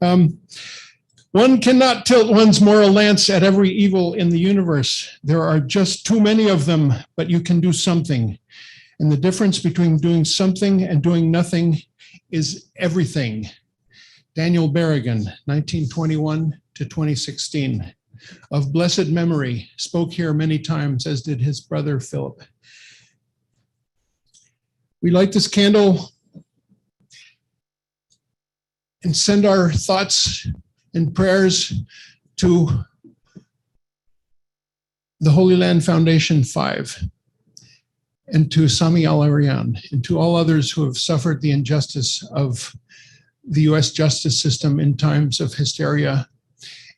Um, One cannot tilt one's moral lance at every evil in the universe. There are just too many of them, but you can do something. And the difference between doing something and doing nothing is everything. Daniel Berrigan, 1921 to 2016, of blessed memory, spoke here many times, as did his brother Philip. We light this candle and send our thoughts and prayers to the Holy Land Foundation 5, and to Sami Al Arian, and to all others who have suffered the injustice of the US justice system in times of hysteria,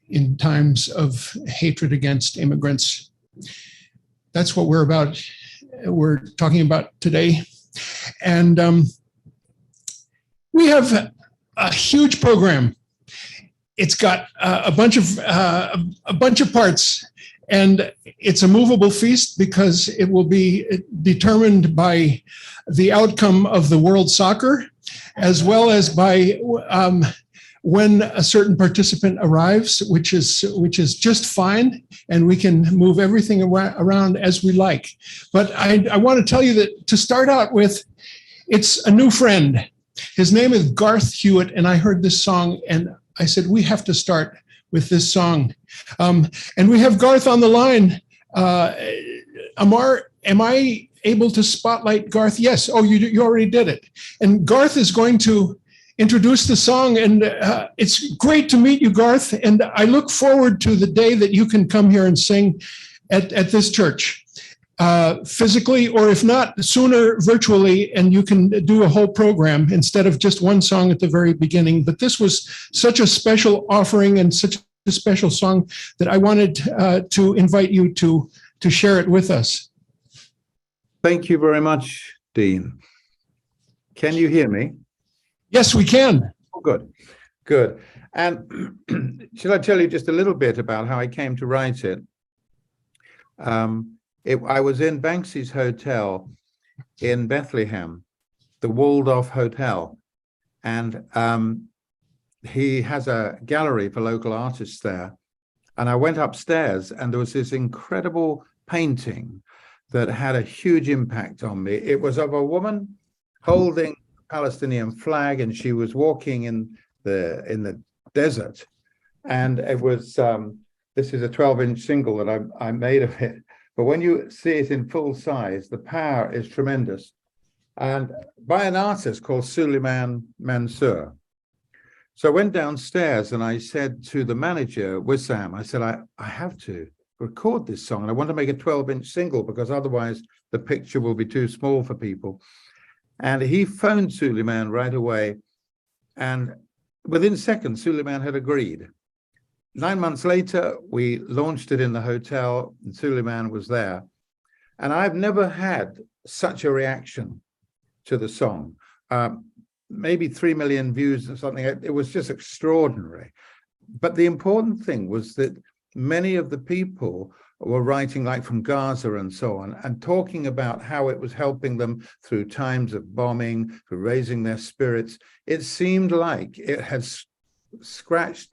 in times of hatred against immigrants. That's what we're talking about today. And we have a huge program. It's got a bunch of parts, and it's a movable feast because it will be determined by the outcome of the World Soccer, as well as by when a certain participant arrives, which is just fine, and we can move everything around as we like. But I want to tell you that to start out with, it's a new friend. His name is Garth Hewitt, and I heard this song, and I said, we have to start with this song. And we have Garth on the line. Amar, am I able to spotlight Garth? Yes. Oh, you already did it. And Garth is going to introduce the song, and it's great to meet you, Garth. And I look forward to the day that you can come here and sing at this church, physically, or if not, sooner virtually, and you can do a whole program instead of just one song at the very beginning. But this was such a special offering and such a special song that I wanted to invite you to share it with us. Thank you very much, Dean. Can you hear me? Yes, we can. Oh, good, good. And shall I tell you just a little bit about how I came to write it? I was in Banksy's hotel in Bethlehem, the Waldorf Hotel, and he has a gallery for local artists there. And I went upstairs, and there was this incredible painting that had a huge impact on me. It was of a woman holding a Palestinian flag, and she was walking in the desert. And it was this is a 12-inch single that I made of it. But when you see it in full size, the power is tremendous. And by an artist called Suleiman Mansour. So I went downstairs and I said to the manager, Wissam, I said, I have to record this song. And I want to make a 12-inch single because otherwise the picture will be too small for people. And he phoned Suleiman right away. And within seconds, Suleiman had agreed. 9 months later, we launched it in the hotel, and Suleiman was there. And I've never had such a reaction to the song. Maybe 3 million views or something. It was just extraordinary. But the important thing was that many of the people were writing, like from Gaza and so on, and talking about how it was helping them through times of bombing, for raising their spirits. It seemed like it had scratched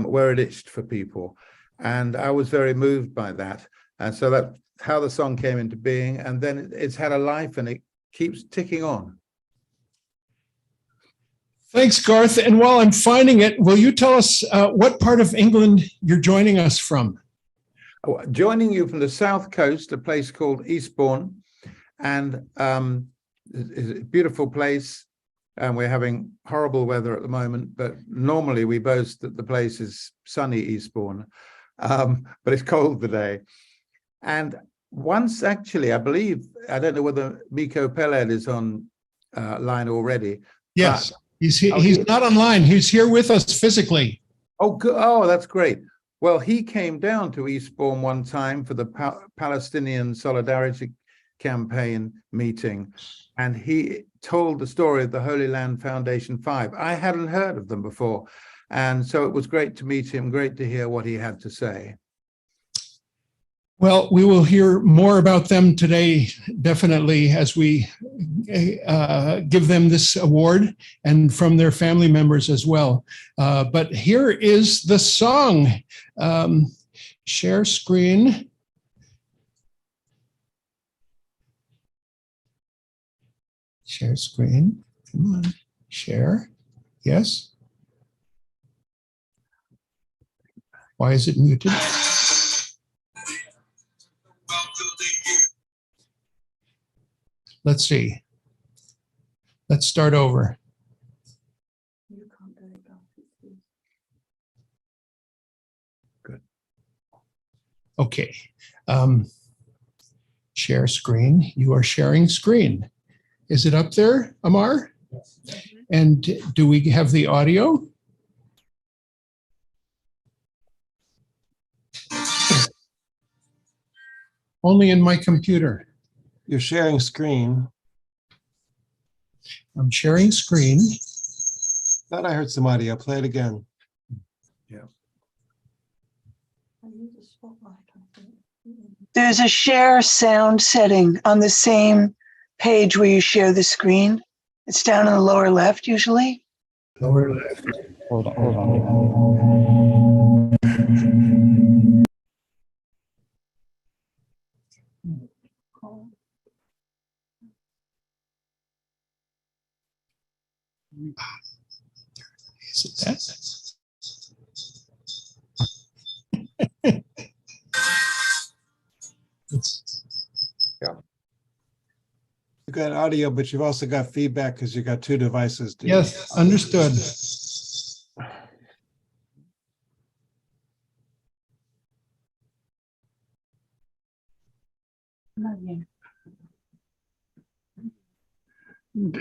where it itched for people. And I was very moved by that. And so that's how the song came into being. And then it's had a life, and it keeps ticking on. Thanks, Garth. And while I'm finding it, will you tell us what part of England you're joining us from? Joining you from the south coast, a place called Eastbourne. And it's a beautiful place. And we're having horrible weather at the moment, but normally we boast that the place is sunny Eastbourne, but it's cold today. And once actually, I believe, I don't know whether Miko Peled is on line already. Yes, he's not online. He's here with us physically. Oh, good. Oh, that's great. Well, he came down to Eastbourne one time for the Palestinian Solidarity Campaign meeting, and he told the story of the Holy Land Foundation 5. I hadn't heard of them before, and so it was great to meet him, great to hear what he had to say. Well, we will hear more about them today, definitely, as we give them this award and from their family members as well. But here is the song. Share screen. Share screen. Come on. Share. Yes. Why is it muted? Let's see. Let's start over. Good. Okay. Share screen. You are sharing screen. Is it up there, Amar? Yes. And do we have the audio? Only in my computer. You're sharing screen. I'm sharing screen. Thought I heard some audio. Play it again. Yeah. There's a share sound setting on the same page where you share the screen. It's down in the lower left usually. Lower left. Hold on. Is it that? Yeah. You got audio, but you've also got feedback because you got two devices. Yes, understood.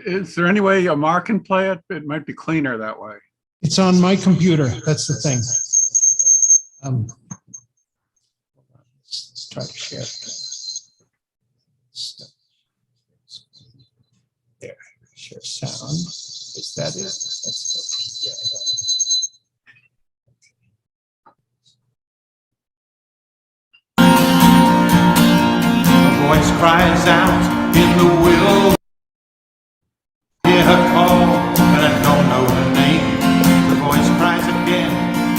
Is there any way Amar can play it? It might be cleaner that way. It's on my computer. That's the thing. Let's try to share it. There, share sound. Is that it? Let's go. A voice cries out in the will. Hear her call, but I don't know her name. The voice cries again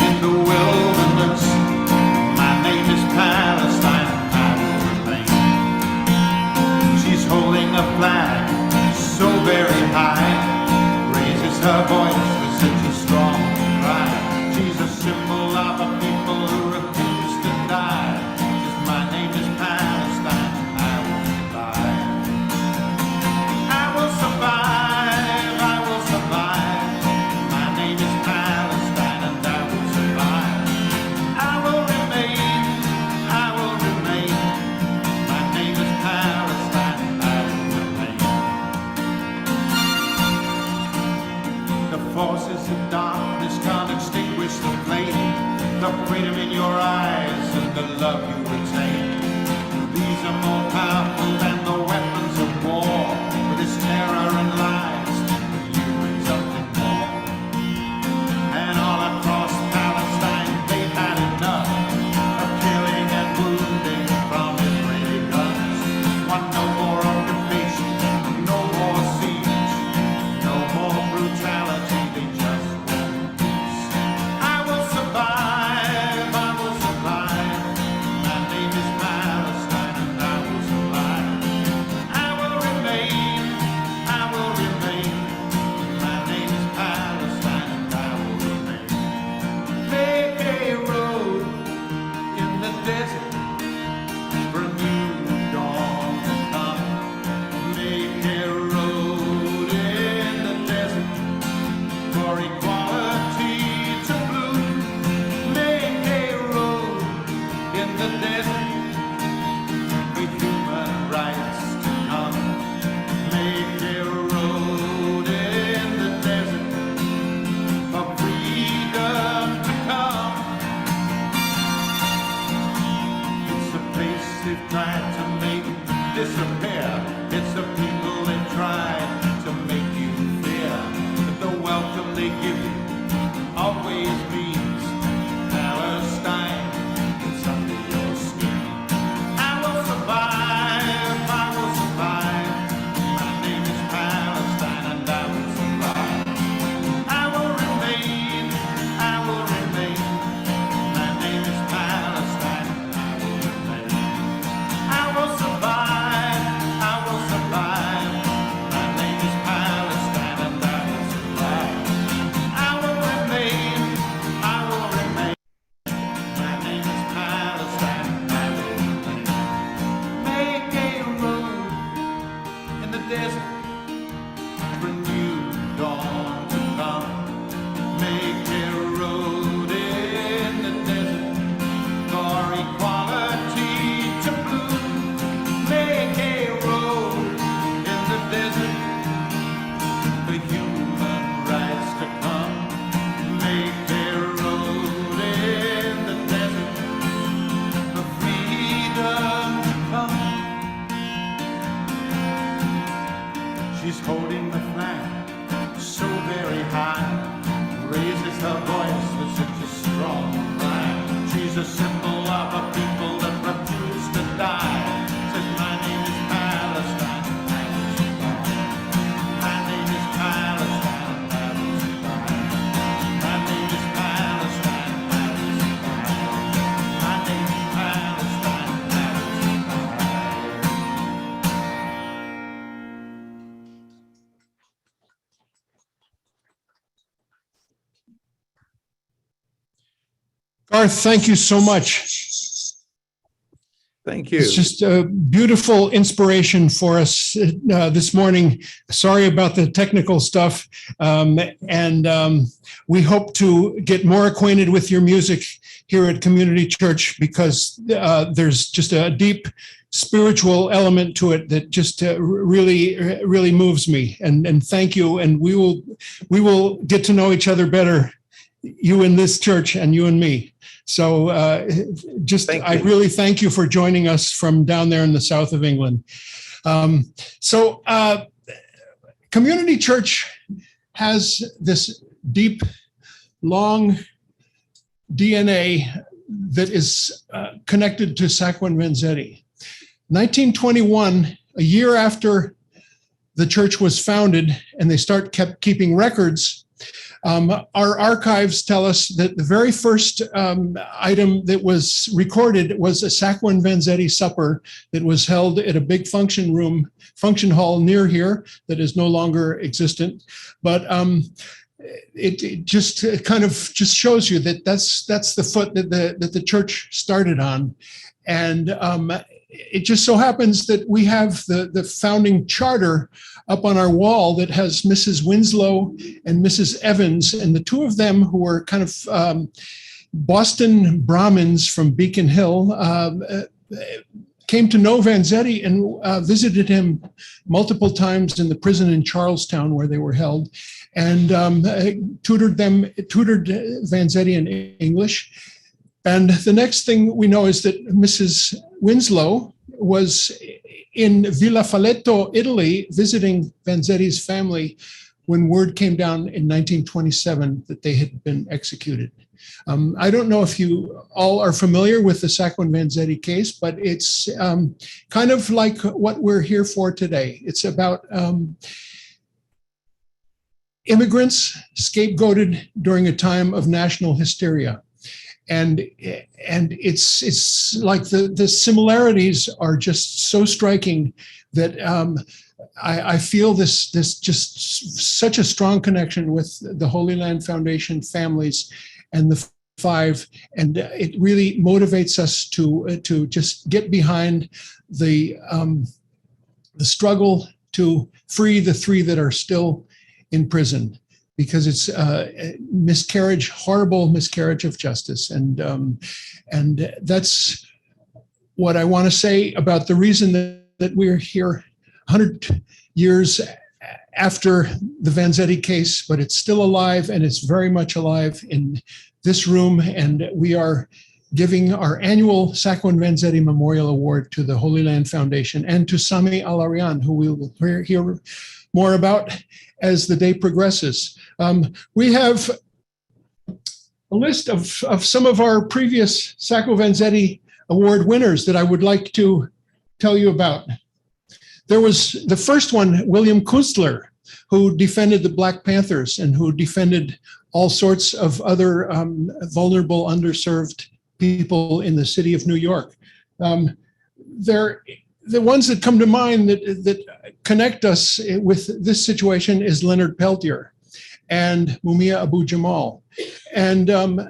in the wilderness. My name is Palestine, I will remain. She's holding a flag so very high, raises her voice with such a strong cry. She's a symbol of a people who refuse to die. Says my name is Palestine, I will survive. I will survive, I will survive. My name is Palestine and I will survive. I will remain, I will remain. My name is Palestine, I will remain. The forces of darkness can't extinguish the flame, the freedom in your eyes and the love you retain. These are more powerful than the weapons of war. With its terror and lies, you bring something more. And all across Palestine, they've had enough of killing and wounding from Israeli guns. Want no more occupation, no more siege, no more brutality, they just want peace. I will survive, I will survive. My name is Palestine and I will survive. a symbol of a people that refuse to die. Says my name is Palestine, I will survive. My name is Palestine, I will survive. My name is Palestine, I will survive. My name is Palestine, I will Garth, thank you so much. Thank you. It's just a beautiful inspiration for us this morning. Sorry about the technical stuff. We hope to get more acquainted with your music here at Community Church, because there's just a deep spiritual element to it that just really moves me. And thank you. And we will get to know each other better, you in this church and you and me. So I really thank you for joining us from down there in the south of England. Community Church has this deep, long DNA that is connected to Sacco and Vanzetti. 1921, a year after the church was founded and they kept keeping records, our archives tell us that the very first item that was recorded was a Sacco and Vanzetti supper that was held at a big function hall near here that is no longer existent. But it just kind of just shows you that that's the foot that the church started on. And it just so happens that we have the founding charter up on our wall that has Mrs. Winslow and Mrs. Evans, and the two of them, who were kind of Boston Brahmins from Beacon Hill, came to know Vanzetti and visited him multiple times in the prison in Charlestown where they were held, and tutored Vanzetti in English. And the next thing we know is that Mrs. Winslow was in Villa Falletto, Italy, visiting Vanzetti's family when word came down in 1927 that they had been executed. I don't know if you all are familiar with the Sacco and Vanzetti case, but it's kind of like what we're here for today. It's about immigrants scapegoated during a time of national hysteria. And it's like the similarities are just so striking that I feel this just such a strong connection with the Holy Land Foundation families and the five, and it really motivates us to just get behind the struggle to free the three that are still in prison, because it's miscarriage, horrible miscarriage of justice. And that's what I want to say about the reason that we're here 100 years after the Vanzetti case, but it's still alive, and it's very much alive in this room. And we are giving our annual Sacco and Vanzetti Memorial Award to the Holy Land Foundation and to Sami Al Arian, who we will hear more about as the day progresses. We have a list of some of our previous Sacco Vanzetti Award winners that I would like to tell you about. There was the first one, William Kunstler, who defended the Black Panthers and who defended all sorts of other vulnerable, underserved people in the city of New York. The ones that come to mind that connect us with this situation is Leonard Peltier and Mumia Abu Jamal and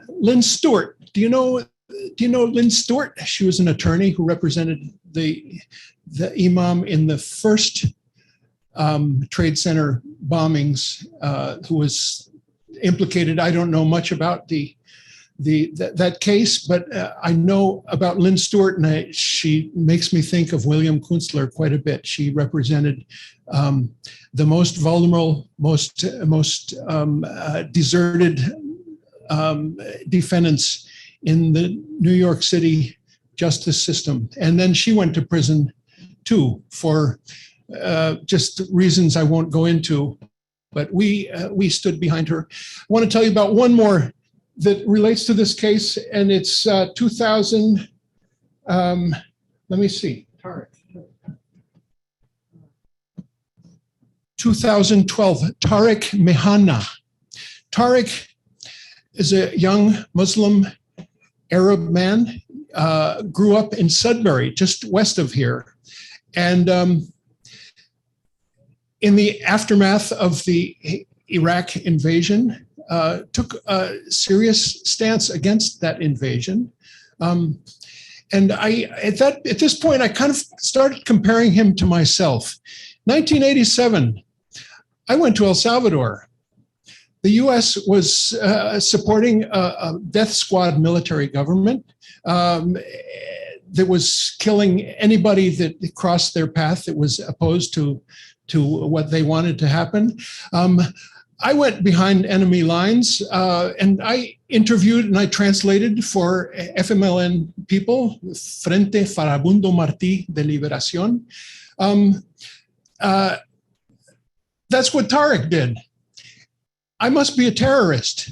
Lynn Stewart. Do you know Lynn Stewart? She was an attorney who represented the imam in the first Trade Center bombings, who was implicated. I don't know much about that case, but I know about Lynn Stewart, and she makes me think of William Kunstler quite a bit. She represented the most vulnerable, most deserted defendants in the New York City justice system. And then she went to prison too for just reasons I won't go into, but we stood behind her. I want to tell you about one more that relates to this case, and it's 2000. Let me see. 2012, Tariq Mehana. Tariq is a young Muslim Arab man, grew up in Sudbury, just west of here. And in the aftermath of the Iraq invasion, took a serious stance against that invasion. And at this point, I kind of started comparing him to myself. 1987, I went to El Salvador. The US was supporting a death squad military government that was killing anybody that crossed their path that was opposed to what they wanted to happen. I went behind enemy lines and I interviewed and I translated for FMLN people, Frente Farabundo Martí de Liberación. That's what Tariq did. I must be a terrorist.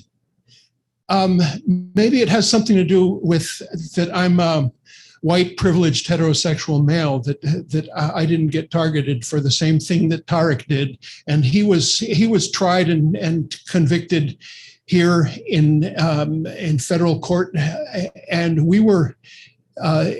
Maybe it has something to do with that I'm a white, privileged, heterosexual male, that I didn't get targeted for the same thing that Tariq did. And he was tried and convicted here in federal court. And we were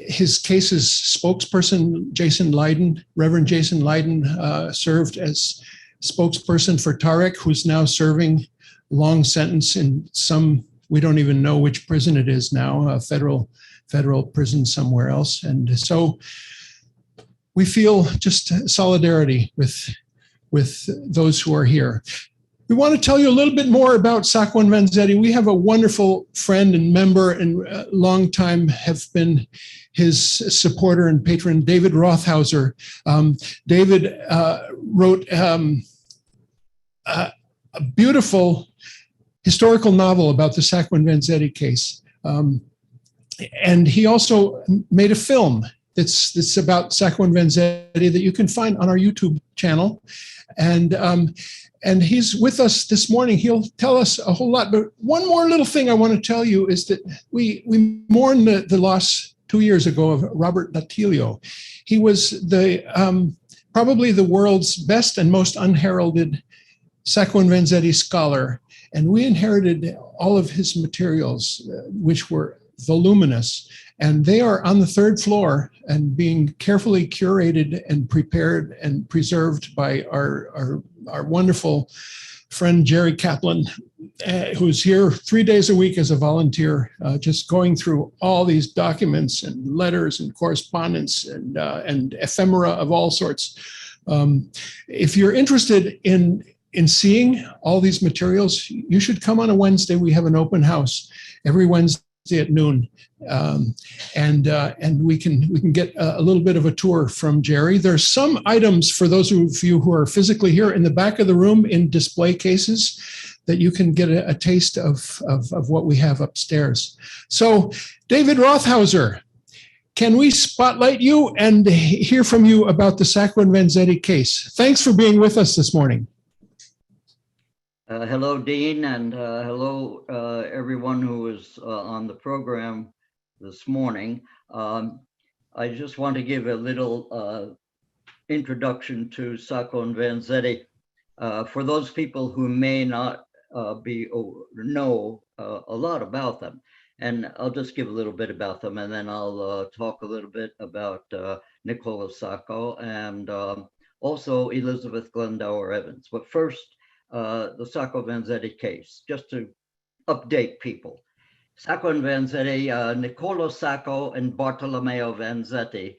his case's spokesperson, Jason Leiden, Reverend Jason Leiden, served as spokesperson for Tariq, who's now serving long sentence in some, we don't even know which prison it is now, a federal prison somewhere else. And so we feel just solidarity with those who are here. We want to tell you a little bit more about Sacco and Vanzetti. We have a wonderful friend and member and long time have been his supporter and patron, David Rothhauser. David wrote a beautiful historical novel about the Sacco and Vanzetti case. And he also made a film that's about Sacco and Vanzetti that you can find on our YouTube channel. And he's with us this morning. He'll tell us a whole lot. But one more little thing I want to tell you is that we mourn the loss 2 years ago of Robert Datilio. He was probably the world's best and most unheralded Sacco and Vanzetti scholar. And we inherited all of his materials, which were voluminous. And they are on the third floor and being carefully curated and prepared and preserved by our wonderful friend, Jerry Kaplan, who's here 3 days a week as a volunteer, just going through all these documents and letters and correspondence and ephemera of all sorts. If you're interested in seeing all these materials, you should come on a Wednesday. We have an open house every Wednesday at noon. And we can get a little bit of a tour from Jerry. There's some items for those of you who are physically here in the back of the room in display cases that you can get a taste of what we have upstairs. So David Rothhauser, can we spotlight you and hear from you about the Sacco and Vanzetti case? Thanks for being with us this morning. Hello, Dean, and hello, everyone who is on the program this morning. I just want to give a little introduction to Sacco and Vanzetti for those people who may not know a lot about them. And I'll just give a little bit about them, and then I'll talk a little bit about Nicola Sacco and also Elizabeth Glendower Evans. But first, the Sacco Vanzetti case, just to update people. Sacco and Vanzetti, Niccolo Sacco and Bartolomeo Vanzetti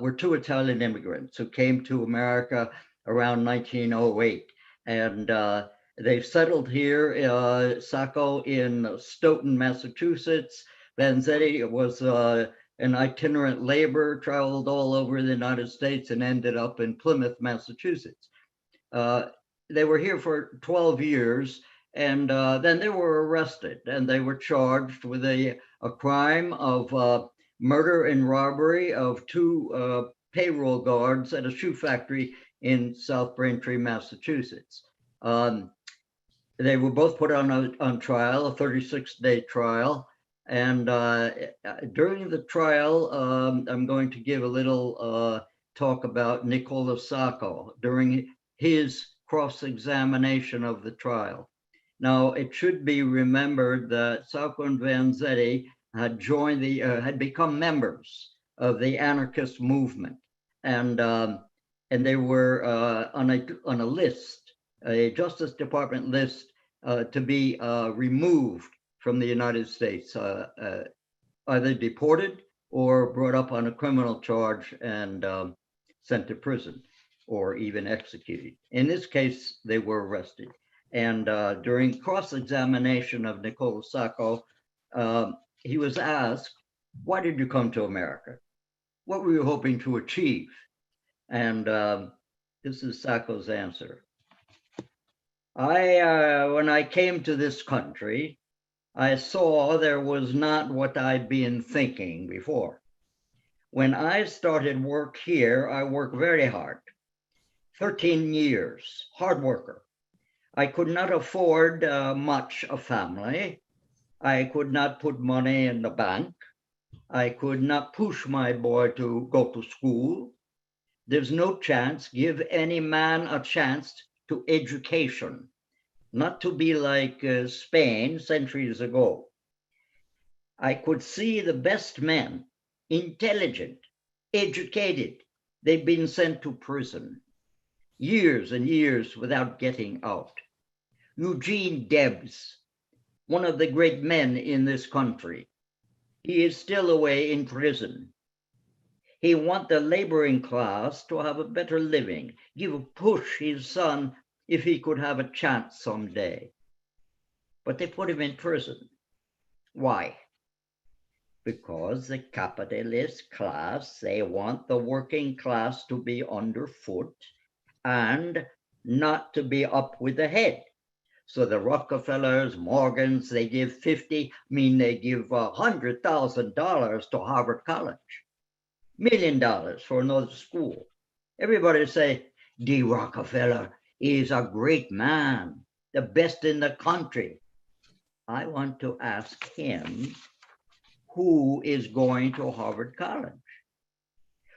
were two Italian immigrants who came to America around 1908. And they've settled here, Sacco in Stoughton, Massachusetts. Vanzetti was an itinerant laborer, traveled all over the United States and ended up in Plymouth, Massachusetts. They were here for 12 years, and then they were arrested, and they were charged with a crime of murder and robbery of two payroll guards at a shoe factory in South Braintree, Massachusetts. they were both put on trial, a 36-day trial. And during the trial, I'm going to give a little talk about Nicola Sacco during his cross-examination of the trial. Now, it should be remembered that Sacco and Vanzetti had joined had become members of the anarchist movement, and they were on a list, a Justice Department list, to be removed from the United States, either deported or brought up on a criminal charge and sent to prison or even executed. In this case, they were arrested. And during cross-examination of Nicola Sacco, he was asked, why did you come to America? What were you hoping to achieve? And this is Sacco's answer. When I came to this country, I saw there was not what I'd been thinking before. When I started work here, I worked very hard, 13 years, hard worker. I could not afford much a family. I could not put money in the bank. I could not push my boy to go to school. There's no chance, give any man a chance to education, not to be like Spain centuries ago. I could see the best men, intelligent, educated, they've been sent to prison, years and years without getting out. Eugene Debs, one of the great men in this country, he is still away in prison. He wants the laboring class to have a better living, give a push his son if he could have a chance someday. But they put him in prison. Why? Because the capitalist class, they want the working class to be underfoot and not to be up with the head. So the Rockefellers, Morgans, they give they give $100,000 to Harvard College, $1 million for another school. Everybody say, D. Rockefeller is a great man, the best in the country. I want to ask him, who is going to Harvard College?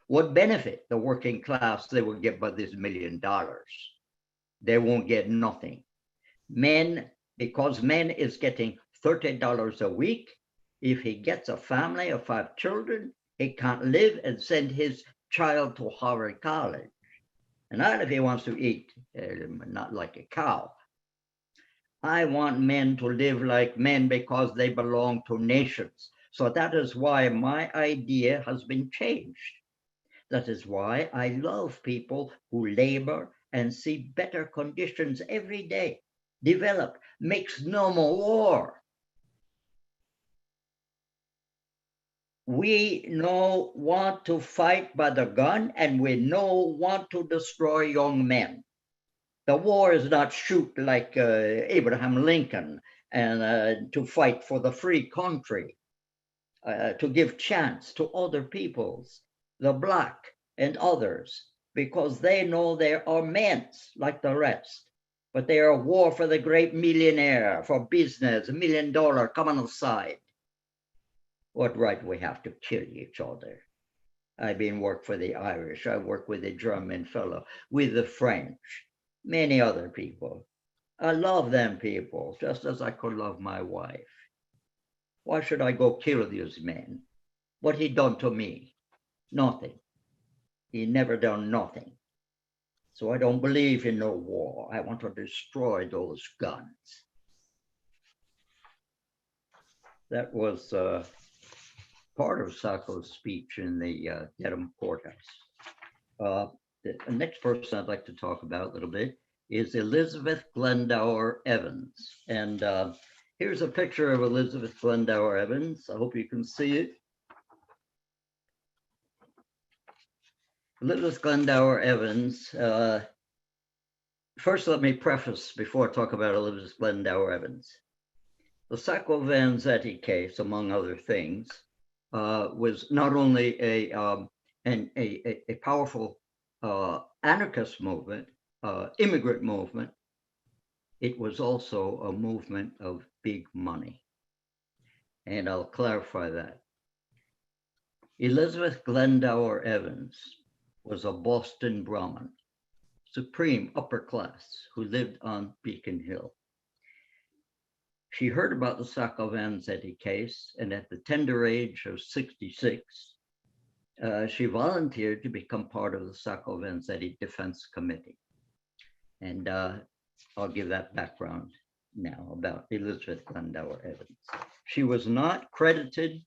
What benefit the working class they will get by this $1 million? They won't get nothing. Men, because men is getting $30 a week, if he gets a family of 5 children, he can't live and send his child to Harvard College. And not if he wants to eat, not like a cow. I want men to live like men because they belong to nations. So that is why my idea has been changed. That is why I love people who labor and see better conditions every day, develop, makes no more war. We no want to fight by the gun, and we no want to destroy young men. The war is not shoot like Abraham Lincoln and to fight for the free country, to give chance to other peoples, the black and others, because they know they are men like the rest, but they are a war for the great millionaire, for business, $1 million coming aside. What right we have to kill each other? I've been work for the Irish, I work with the German fellow, with the French, many other people. I love them people, just as I could love my wife. Why should I go kill these men? What he done to me? Nothing. He never done nothing. So I don't believe in no war. I want to destroy those guns. That was part of Sacco's speech in the Dedham courthouse. The next person I'd like to talk about a little bit is Elizabeth Glendower Evans. And here's a picture of Elizabeth Glendower Evans. I hope you can see it. Elizabeth Glendower Evans. First, let me preface before I talk about Elizabeth Glendower Evans. The Sacco Vanzetti case, among other things, was not only a powerful anarchist movement, immigrant movement, it was also a movement of big money. And I'll clarify that. Elizabeth Glendower Evans was a Boston Brahmin, supreme upper class, who lived on Beacon Hill. She heard about the Sacco Vanzetti case, and at the tender age of 66, she volunteered to become part of the Sacco Vanzetti Defense Committee. And I'll give that background now about Elizabeth Glendower Evans. She was not credited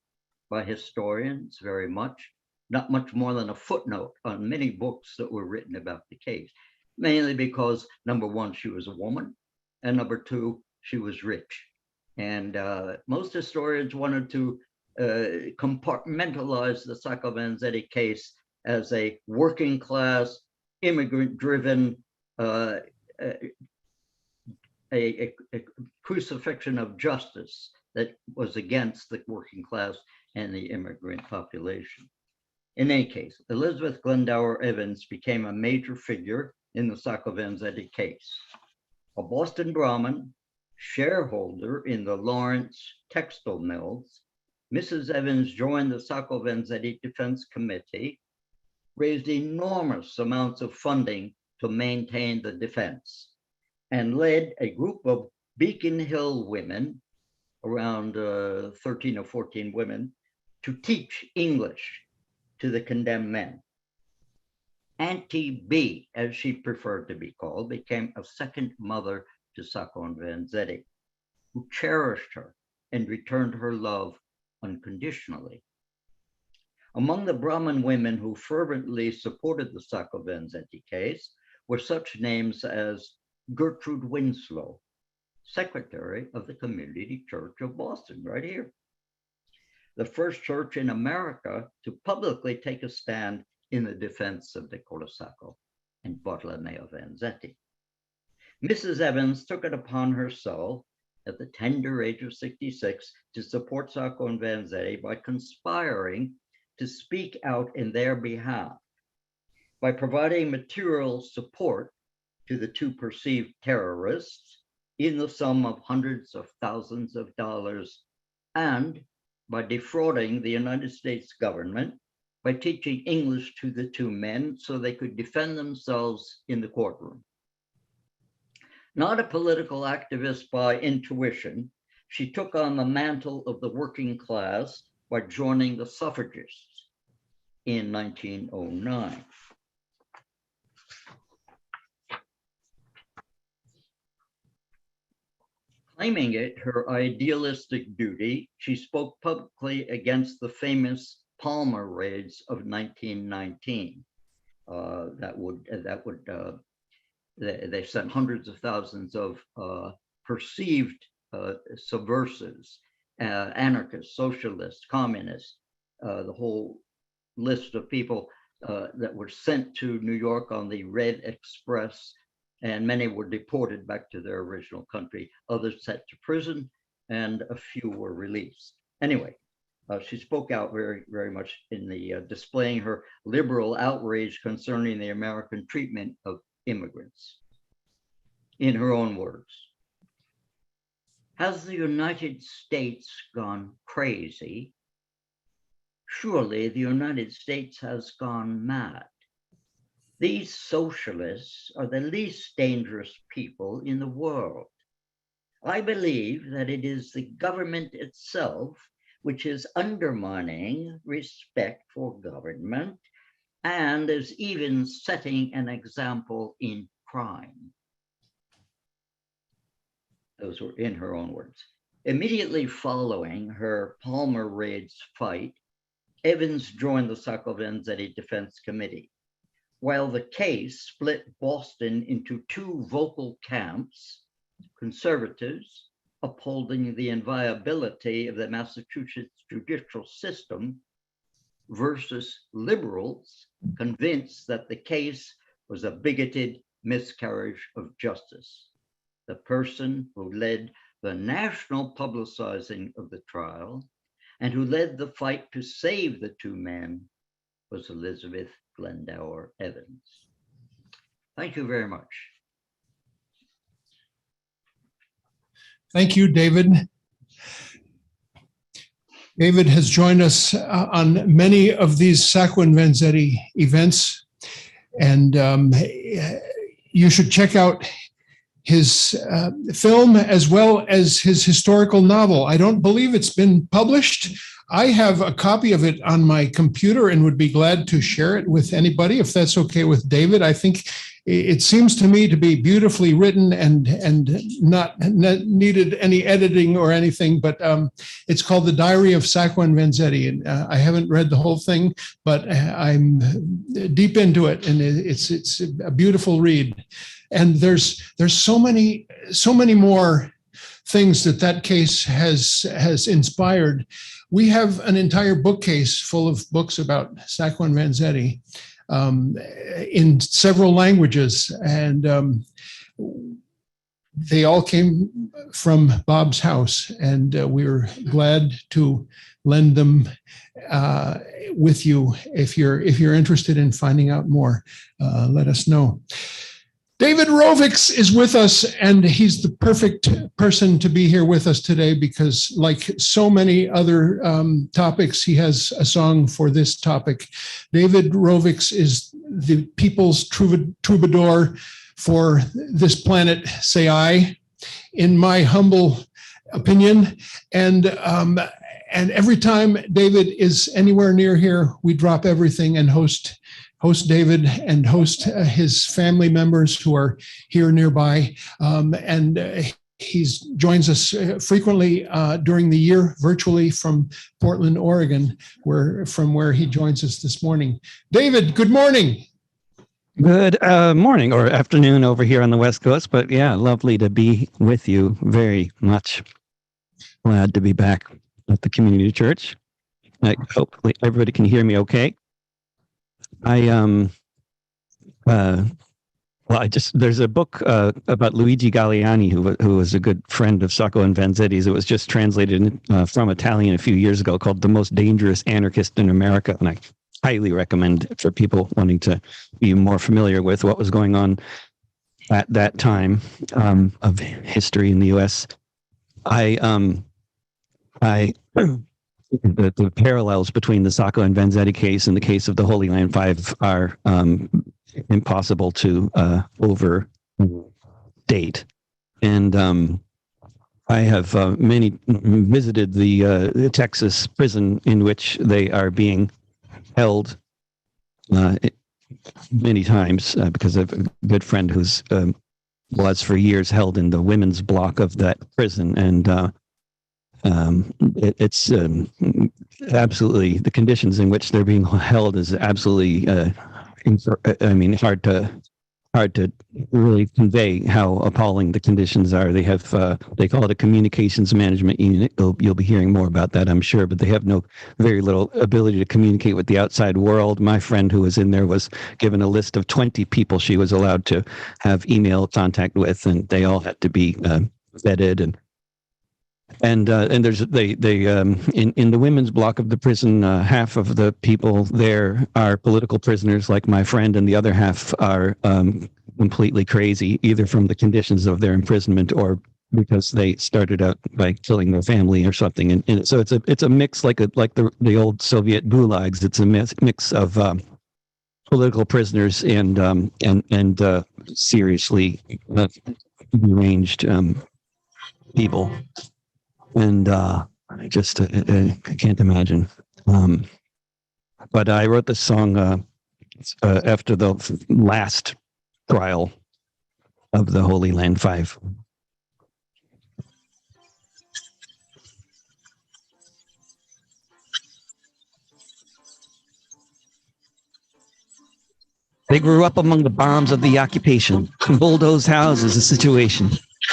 by historians very much, not much more than a footnote on many books that were written about the case, mainly because, number one, she was a woman, and number two, she was rich. And most historians wanted to compartmentalize the Sacco Vanzetti case as a working class, immigrant-driven, a crucifixion of justice that was against the working class and the immigrant population. In any case, Elizabeth Glendower Evans became a major figure in the Sacco Vanzetti case. A Boston Brahmin, shareholder in the Lawrence textile mills, Mrs. Evans joined the Sacco Vanzetti Defense Committee, raised enormous amounts of funding to maintain the defense, and led a group of Beacon Hill women, around 13 or 14 women, to teach English to the condemned men. Auntie B, as she preferred to be called, became a second mother to Sacco and Vanzetti, who cherished her and returned her love unconditionally. Among the Brahmin women who fervently supported the Sacco Vanzetti case were such names as Gertrude Winslow, secretary of the Community Church of Boston, right here. The first church in America to publicly take a stand in the defense of Nicola Sacco and Bartolomeo Vanzetti. Mrs. Evans took it upon herself at the tender age of 66 to support Sacco and Vanzetti by conspiring to speak out in their behalf, by providing material support to the two perceived terrorists in the sum of hundreds of thousands of dollars, and by defrauding the United States government by teaching English to the two men so they could defend themselves in the courtroom. Not a political activist by intuition, she took on the mantle of the working class by joining the suffragists in 1909. Claiming it her idealistic duty, she spoke publicly against the famous Palmer raids of 1919. They sent hundreds of thousands of perceived subversives, anarchists, socialists, communists, the whole list of people that were sent to New York on the Red Express, and many were deported back to their original country, others sent to prison, and a few were released. Anyway, she spoke out very, very much in the displaying her liberal outrage concerning the American treatment of immigrants. In her own words, has the United States gone crazy? Surely the United States has gone mad. These socialists are the least dangerous people in the world. I believe that it is the government itself which is undermining respect for government and is even setting an example in crime. Those were in her own words. Immediately following her Palmer raids fight, Evans joined the Sacco Vanzetti Defense Committee. While the case split Boston into two vocal camps, conservatives upholding the inviolability of the Massachusetts judicial system versus liberals convinced that the case was a bigoted miscarriage of justice. The person who led the national publicizing of the trial and who led the fight to save the two men was Elizabeth Glendower Evans. Thank you very much. Thank you, David. David has joined us on many of these Sacco and Vanzetti events, and you should check out his film as well as his historical novel. I don't believe it's been published. I have a copy of it on my computer and would be glad to share it with anybody if that's okay with David. I think it seems to me to be beautifully written and not needed any editing or anything, but it's called The Diary of Sacco and Vanzetti. And I haven't read the whole thing, but I'm deep into it, and it's a beautiful read. And there's so many more things that case has inspired. We have an entire bookcase full of books about Sacco and Vanzetti in several languages, and they all came from Bob's house, and we're glad to lend them with you. If you're interested in finding out more, let us know. David Rovics is with us, and he's the perfect person to be here with us today because, like so many other topics, he has a song for this topic. David Rovics is the people's troubadour for this planet, say I, in my humble opinion. And every time David is anywhere near here, we drop everything and host David and host his family members who are here nearby. He joins us frequently during the year virtually from Portland, Oregon, from where he joins us this morning. David, good morning. Good morning or afternoon over here on the West Coast. But yeah, lovely to be with you. Very much glad to be back at the community church. Hopefully everybody can hear me okay. There's a book about Luigi Galliani, who was a good friend of Sacco and Vanzetti's. It was just translated from Italian a few years ago, called The Most Dangerous Anarchist in America. And I highly recommend it for people wanting to be more familiar with what was going on at that time of history in the U.S. The parallels between the Sacco and Vanzetti case and the case of the Holy Land Five are impossible to overdate. And I have visited the Texas prison in which they are being held many times because I have a good friend who's was for years held in the women's block of that prison. And it's absolutely, the conditions in which they're being held is absolutely, hard to really convey how appalling the conditions are. They have, they call it a communications management unit. You'll be hearing more about that, I'm sure, but they have very little ability to communicate with the outside world. My friend who was in there was given a list of 20 people she was allowed to have email contact with, and they all had to be vetted. And there's in the women's block of the prison, half of the people there are political prisoners like my friend, and the other half are completely crazy, either from the conditions of their imprisonment or because they started out by killing their family or something. And so it's a mix like the old Soviet gulags. It's a mix of political prisoners and seriously deranged people. And I can't imagine. But I wrote this song after the last trial of the Holy Land Five. They grew up among the bombs of the occupation, bulldozed houses, a situation.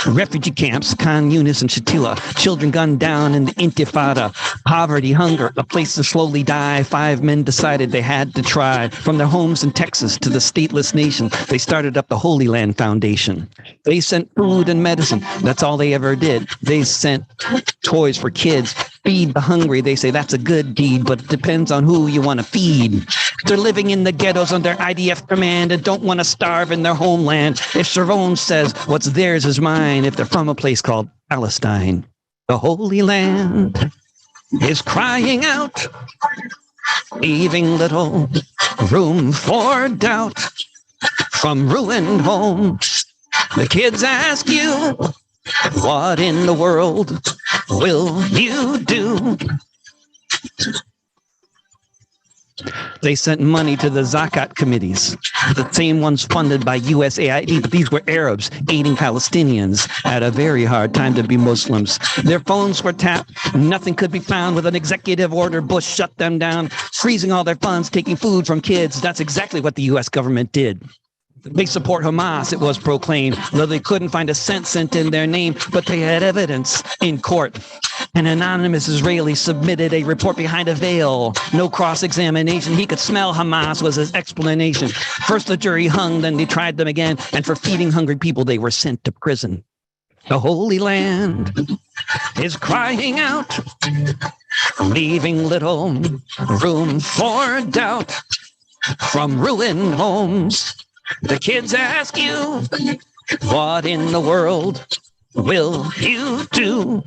Refugee camps, Khan Yunis and Shatila, children gunned down in the Intifada, poverty, hunger, a place to slowly die. 5 men decided they had to try. From their homes in Texas to the stateless nation, they started up the Holy Land Foundation. They sent food and medicine. That's all they ever did. They sent toys for kids, feed the hungry. They say that's a good deed, but it depends on who you want to feed. They're living in the ghettos under IDF command and don't want to starve in their homeland. If Cerrone says what's theirs is mine, if they're from a place called Palestine, the Holy Land is crying out, leaving little room for doubt. From ruined homes, the kids ask you, what in the world will you do? They sent money to the Zakat committees, the same ones funded by USAID, but these were Arabs aiding Palestinians at a very hard time to be Muslims. Their phones were tapped. Nothing could be found. With an executive order, Bush shut them down, freezing all their funds, taking food from kids. That's exactly what the U.S. government did. They support Hamas, it was proclaimed, though they couldn't find a cent sent in their name, but they had evidence in court. An anonymous Israeli submitted a report behind a veil. No cross-examination. He could smell Hamas was his explanation. First the jury hung, then they tried them again, and for feeding hungry people, they were sent to prison. The Holy Land is crying out, leaving little room for doubt. From ruined homes, the kids ask you, what in the world will you do?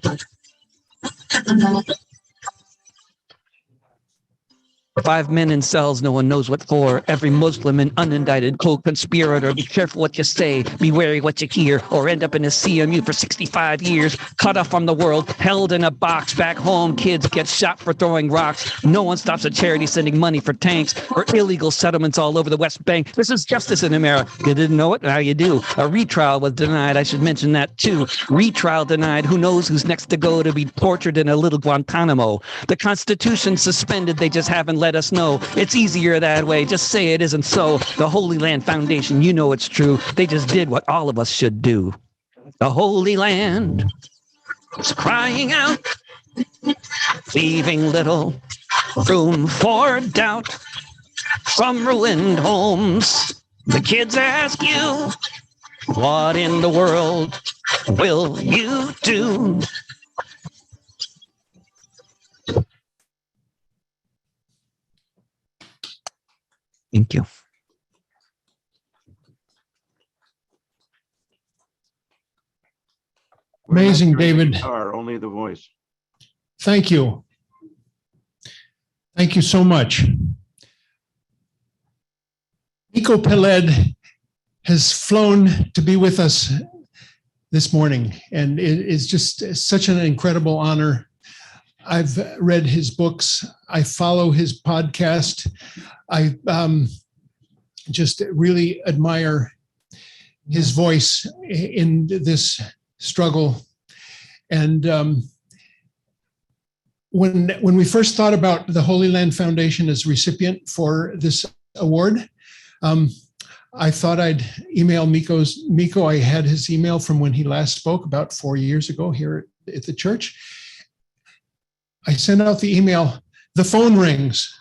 5 men in cells, no one knows what for. Every Muslim an unindicted co-conspirator. Be careful what you say, be wary what you hear, or end up in a CMU for 65 years. Cut off from the world, held in a box. Back home, kids get shot for throwing rocks. No one stops a charity sending money for tanks or illegal settlements all over the West Bank. This is justice in America. You didn't know it? Now you do. A retrial was denied. I should mention that too. Retrial denied. Who knows who's next to go to be tortured in a little Guantanamo. The Constitution suspended. They just haven't let us know. It's easier that way. Just say it isn't so. The Holy Land Foundation, you know it's true. They just did what all of us should do. The Holy Land is crying out, leaving little room for doubt. From ruined homes, the kids ask you, what in the world will you do? Thank you. Amazing, David. Only the voice. Thank you. Thank you so much. Miko Peled has flown to be with us this morning, and it is just such an incredible honor. I've read his books. I follow his podcast. I just really admire his voice in this struggle. And when we first thought about the Holy Land Foundation as recipient for this award, I thought I'd email Miko. I had his email from when he last spoke about 4 years ago here at the church. I sent out the email, the phone rings.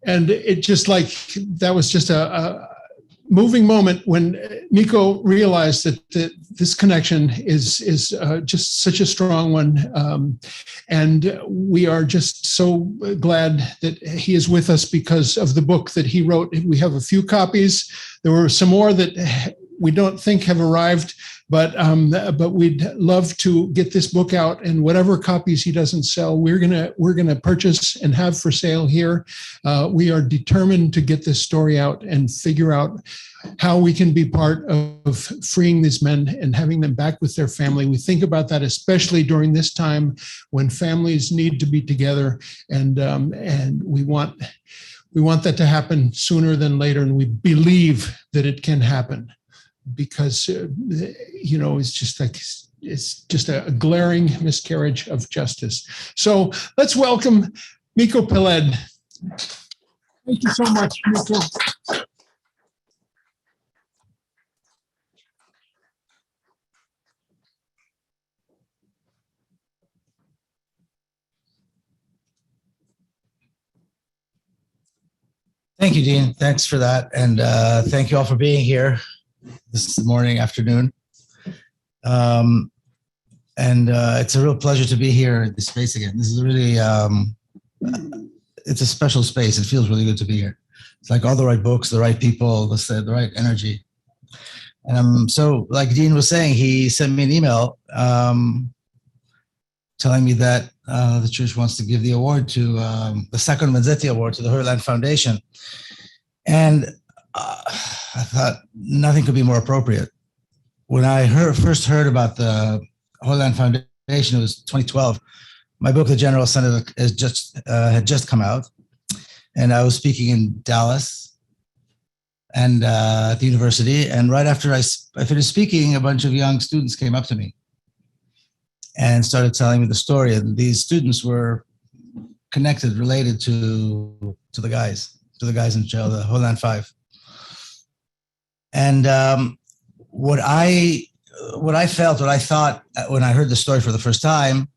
And it just like, that was just a moving moment when Miko realized that this connection is just such a strong one. And we are just so glad that he is with us because of the book that he wrote. We have a few copies. There were some more that we don't think have arrived, but we'd love to get this book out, and whatever copies he doesn't sell, we're gonna purchase and have for sale here. We are determined to get this story out and figure out how we can be part of freeing these men and having them back with their family. We think about that especially during this time when families need to be together, and we want that to happen sooner than later, and we believe that it can happen. Because it's just a glaring miscarriage of justice. So let's welcome Miko Peled. Thank you so much, Miko. Thank you, Dean. Thanks for that. And thank you all for being here this morning, afternoon. And it's a real pleasure to be here at this space again. This is really, it's a special space. It feels really good to be here. It's like all the right books, the right people, the right energy. And so, like Dean was saying, he sent me an email telling me that the church wants to give the award to the Sacco and Vanzetti Award to the Holy Land Foundation. And I thought nothing could be more appropriate. When I first heard about the Holy Land Foundation, it was 2012. My book, The General Senate, had just come out. And I was speaking in Dallas and at the university. And right after I finished speaking, a bunch of young students came up to me and started telling me the story. And these students were connected, related to the guys in jail, the Holy Land Five. And what I thought when I heard the story for the first time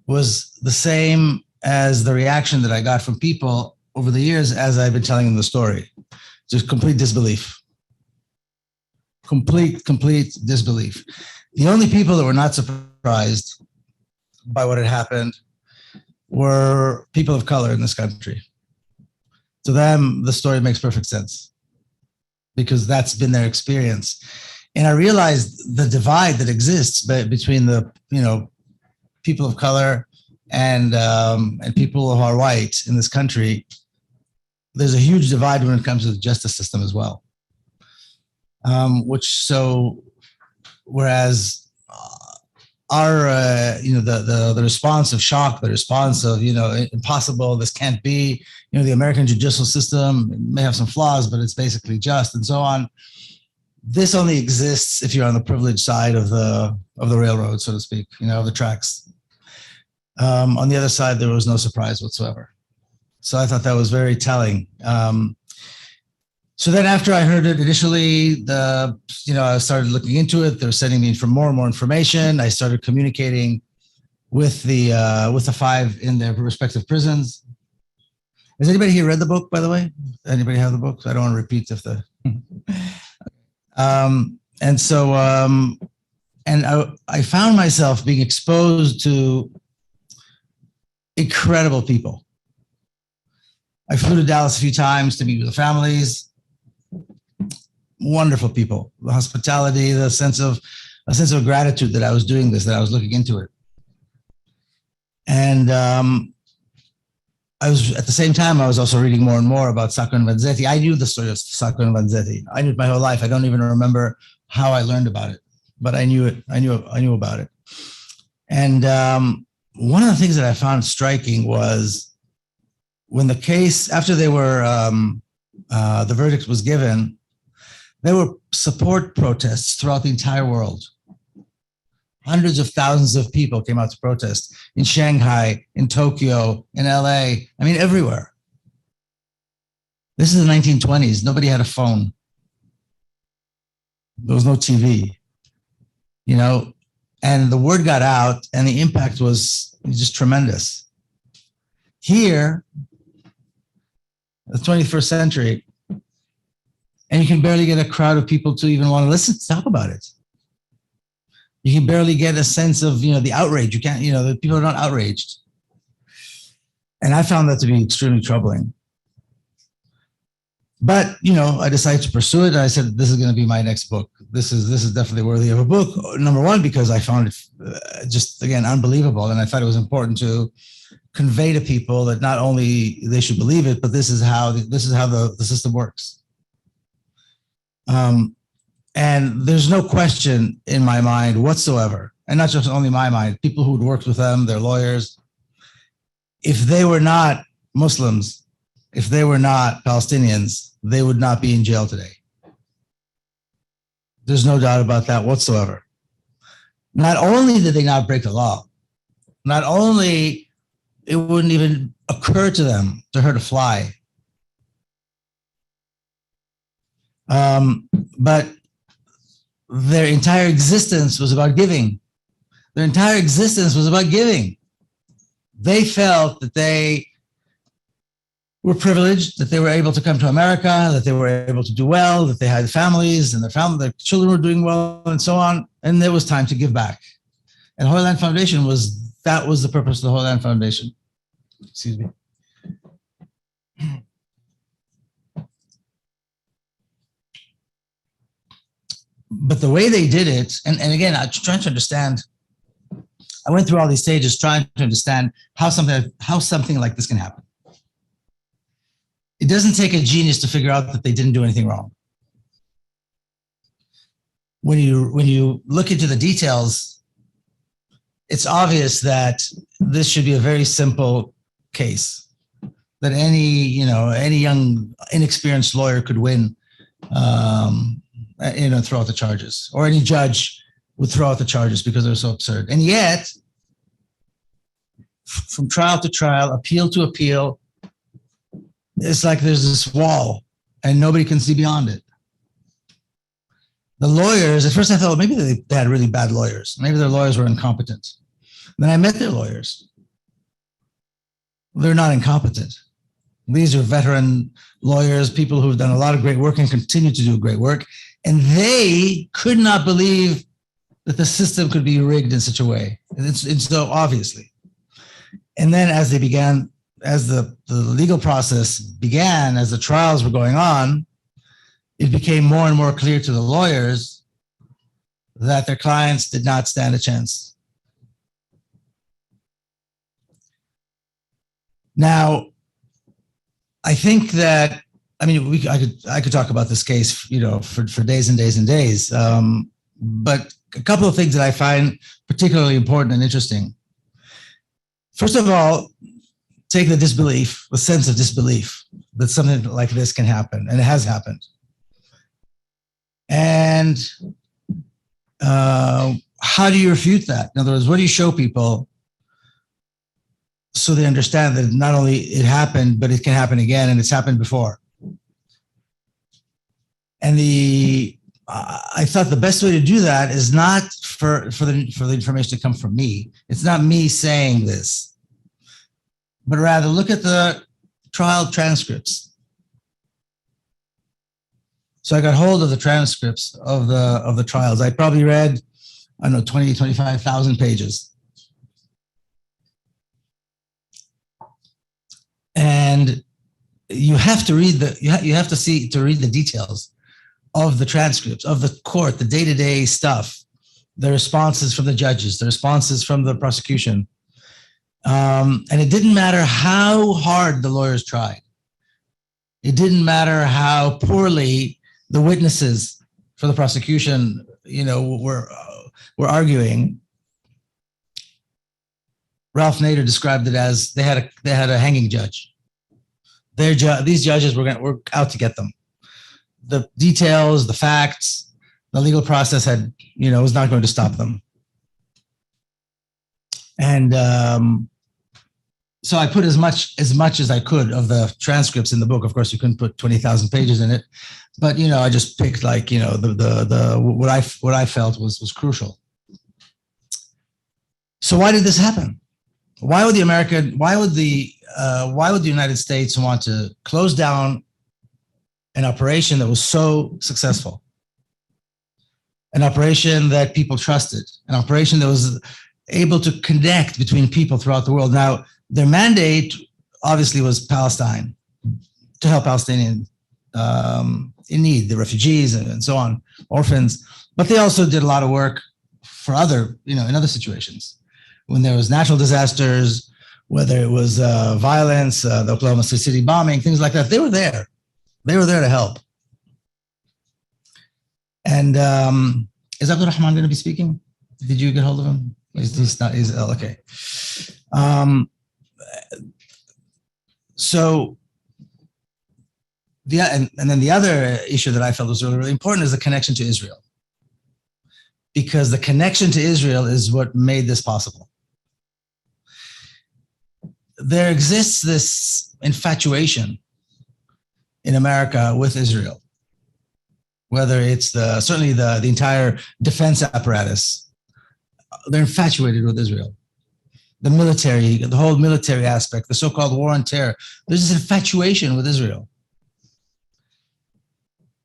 was the same as the reaction that I got from people over the years as I've been telling them the story. Just complete disbelief. Complete disbelief. The only people that were not surprised by what had happened were people of color in this country. To them, the story makes perfect sense because that's been their experience. And I realized the divide that exists between the, people of color and people who are white in this country. There's a huge divide when it comes to the justice system as well. Whereas our, the response of shock, the response of, impossible, this can't be, the American judicial system may have some flaws, but it's basically just, and so on. This only exists if you're on the privileged side of the railroad, so to speak, of the tracks. On the other side, there was no surprise whatsoever. So I thought that was very telling. So then after I heard it initially, I started looking into it. They were sending me for more and more information. I started communicating with the five in their respective prisons. Has anybody here read the book, by the way? Anybody have the book? I don't want to repeat if the... I found myself being exposed to incredible people. I flew to Dallas a few times to meet with the families. Wonderful people. The hospitality, a sense of gratitude that I was doing this, that I was looking into it. And I was, at the same time, I was also reading more and more about Sacco and Vanzetti. I knew the story of Sacco and Vanzetti. I knew it my whole life. I don't even remember how I learned about it, but I knew it. I knew about it. And one of the things that I found striking was when the case, after they were, the verdict was given, there were support protests throughout the entire world. Hundreds of thousands of people came out to protest in Shanghai, in Tokyo, in LA, everywhere. This is the 1920s. Nobody had a phone. There was no TV, and the word got out and the impact was just tremendous. Here, the 21st century, and you can barely get a crowd of people to even want to talk about it. You can barely get a sense of, the outrage. You can't, the people are not outraged. And I found that to be extremely troubling. But, I decided to pursue it. And I said, this is going to be my next book. This is definitely worthy of a book. Number one, because I found it just, again, unbelievable. And I thought it was important to convey to people that not only they should believe it, but this is how the system works. And there's no question in my mind whatsoever, and not just only my mind, people who'd worked with them, their lawyers, if they were not Muslims, if they were not Palestinians, they would not be in jail today. There's no doubt about that whatsoever. Not only did they not break the law, not only it wouldn't even occur to them to hurt a fly, but their entire existence was about giving. Their entire existence was about giving. They felt that they were privileged, that they were able to come to America, that they were able to do well, that they had families and their children were doing well and so on. And there was time to give back. And Holy Land Foundation was the purpose of the Holy Land Foundation. Excuse me. But the way they did it, and again, I'm trying to understand, I went through all these stages trying to understand how something like this can happen. It doesn't take a genius to figure out that they didn't do anything wrong. When you look into the details, it's obvious that this should be a very simple case, that any young, inexperienced lawyer could win, throw out the charges, or any judge would throw out the charges because they're so absurd. And yet, from trial to trial, appeal to appeal, it's like there's this wall and nobody can see beyond it. The lawyers, at first I thought, maybe they had really bad lawyers. Maybe their lawyers were incompetent. Then I met their lawyers. They're not incompetent. These are veteran lawyers, people who've done a lot of great work and continue to do great work. And they could not believe that the system could be rigged in such a way. And it's so obviously. And then as the legal process began, as the trials were going on, it became more and more clear to the lawyers that their clients did not stand a chance. Now, I think that, I could talk about this case, for days and days and days. But a couple of things that I find particularly important and interesting. First of all, take the sense of disbelief that something like this can happen, and it has happened. And how do you refute that? In other words, what do you show people so they understand that not only it happened, but it can happen again, and it's happened before? And I thought the best way to do that is not for the information to come from me. It's not me saying this, but rather look at the trial transcripts. So I got hold of the transcripts of the trials. I probably read, 25,000 pages. And you have to read the details of the transcripts of the court, the day-to-day stuff, the responses from the judges, the responses from the prosecution. And it didn't matter how hard the lawyers tried. It didn't matter how poorly the witnesses for the prosecution, were arguing. Ralph Nader described it as they had a hanging judge. These judges were out to get them. The details, the facts, the legal process was not going to stop them. And so I put as much as I could of the transcripts in the book. Of course, you couldn't put 20,000 pages in it, but I just picked what I felt was crucial. So why did this happen? Why would the United States want to close down an operation that was so successful, an operation that people trusted, an operation that was able to connect between people throughout the world? Now, their mandate obviously was Palestine, to help Palestinians in need, the refugees and so on, orphans. But they also did a lot of work for in other situations. When there was natural disasters, whether it was violence, the Oklahoma City bombing, things like that, they were there. They were there to help. And is Abdul Rahman going to be speaking? Did you get hold of him? He's not. Okay. So and then the other issue that I felt was really, really important is the connection to Israel, because the connection to Israel is what made this possible. There exists this infatuation in America with Israel, whether it's certainly the entire defense apparatus. They're infatuated with Israel. The military, the whole military aspect, the so-called war on terror, there's this infatuation with Israel.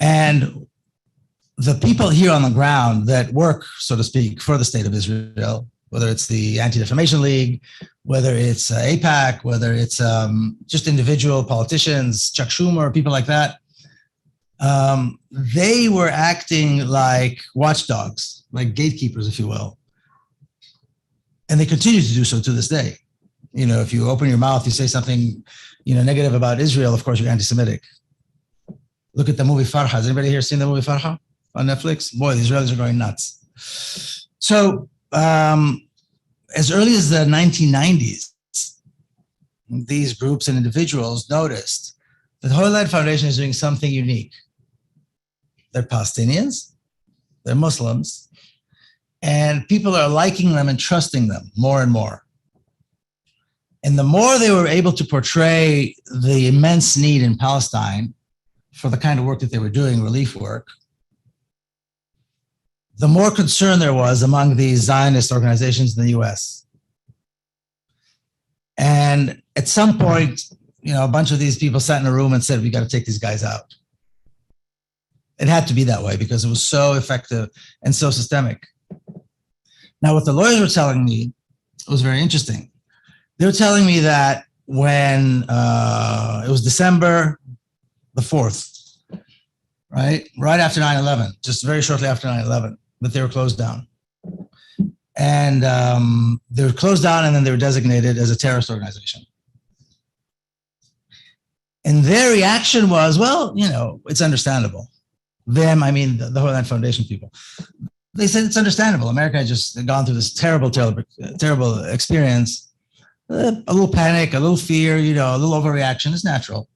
And the people here on the ground that work, so to speak, for the state of Israel, whether it's the Anti-Defamation League, whether it's AIPAC, whether it's just individual politicians, Chuck Schumer, people like that. They were acting like watchdogs, like gatekeepers, if you will. And they continue to do so to this day. You know, if you open your mouth, you say something, you know, negative about Israel, of course, you're anti-Semitic. Look at the movie Farha. Has anybody here seen the movie Farha on Netflix? Boy, the Israelis are going nuts. So as early as the 1990s, these groups and individuals noticed that the Holy Land Foundation is doing something unique. They're Palestinians, they're Muslims, and people are liking them and trusting them more and more. And the more they were able to portray the immense need in Palestine for the kind of work that they were doing, relief work, the more concern there was among these Zionist organizations in the US. And at some point, you know, a bunch of these people sat in a room and said, we got to take these guys out. It had to be that way because it was so effective and so systemic. Now, what the lawyers were telling me was very interesting. They were telling me that when it was December the 4th, right after 9/11, just very shortly after 9/11, that they were closed down. And they were closed down and then they were designated as a terrorist organization. And their reaction was, well, you know, it's understandable. Them, I mean, the Holy Land Foundation people. They said it's understandable. America had just gone through this terrible experience. A little panic, a little fear, you know, a little overreaction is natural.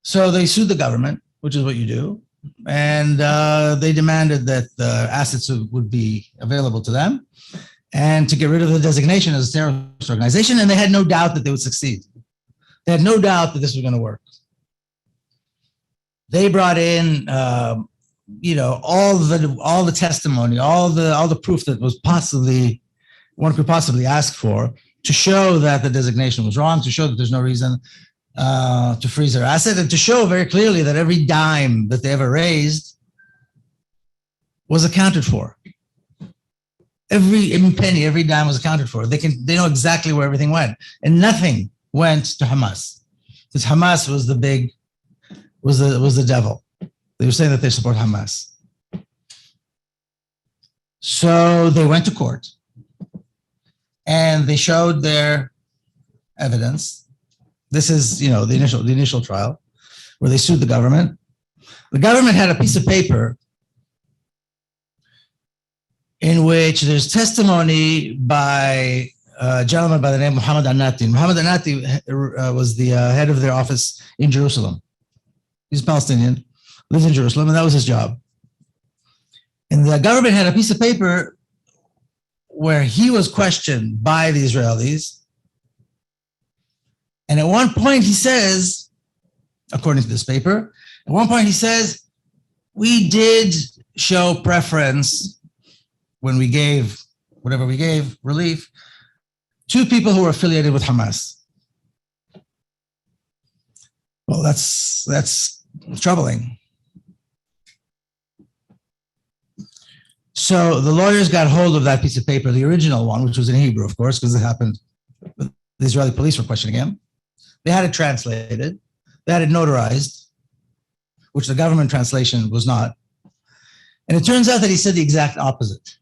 So they sued the government, which is what you do. And they demanded that the assets would be available to them and to get rid of the designation as a terrorist organization. And they had no doubt that they would succeed. They had no doubt that this was going to work. They brought in, you know, all the testimony, all the proof that was one could possibly ask for to show that the designation was wrong, to show that there's no reason to freeze their asset, and to show very clearly that every dime that they ever raised was accounted for. Every penny, every dime was accounted for. They know exactly where everything went, and nothing went to Hamas, because Hamas was the devil. They were saying that they support Hamas. So they went to court, and they showed their evidence. This is, you know, the initial trial where they sued the government. The government had a piece of paper in which there's testimony by a gentleman by the name of Mohammed Al-Nati. Mohammed Al-Nati was the head of their office in Jerusalem. He's Palestinian, lives in Jerusalem, and that was his job. And the government had a piece of paper where he was questioned by the Israelis. And at one point he says, according to this paper, at one point he says, we did show preference when we gave whatever we gave, relief, to people who were affiliated with Hamas. Well, that's troubling. So the lawyers got hold of that piece of paper, the original one, which was in Hebrew, of course, because it happened. The Israeli police were questioning him. They had it translated. They had it notarized, which the government translation was not. And it turns out that he said the exact opposite.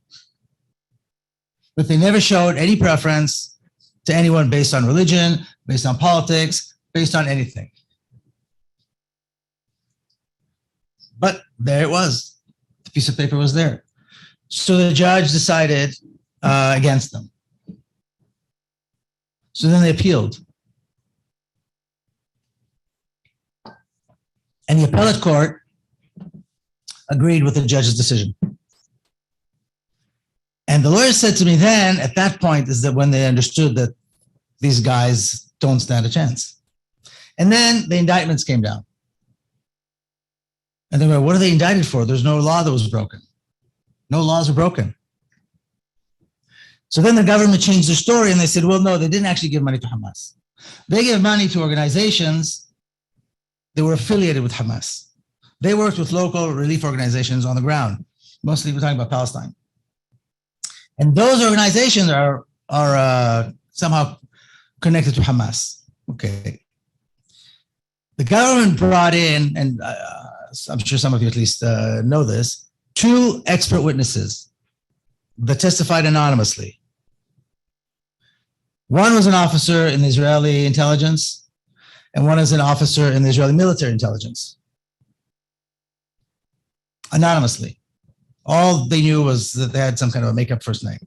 But they never showed any preference to anyone based on religion, based on politics, based on anything. But there it was. The piece of paper was there. So the judge decided against them. So then they appealed. And the appellate court agreed with the judge's decision. And the lawyer said to me then, at that point, is that when they understood that these guys don't stand a chance. And then the indictments came down. And they were, what are they indicted for? There's no law that was broken. No laws were broken. So then the government changed their story and they said, well, no, they didn't actually give money to Hamas. They gave money to organizations that were affiliated with Hamas. They worked with local relief organizations on the ground. Mostly we're talking about Palestine. And those organizations are somehow connected to Hamas. Okay. The government brought in, and I'm sure some of you at least know this, 2 expert witnesses that testified anonymously. One was an officer in the Israeli intelligence, and one is an officer in the Israeli military intelligence. Anonymously. All they knew was that they had some kind of a make-up first name.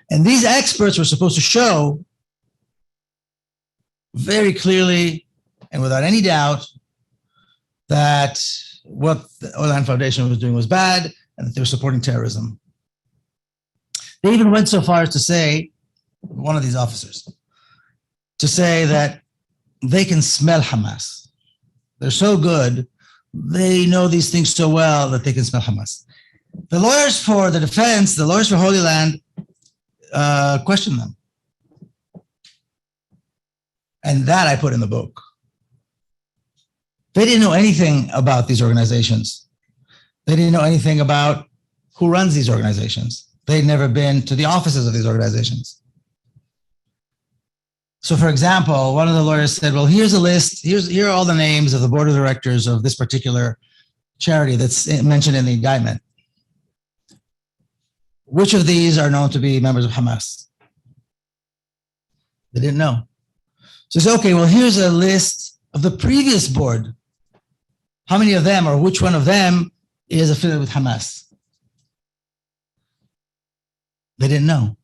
And these experts were supposed to show very clearly and without any doubt that what the Orlan Foundation was doing was bad and that they were supporting terrorism. They even went so far as to say, one of these officers, to say that they can smell Hamas. They're so good, they know these things so well that they can smell Hamas. The lawyers for the defense, the lawyers for Holy Land, questioned them. And that I put in the book. They didn't know anything about these organizations. They didn't know anything about who runs these organizations. They'd never been to the offices of these organizations. So for example, one of the lawyers said, well, here's a list. Here are all the names of the board of directors of this particular charity that's mentioned in the indictment. Which of these are known to be members of Hamas? They didn't know. So he said, okay, well, here's a list of the previous board. How many of them or which one of them is affiliated with Hamas? They didn't know.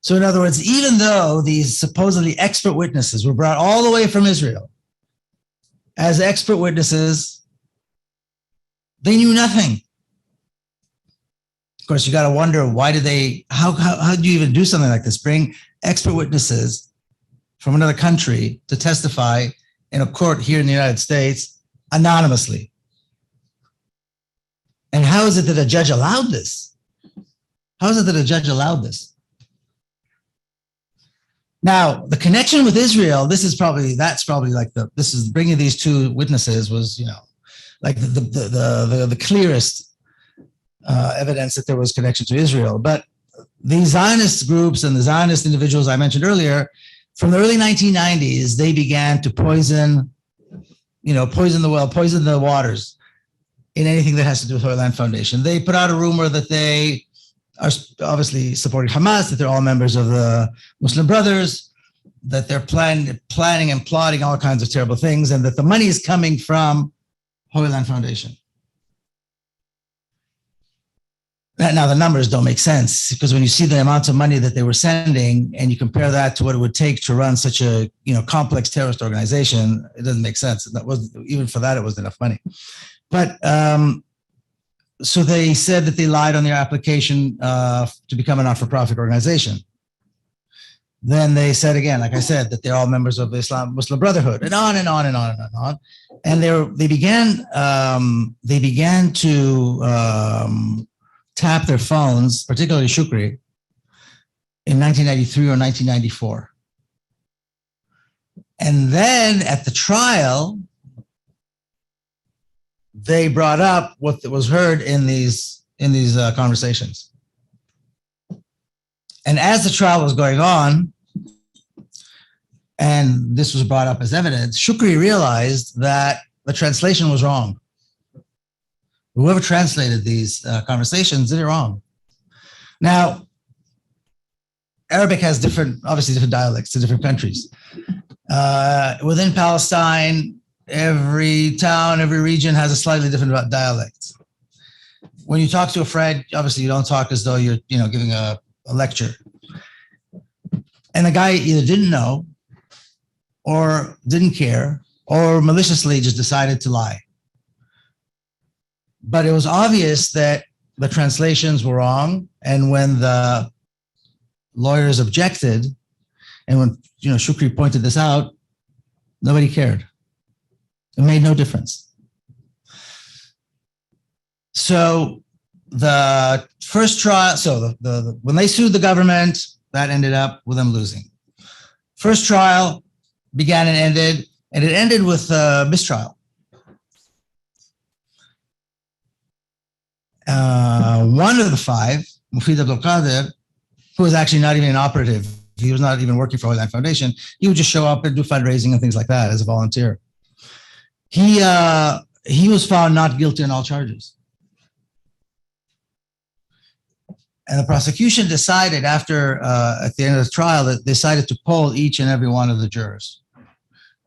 So in other words, even though these supposedly expert witnesses were brought all the way from Israel as expert witnesses, they knew nothing. Of course, you got to wonder, why did they, how do you even do something like this? Bring expert witnesses from another country to testify in a court here in the United States anonymously. And how is it that a judge allowed this? How is it that a judge allowed this? Now, the connection with Israel, that's probably like this is bringing these 2 witnesses was, like the clearest evidence that there was connection to Israel. But the Zionist groups and the Zionist individuals I mentioned earlier, from the early 1990s, they began to poison the well, poison the waters in anything that has to do with Holy Land Foundation. They put out a rumor that they are obviously supporting Hamas, that they're all members of the Muslim Brothers, that they're planning and plotting all kinds of terrible things, and that the money is coming from Holy Land Foundation. Now, the numbers don't make sense, because when you see the amounts of money that they were sending and you compare that to what it would take to run such a complex terrorist organization, it doesn't make sense. That was, even for that, it wasn't enough money. But so they said that they lied on their application to become a not-for-profit organization. Then they said again, like I said, that they're all members of the Muslim Brotherhood, and on and on and on and on. And they began to tap their phones, particularly Shukri, in 1993 or 1994. And then at the trial, they brought up what was heard in these conversations. And as the trial was going on, and this was brought up as evidence, Shukri realized that the translation was wrong. Whoever translated these conversations did it wrong. Now, Arabic has obviously different dialects to different countries. Within Palestine, every town, every region has a slightly different dialect. When you talk to a friend, obviously you don't talk as though you're giving a lecture. And the guy either didn't know or didn't care or maliciously just decided to lie. But it was obvious that the translations were wrong. And when the lawyers objected, and when Shukri pointed this out, nobody cared. It made no difference. So the first trial, when they sued the government, that ended up with them losing. First trial began and it ended with mistrial. One of the 5 Mufid Abdul Qadir, who was actually not even an operative, he was not even working for Holy Land Foundation, he would just show up and do fundraising and things like that as a volunteer. He was found not guilty on all charges. And the prosecution decided after, at the end of the trial, that they decided to poll each and every one of the jurors.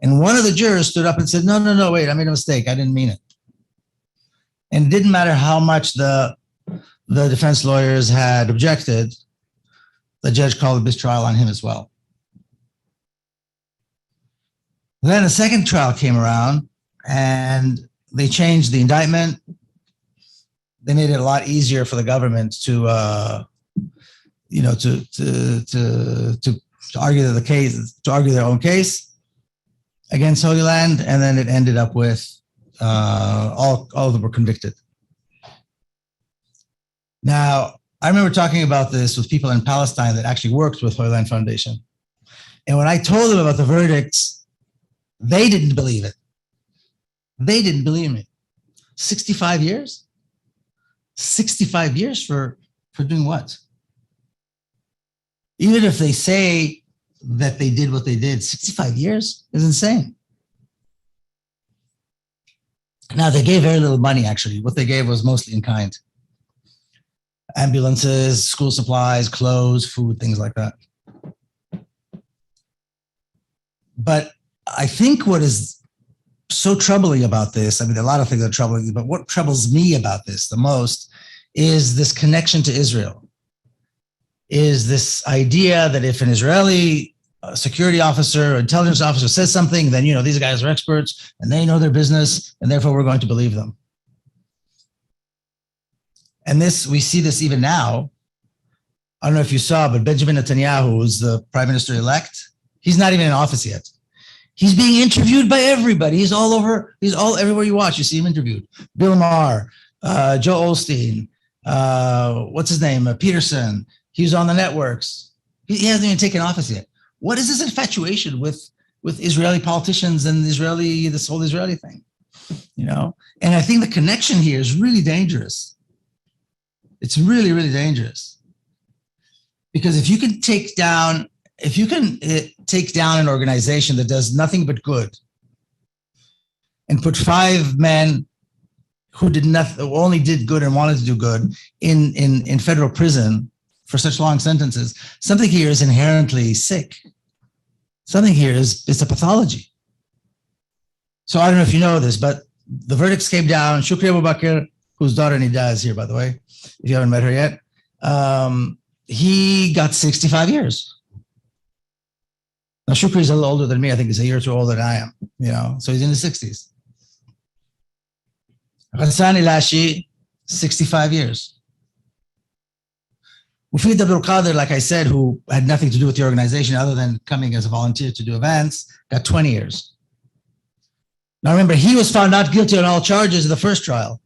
And one of the jurors stood up and said, no, wait, I made a mistake. I didn't mean it. And it didn't matter how much the defense lawyers had objected, the judge called a mistrial on him as well. Then a second trial came around and they changed the indictment. They made it a lot easier for the government to argue the case, to argue their own case against Holy Land, and then it ended up with all of them were convicted. Now, I remember talking about this with people in Palestine that actually worked with Holy Land Foundation, and when I told them about the verdicts, they didn't believe it. They didn't believe me. 65 years. 65 years for doing what? Even if they say that they did what they did, 65 years is insane. Now, they gave very little money, actually. What they gave was mostly in kind. Ambulances, school supplies, clothes, food, things like that. But I think what is so troubling about this, I mean, a lot of things are troubling, but what troubles me about this the most is this connection to Israel, is this idea that if an Israeli security officer or intelligence officer says something, then, these guys are experts and they know their business and therefore we're going to believe them. And we see this even now. I don't know if you saw, but Benjamin Netanyahu, who's the prime minister-elect, he's not even in office yet. He's being interviewed by everybody. He's everywhere you watch, you see him interviewed. Bill Maher, Joe Osteen, what's his name? Peterson. He's on the networks. He hasn't even taken office yet. What is this infatuation with Israeli politicians and this whole Israeli thing? And I think the connection here is really dangerous. It's really, really dangerous. Because if you can take down an organization that does nothing but good and put 5 men who did nothing, who only did good and wanted to do good in federal prison for such long sentences, something here is inherently sick. Something here it's a pathology. So I don't know if you know this, but the verdicts came down. Shukri Abu Bakr, whose daughter Nida is here, by the way, if you haven't met her yet, he got 65 years. Now, Shukri is a little older than me. I think he's a year or two older than I am, so he's in his 60s. Ghassan Ilashi, 65 years. Mufid Abdul Qadir, like I said, who had nothing to do with the organization other than coming as a volunteer to do events, got 20 years. Now, remember, he was found not guilty on all charges in the first trial.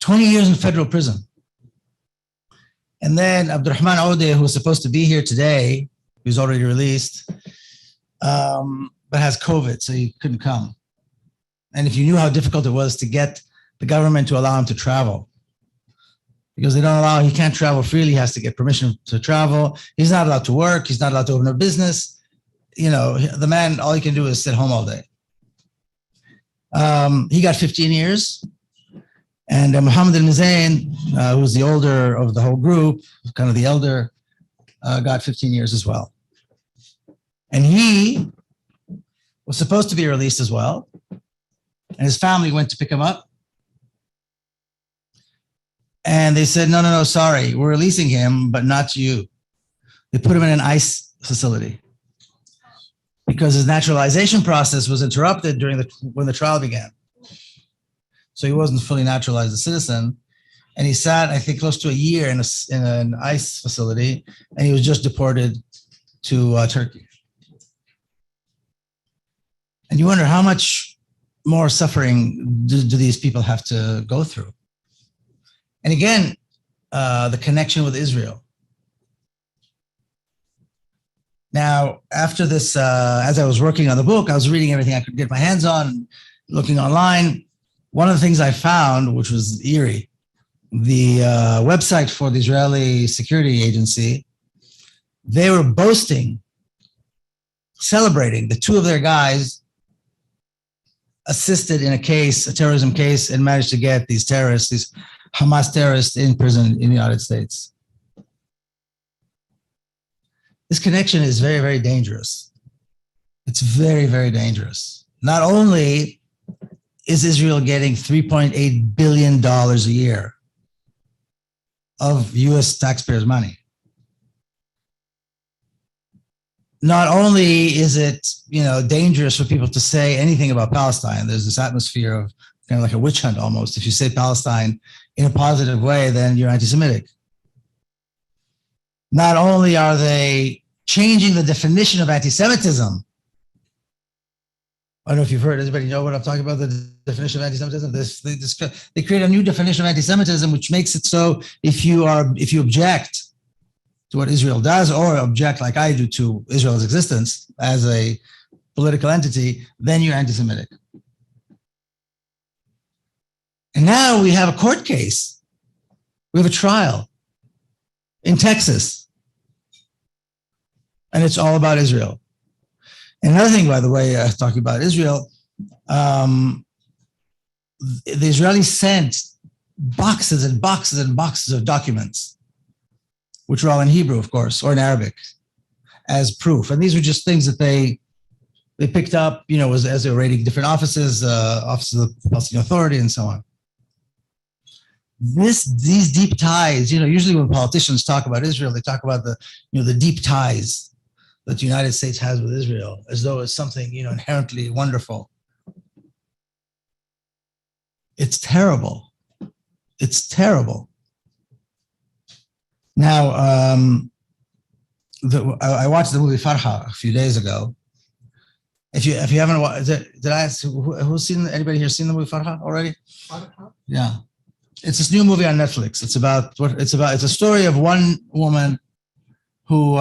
20 years in federal prison. And then Abdurrahman Odeh, who was supposed to be here today, he was already released, but has COVID, so he couldn't come. And if you knew how difficult it was to get the government to allow him to travel, because they don't allow, he can't travel freely, he has to get permission to travel. He's not allowed to work, he's not allowed to open a business. The man, all he can do is sit home all day. He got 15 years. And Muhammad al-Mizain, who was the older of the whole group, kind of the elder, got 15 years as well. And he was supposed to be released as well. And his family went to pick him up. And they said, no, sorry, we're releasing him, but not you. They put him in an ICE facility because his naturalization process was interrupted when the trial began. So he wasn't fully naturalized a citizen. And he sat, I think, close to a year in an ICE facility, and he was just deported to Turkey. And you wonder how much more suffering do these people have to go through? And again, the connection with Israel. Now, after this, as I was working on the book, I was reading everything I could get my hands on, looking online. One of the things I found, which was eerie, the website for the Israeli security agency, they were boasting, celebrating that two of their guys assisted in a case, a terrorism case, and managed to get these terrorists, these Hamas terrorists, in prison in the United States. This connection is very, very dangerous. It's very, very dangerous. Not only is Israel getting $3.8 billion a year of US taxpayers' money, not only is it, dangerous for people to say anything about Palestine. There's this atmosphere of kind of like a witch hunt almost. If you say Palestine in a positive way, then you're anti-Semitic. Not only are they changing the definition of anti-Semitism. I don't know if you've heard, anybody know what I'm talking about, the definition of anti-Semitism? They create a new definition of anti-Semitism, which makes it so if you object to what Israel does, or object like I do to Israel's existence as a political entity, then you're anti-Semitic. And now we have a court case. We have a trial in Texas. And it's all about Israel. Another thing, by the way, talking about Israel, the Israelis sent boxes and boxes and boxes of documents, which are all in Hebrew, of course, or in Arabic, as proof. And these were just things that they picked up, as they were raiding different offices, offices of the Palestinian Authority, and so on. These deep ties, usually when politicians talk about Israel, they talk about the deep ties that the United States has with Israel, as though it's something, inherently wonderful. It's terrible. It's terrible. Now, I watched the movie Farha a few days ago. If you haven't watched, did I ask anybody here seen the movie Farha already? Farha? Yeah, it's this new movie on Netflix. It's a story of one woman who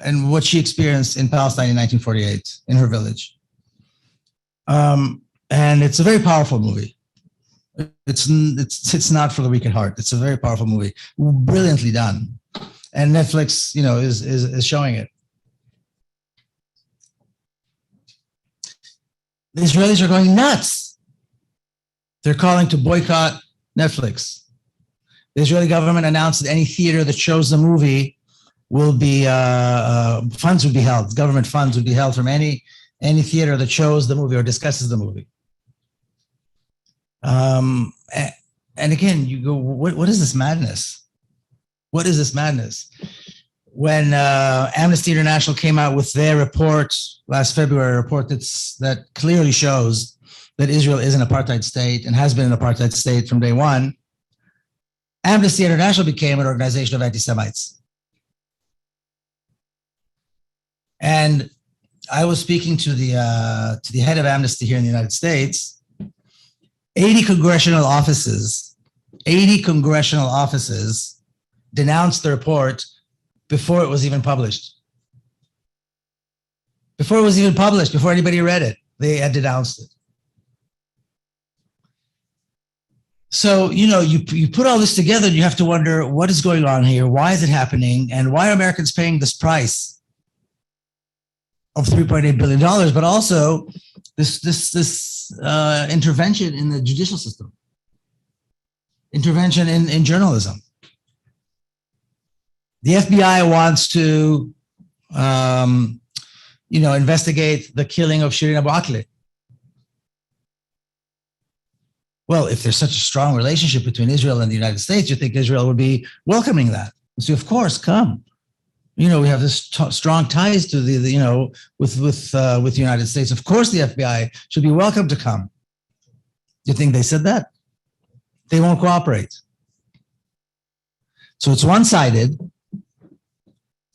and what she experienced in Palestine in 1948 in her village. And it's a very powerful movie. It's not for the weak at heart. It's a very powerful movie, brilliantly done, and Netflix, is showing it. The Israelis are going nuts. They're calling to boycott Netflix. The Israeli government announced that any theater that shows the movie will be funds would be held. Government funds would be held from any theater that shows the movie or discusses the movie. And again, you go, what is this madness? What is this madness? When Amnesty International came out with their report last February, a report that clearly shows that Israel is an apartheid state and has been an apartheid state from day one, Amnesty International became an organization of anti-Semites. And I was speaking to the head of Amnesty here in the United States. 80 congressional offices denounced the report before it was even published. Before anybody read it, they had denounced it. So, you put all this together and you have to wonder what is going on here, why is it happening, and why are Americans paying this price of $3.8 billion, but also this intervention in the judicial system, intervention in journalism. The FBI wants to, investigate the killing of Shirin Abu Akleh. Well, if there's such a strong relationship between Israel and the United States, you think Israel would be welcoming that. So, of course, come. We have this strong ties to with the United States. Of course, the FBI should be welcome to come. You think they said that? They won't cooperate. So it's one-sided.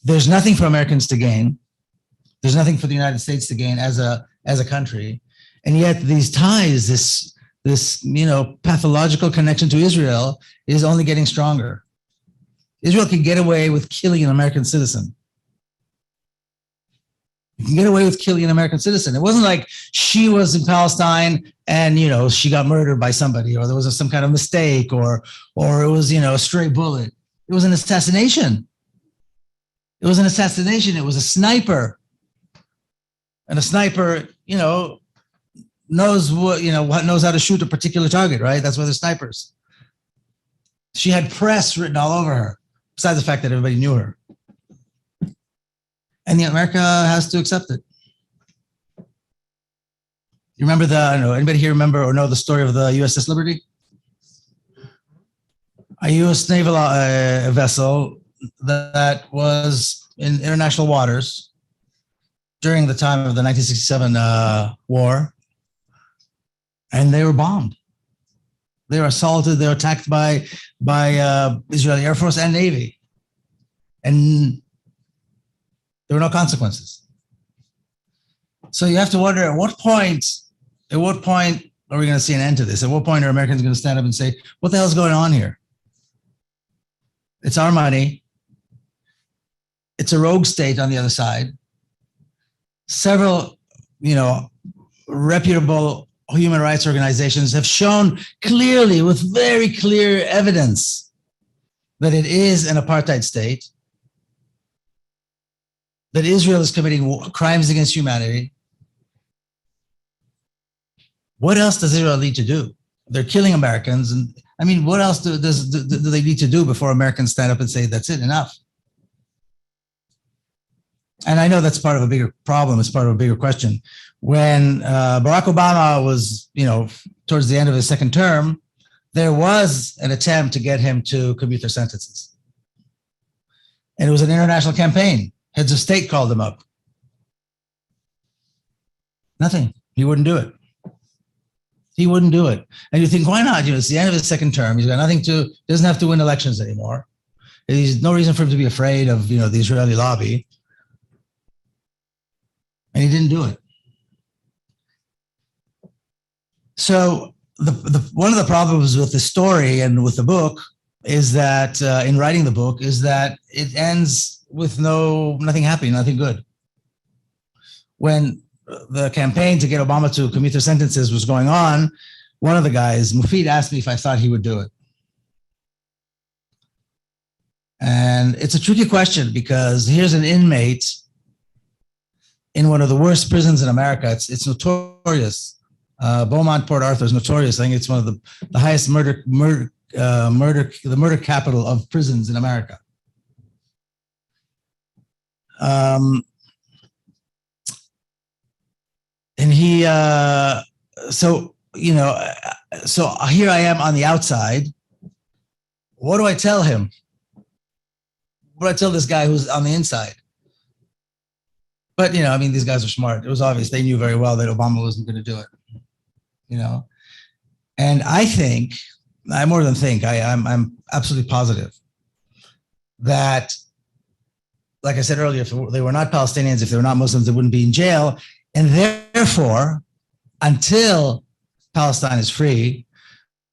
There's nothing for Americans to gain. There's nothing for the United States to gain as a country, and yet these ties, this pathological connection to Israel, is only getting stronger. Israel can get away with killing an American citizen. You can get away with killing an American citizen. It wasn't like she was in Palestine and, you know, she got murdered by somebody, or there was some kind of mistake, or it was, you know, a stray bullet. It was an assassination. It was an assassination. It was a sniper. And a sniper, you know, knows knows how to shoot a particular target, right? That's why they're snipers. She had press written all over her, besides the fact that everybody knew her. And America has to accept it. You remember I don't know, anybody here remember or know the story of the USS Liberty? A U.S. naval vessel that was in international waters during the time of the 1967 war, and they were bombed. They were assaulted. They were attacked by Israeli Air Force and Navy, and there were no consequences. So you have to wonder, at what point are we going to see an end to this? At what point are Americans going to stand up and say, what the hell is going on here? It's our money. It's a rogue state on the other side. Several, reputable human rights organizations have shown clearly, with very clear evidence, that it is an apartheid state, that Israel is committing crimes against humanity. What else does Israel need to do? They're killing Americans. And I mean, what else do they need to do before Americans stand up and say, that's it, enough? And I know that's part of a bigger problem. It's part of a bigger question. When Barack Obama was, towards the end of his second term, there was an attempt to get him to commute their sentences. And it was an international campaign. Heads of state called him up. Nothing. He wouldn't do it. He wouldn't do it. And you think, why not? It's the end of his second term. He's got nothing to, doesn't have to win elections anymore. There's no reason for him to be afraid of, the Israeli lobby. And he didn't do it. So one of the problems with the story and with the book is that in writing the book is that it ends with nothing happening, nothing good. When the campaign to get Obama to commute their sentences was going on, one of the guys, Mufid, asked me if I thought he would do it. And it's a tricky question because here's an inmate in one of the worst prisons in America. It's notorious. Beaumont, Port Arthur is notorious. I think it's one of the highest murder capital of prisons in America. And he, so here I am on the outside. What do I tell him? What do I tell this guy who's on the inside? But, these guys are smart. It was obvious. They knew very well that Obama wasn't going to do it, And I think, I more than think, I'm absolutely positive that, like I said earlier, if they were not Palestinians, if they were not Muslims, they wouldn't be in jail. And therefore, until Palestine is free,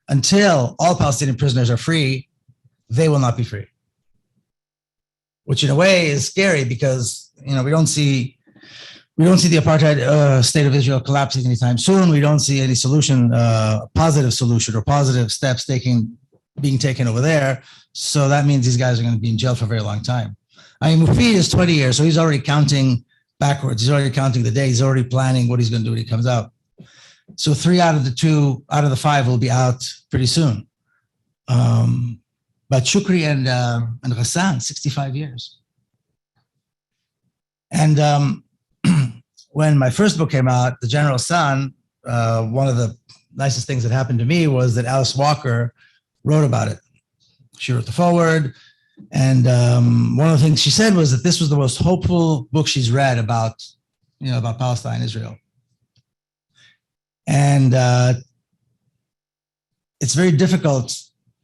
until all Palestinian prisoners are free, they will not be free. Which in a way is scary because, we don't see the apartheid state of Israel collapsing anytime soon. We don't see any solution, positive solution or positive steps being taken over there. So that means these guys are going to be in jail for a very long time. I mean, Mufid is 20 years, so he's already counting backwards. He's already counting the days. He's already planning what he's going to do when he comes out. So 3 out of the 5 will be out pretty soon. But Shukri and Ghassan, 65 years. And when my first book came out, The General's Son, one of the nicest things that happened to me was that Alice Walker wrote about it. She wrote the foreword. And one of the things she said was that this was the most hopeful book she's read about Palestine, Israel. And it's very difficult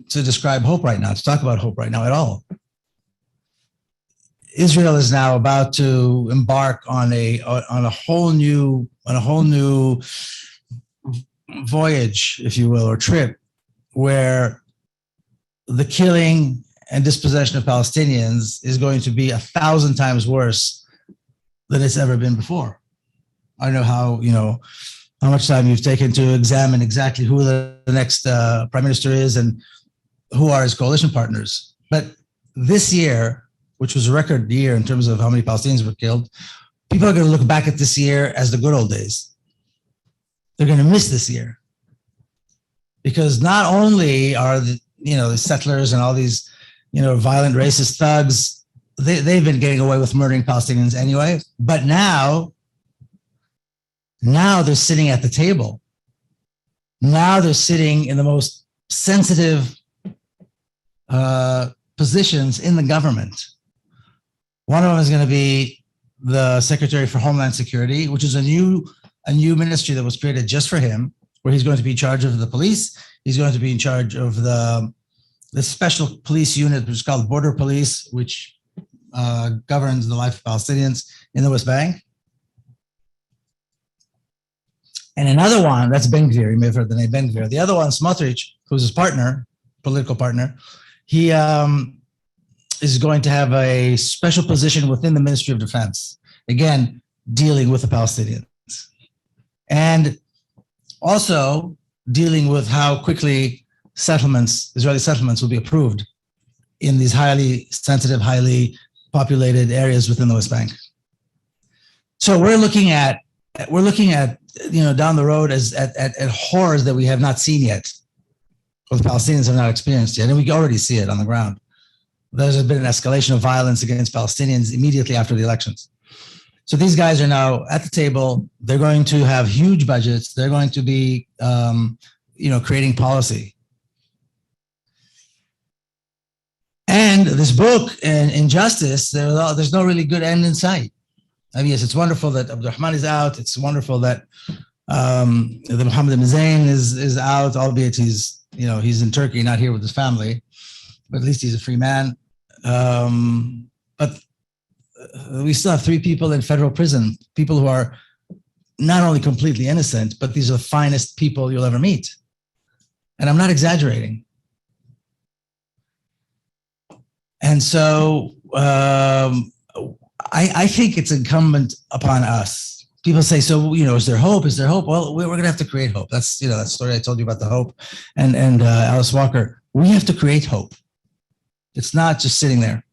to describe hope right now, to talk about hope right now at all. Israel is now about to embark on a whole new voyage, if you will, or trip, where the killing and dispossession of Palestinians is going to be 1,000 times worse than it's ever been before. I don't know how much time you've taken to examine exactly who the next prime minister is and who are his coalition partners. But this year, which was a record year in terms of how many Palestinians were killed, people are going to look back at this year as the good old days. They're going to miss this year. Because not only are the settlers and all these, violent racist thugs, they've been getting away with murdering Palestinians anyway, but now they're sitting at the table. Now they're sitting in the most sensitive positions in the government. One of them is going to be the Secretary for Homeland Security, which is a new ministry that was created just for him, where he's going to be in charge of the police. He's going to be in charge of the special police unit, which is called Border Police, which governs the life of Palestinians in the West Bank. And another one, that's Ben Gvir. You may have heard the name Ben Gvir. The other one, Smotrich, who's his partner, political partner, he is going to have a special position within the Ministry of Defense, again, dealing with the Palestinians. And also dealing with how quickly Israeli settlements will be approved in these highly sensitive, highly populated areas within the West Bank. So we're looking at down the road at horrors that we have not seen yet, or the Palestinians have not experienced yet, and we already see it on the ground. There's been an escalation of violence against Palestinians immediately after the elections. So these guys are now at the table. They're going to have huge budgets. They're going to be, creating policy. And this book, Injustice, there's no really good end in sight. I mean, yes, it's wonderful that Abdurrahman is out. It's wonderful that the Mohammed ibn Zayn is out, albeit he's in Turkey, not here with his family, but at least he's a free man. But we still have 3 people in federal prison, people who are not only completely innocent, but these are the finest people you'll ever meet. And I'm not exaggerating. And so I think it's incumbent upon us. People say, so, is there hope? Is there hope? Well, we're going to have to create hope. That's, that story I told you about the hope and Alice Walker. We have to create hope. It's not just sitting there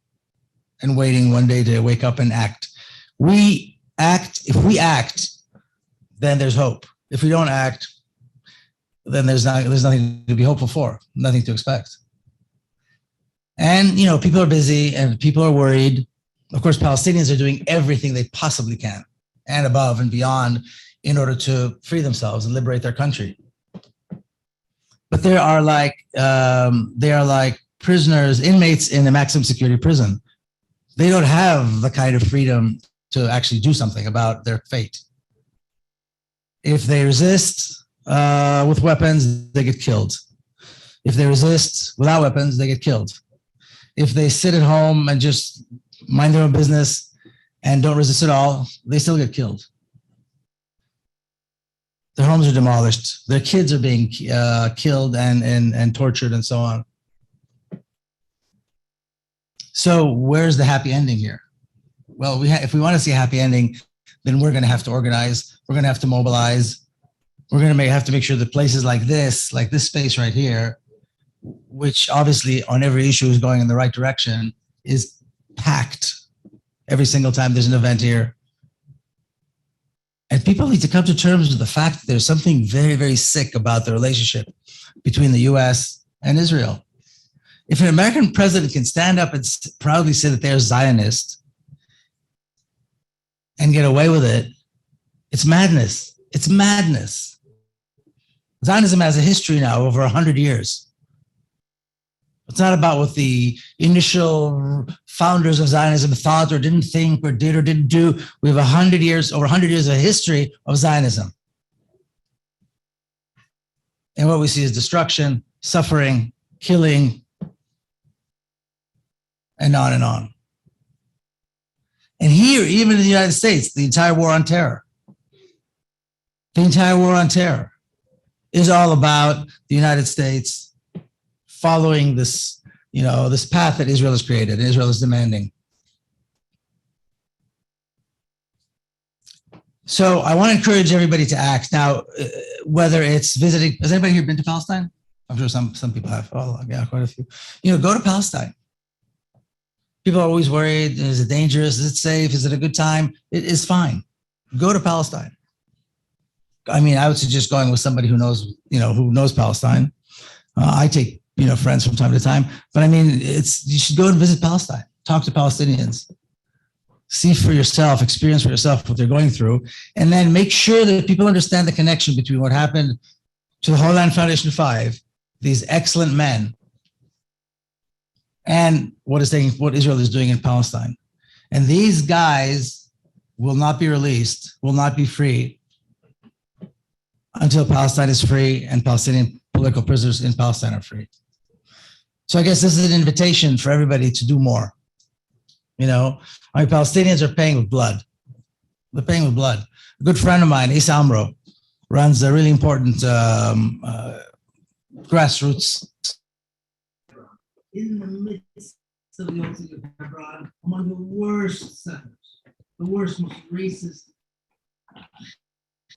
and waiting one day to wake up and act. If we act, then there's hope. If we don't act, then there's nothing to be hopeful for, nothing to expect. And, people are busy and people are worried. Of course, Palestinians are doing everything they possibly can and above and beyond in order to free themselves and liberate their country. But they are like prisoners, inmates in a maximum security prison. They don't have the kind of freedom to actually do something about their fate. If they resist with weapons, they get killed. If they resist without weapons, they get killed. If they sit at home and just mind their own business and don't resist at all, they still get killed. Their homes are demolished. Their kids are being killed and tortured and so on. So where's the happy ending here? Well, if we want to see a happy ending, then we're going to have to organize. We're going to have to mobilize. We're going to have to make sure that places like this space right here, which obviously on every issue is going in the right direction, is packed every single time there's an event here. And people need to come to terms with the fact that there's something very, very sick about the relationship between the US and Israel. If an American president can stand up and proudly say that they're Zionist and get away with it, it's madness. It's madness. Zionism has a history now over 100 years. It's not about what the initial founders of Zionism thought or didn't think or did or didn't do. We have over 100 years of history of Zionism. And what we see is destruction, suffering, killing, and on and on. And here, even in the United States, the entire war on terror is all about the United States following this, this path that Israel has created and Israel is demanding. So I want to encourage everybody to act now, whether it's visiting. Has anybody here been to Palestine? I'm sure some people have. Oh, yeah, quite a few. Go to Palestine. People are always worried. Is it dangerous? Is it safe? Is it a good time? It is fine. Go to Palestine. I mean, I would suggest going with somebody who knows Palestine. I take, friends from time to time, but I mean, you should go and visit Palestine, talk to Palestinians, see for yourself, experience for yourself what they're going through, and then make sure that people understand the connection between what happened to the Holy Land Foundation 5, these excellent men, and what Israel is doing in Palestine. And these guys will not be released, will not be free until Palestine is free and Palestinian political prisoners in Palestine are free. So I guess this is an invitation for everybody to do more. Palestinians are paying with blood. They're paying with blood. A good friend of mine, Isa Amro, runs a really important grassroots in the midst of the old city of Hebron, among the worst settlers, the worst, most racist.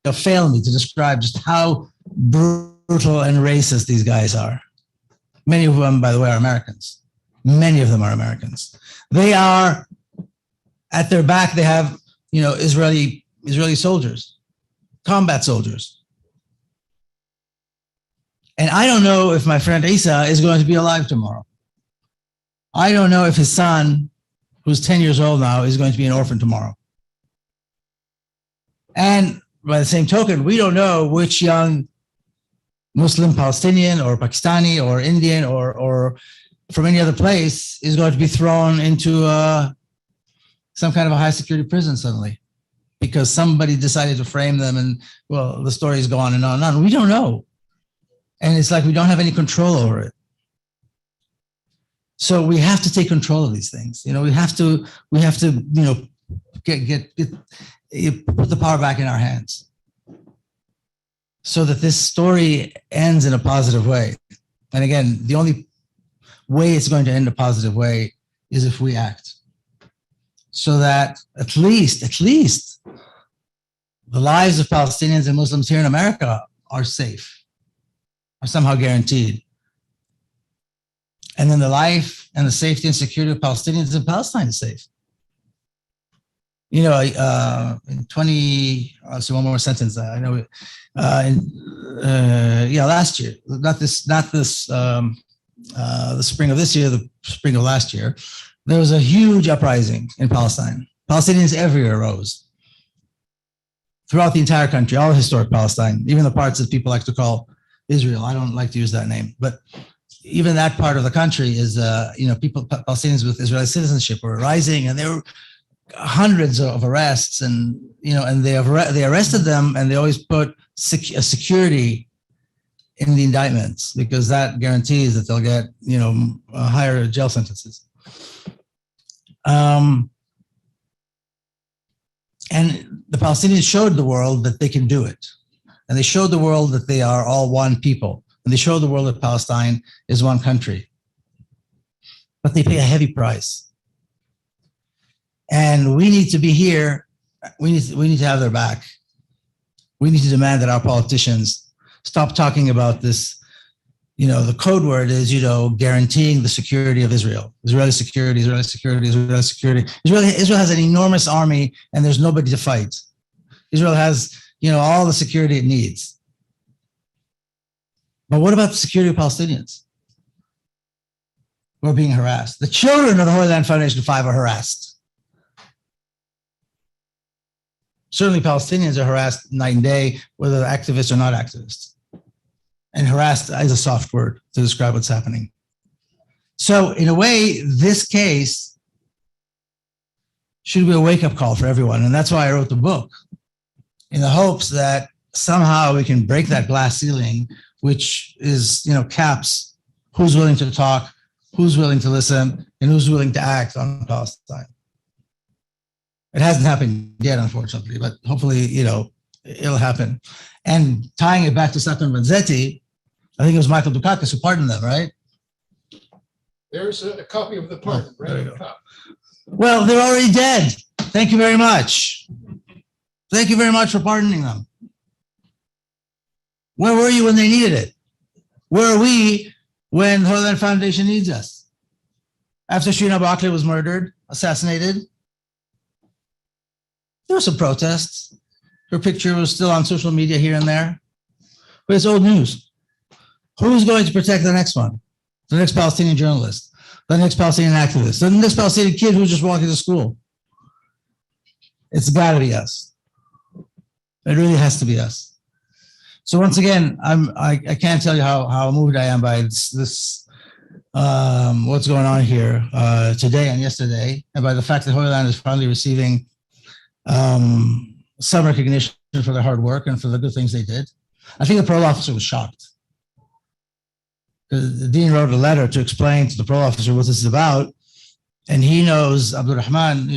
It'll fail me to describe just how brutal and racist these guys are. Many of them, by the way, are Americans. Many of them are Americans. They are, at their back, they have, Israeli soldiers, combat soldiers. And I don't know if my friend Isa is going to be alive tomorrow. I don't know if his son, who's 10 years old now, is going to be an orphan tomorrow. And by the same token, we don't know which young Muslim Palestinian or Pakistani or Indian or from any other place is going to be thrown into some kind of a high security prison suddenly because somebody decided to frame them, and the stories go on and on and on. We don't know. And it's like we don't have any control over it. So we have to take control of these things. We have to put the power back in our hands so that this story ends in a positive way. And again, the only way it's going to end a positive way is if we act, so that at least the lives of Palestinians and Muslims here in America are safe, are somehow guaranteed. And then the life and the safety and security of Palestinians in Palestine is safe. In 20, I'll say one more sentence. I know, last year, the spring of this year, the spring of last year, there was a huge uprising in Palestine. Palestinians everywhere rose throughout the entire country, all of historic Palestine, even the parts that people like to call Israel. I don't like to use that name, but even that part of the country is, Palestinians with Israeli citizenship were rising, and there were hundreds of arrests, and they arrested them, and they always put a security in the indictments because that guarantees that they'll get higher jail sentences. And the Palestinians showed the world that they can do it, and they showed the world that they are all one people, and they showed the world that Palestine is one country. But they pay a heavy price. And we need to be here. We need to have their back. We need to demand that our politicians stop talking about this. The code word is, guaranteeing the security of Israel. Israeli security, Israeli security, Israeli security. Israel has an enormous army, and there's nobody to fight. Israel has, all the security it needs. But what about the security of Palestinians who are being harassed? The children of the Holy Land Foundation 5 are harassed. Certainly Palestinians are harassed night and day, whether they're activists or not activists. And harassed is a soft word to describe what's happening. So in a way, this case should be a wake-up call for everyone. And that's why I wrote the book, in the hopes that somehow we can break that glass ceiling, which is, caps who's willing to talk, who's willing to listen, and who's willing to act on Palestine. It hasn't happened yet, unfortunately, but hopefully, it'll happen. And tying it back to Sacco and Vanzetti, I think it was Michael Dukakis who pardoned them, right? There's a copy of the pardon. There you go. Well, they're already dead. Thank you very much. Thank you very much for pardoning them. Where were you when they needed it? Where are we when the Holy Land Foundation needs us? After Leena Al Arian was murdered, assassinated, there were some protests. Her picture was still on social media here and there, but it's old news. Who's going to protect the next one? The next Palestinian journalist, the next Palestinian activist, the next Palestinian kid who's just walking to school. It's gotta be us. It really has to be us. So once again, I can't tell you how moved I am by this what's going on here today and yesterday, and by the fact that Holy Land is finally receiving some recognition for their hard work and for the good things they did. I think the parole officer was shocked. The dean wrote a letter to explain to the parole officer what this is about, and he knows Abdul Rahman,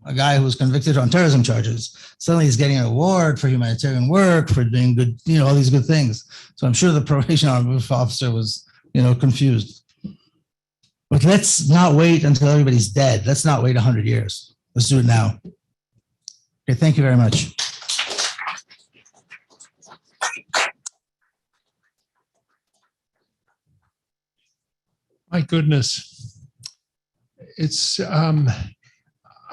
a guy who was convicted on terrorism charges. Suddenly he's getting an award for humanitarian work, for doing good, all these good things. So I'm sure the probation officer was, confused. But let's not wait until everybody's dead. Let's not wait 100 years. Let's do it now. Okay, thank you very much. My goodness. It's,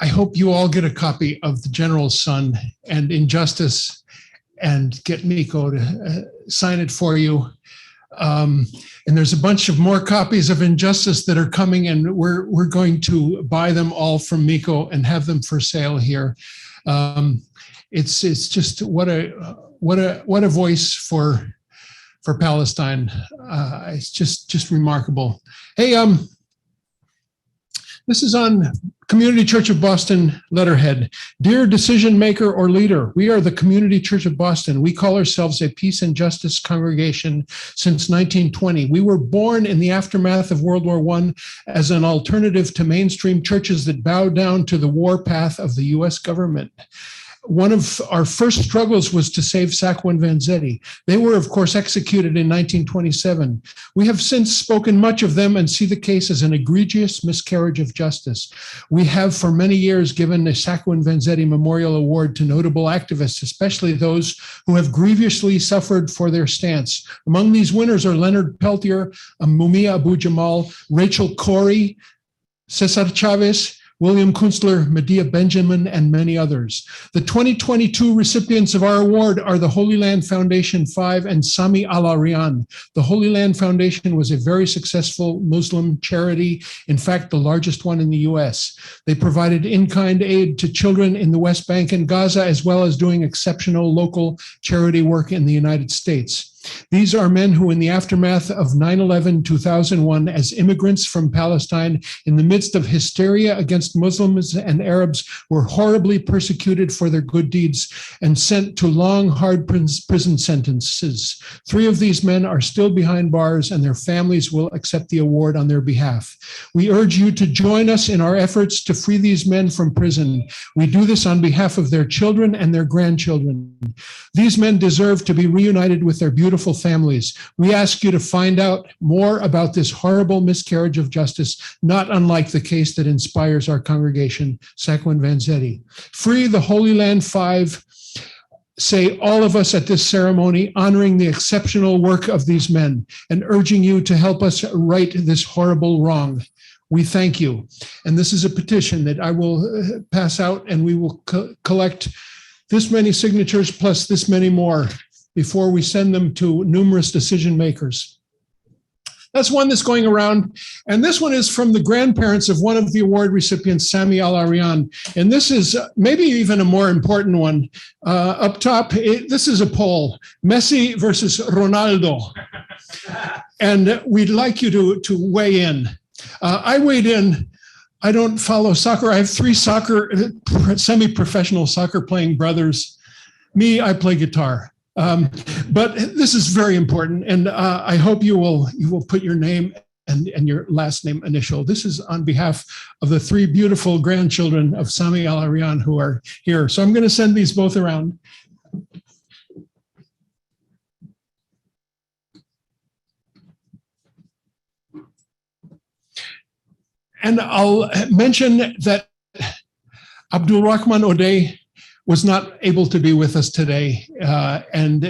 I hope you all get a copy of The General's Son and Injustice and get Miko to sign it for you. And there's a bunch of more copies of Injustice that are coming, and we're going to buy them all from Miko and have them for sale here. It's just what a voice for Palestine. It's just remarkable. Hey, this is on Community Church of Boston letterhead. Dear decision maker or leader, we are the Community Church of Boston. We call ourselves a peace and justice congregation since 1920. We were born in the aftermath of World War I as an alternative to mainstream churches that bowed down to the war path of the US government. One of our first struggles was to save Sacco and Vanzetti. They were, of course, executed in 1927. We have since spoken much of them and see the case as an egregious miscarriage of justice. We have for many years given the Sacco and Vanzetti Memorial Award to notable activists, especially those who have grievously suffered for their stance. Among these winners are Leonard Peltier, Mumia Abu Jamal, Rachel Corey, Cesar Chavez, William Kunstler, Medea Benjamin, and many others. The 2022 recipients of our award are the Holy Land Foundation 5 and Sami Al Arian. The Holy Land Foundation was a very successful Muslim charity, in fact, the largest one in the US. They provided in-kind aid to children in the West Bank and Gaza, as well as doing exceptional local charity work in the United States. These are men who, in the aftermath of 9/11/2001, as immigrants from Palestine, in the midst of hysteria against Muslims and Arabs, were horribly persecuted for their good deeds and sent to long, hard prison sentences. 3 of these men are still behind bars, and their families will accept the award on their behalf. We urge you to join us in our efforts to free these men from prison. We do this on behalf of their children and their grandchildren. These men deserve to be reunited with their beautiful families. We ask you to find out more about this horrible miscarriage of justice, not unlike the case that inspires our congregation, Sacco and Vanzetti. Free the Holy Land 5, say all of us at this ceremony, honoring the exceptional work of these men and urging you to help us right this horrible wrong. We thank you. And this is a petition that I will pass out, and we will collect this many signatures plus this many more before we send them to numerous decision makers. That's one that's going around. And this one is from the grandparents of one of the award recipients, Sami Al Arian. And this is maybe even a more important one. Up top, this is a poll, Messi versus Ronaldo. And we'd like you to weigh in. I weighed in. I don't follow soccer. I have 3 semi-professional soccer playing brothers. Me, I play guitar. But this is very important, and I hope you will put your name and your last name initial. This is on behalf of the 3 beautiful grandchildren of Sami Al Arian who are here. So I'm going to send these both around. And I'll mention that Abdul Rahman Odeh was not able to be with us today, and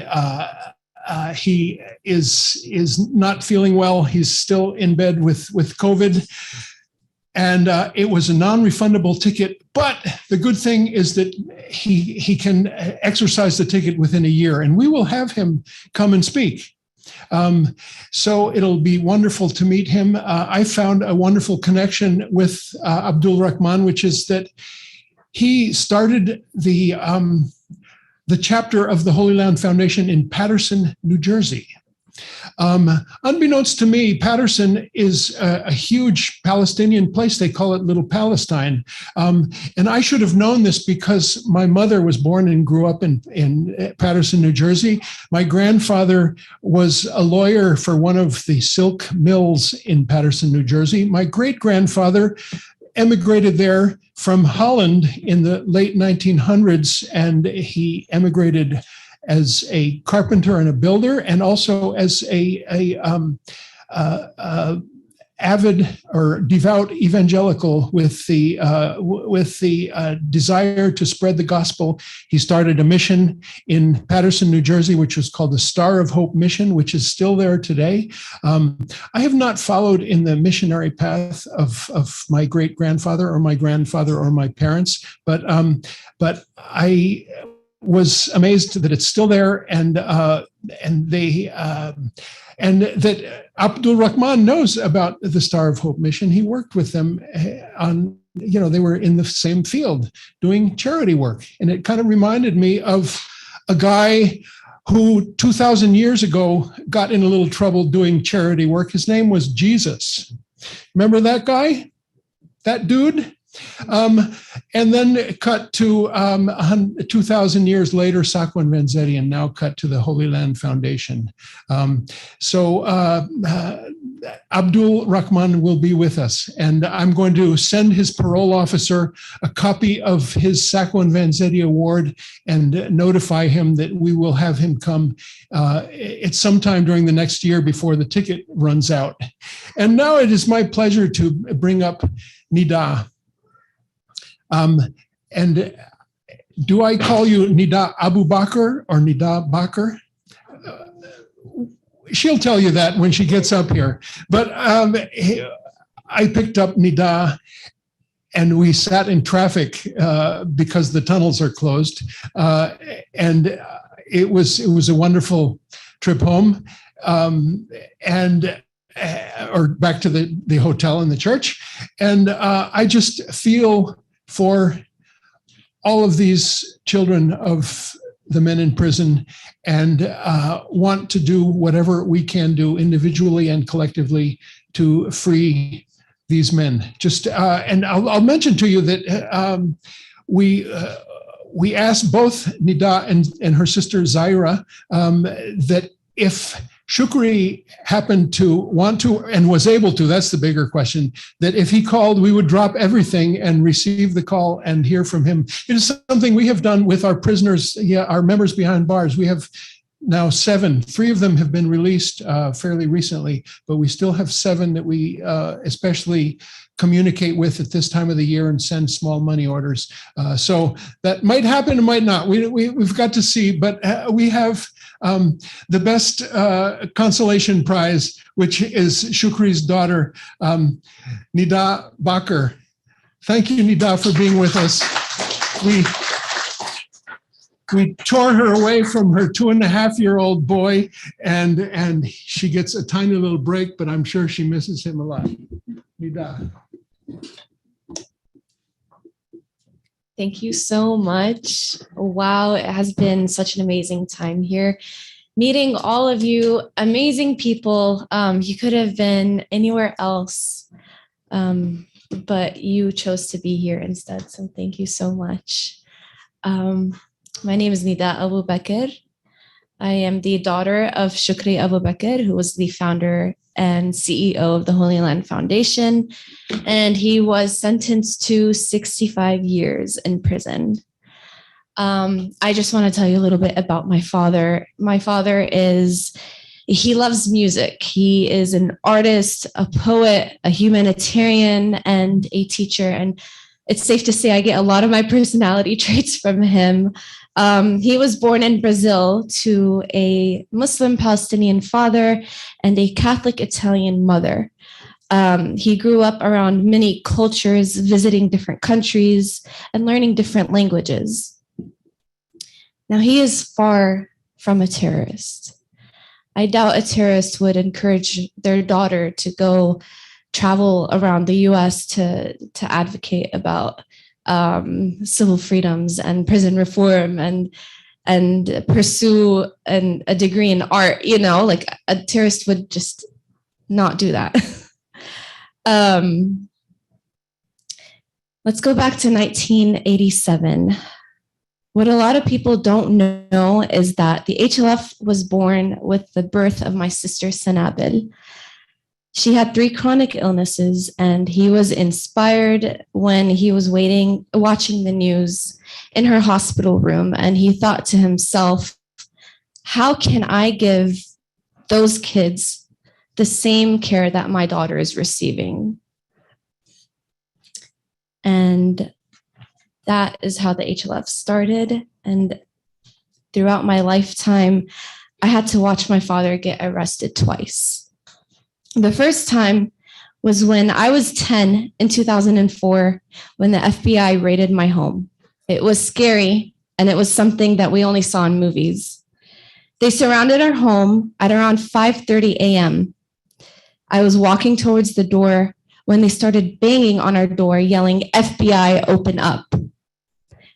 he is not feeling well. He's still in bed with COVID, and it was a non-refundable ticket. But the good thing is that he can exercise the ticket within a year, and we will have him come and speak. So it'll be wonderful to meet him. I found a wonderful connection with Abdul Rahman, which is that he started the chapter of the Holy Land Foundation in Paterson, New Jersey. Unbeknownst to me, Paterson is a huge Palestinian place. They call it Little Palestine. And I should have known this because my mother was born and grew up in Paterson, New Jersey. My grandfather was a lawyer for one of the silk mills in Paterson, New Jersey. My great-grandfather emigrated there from Holland in the late 1900s, and he emigrated as a carpenter and a builder, and also as a avid or devout evangelical with the desire to spread the gospel. He started a mission in Paterson, New Jersey, which was called the Star of Hope Mission, which is still there today. I have not followed in the missionary path of my great-grandfather or my grandfather or my parents, but I was amazed that it's still there, and that Abdul Rahman knows about the Star of Hope mission. He worked with them on, they were in the same field doing charity work, and it kind of reminded me of a guy who 2,000 years ago got in a little trouble doing charity work. His name was Jesus. Remember that guy? That dude? And then cut to 2,000 years later, Sacco and Vanzetti, and now cut to the Holy Land Foundation. So Abdul Rahman will be with us, and I'm going to send his parole officer a copy of his Sacco and Vanzetti award and notify him that we will have him come. It's sometime during the next year before the ticket runs out. And now it is my pleasure to bring up Nida. And do I call you Nida Abu Bakr or Nida Bakr? She'll tell you that when she gets up here. But I picked up Nida, and we sat in traffic because the tunnels are closed. And it was a wonderful trip home, or back to the hotel and the church. And I just feel for all of these children of the men in prison, and want to do whatever we can do individually and collectively to free these men. And I'll mention to you that we asked both Nida and her sister Zaira that if Shukri happened to want to and was able to, that's the bigger question, that if he called, we would drop everything and receive the call and hear from him. It is something we have done with our prisoners, our members behind bars. We have now 7. 3 of them have been released fairly recently, but we still have 7 that we especially communicate with at this time of the year and send small money orders. So that might happen and might not. We've got to see, but we have the best consolation prize, which is Shukri's daughter, Nida Bakr. Thank you, Nida, for being with us. We tore her away from her 2.5-year-old boy, and she gets a tiny little break, but I'm sure she misses him a lot. Nida. Thank you so much. Wow, it has been such an amazing time here. Meeting all of you, amazing people. You could have been anywhere else, but you chose to be here instead. So thank you so much. My name is Nida Abu Bakr. I am the daughter of Shukri Abu Bakr, who was the founder and CEO of the Holy Land Foundation, and he was sentenced to 65 years in prison. I just want to tell you a little bit about my father. My father he loves music. He is an artist, a poet, a humanitarian, and a teacher. And it's safe to say I get a lot of my personality traits from him. He was born in Brazil to a Muslim Palestinian father and a Catholic Italian mother. He grew up around many cultures, visiting different countries and learning different languages. Now, he is far from a terrorist. I doubt a terrorist would encourage their daughter to go travel around the US to advocate about civil freedoms and prison reform and pursue a degree in art. You know, like a terrorist would just not do that. Let's go back to 1987. What a lot of people don't know is that the HLF was born with the birth of my sister, Sanabel. She had 3 chronic illnesses, and he was inspired when he was watching the news in her hospital room, and he thought to himself, how can I give those kids the same care that my daughter is receiving? And that is how the HLF started. And throughout my lifetime, I had to watch my father get arrested twice. The first time was when I was 10 in 2004, when the FBI raided my home. It was scary, and it was something that we only saw in movies. They surrounded our home at around 5:30 a.m. I was walking towards the door when they started banging on our door, yelling, "FBI, open up."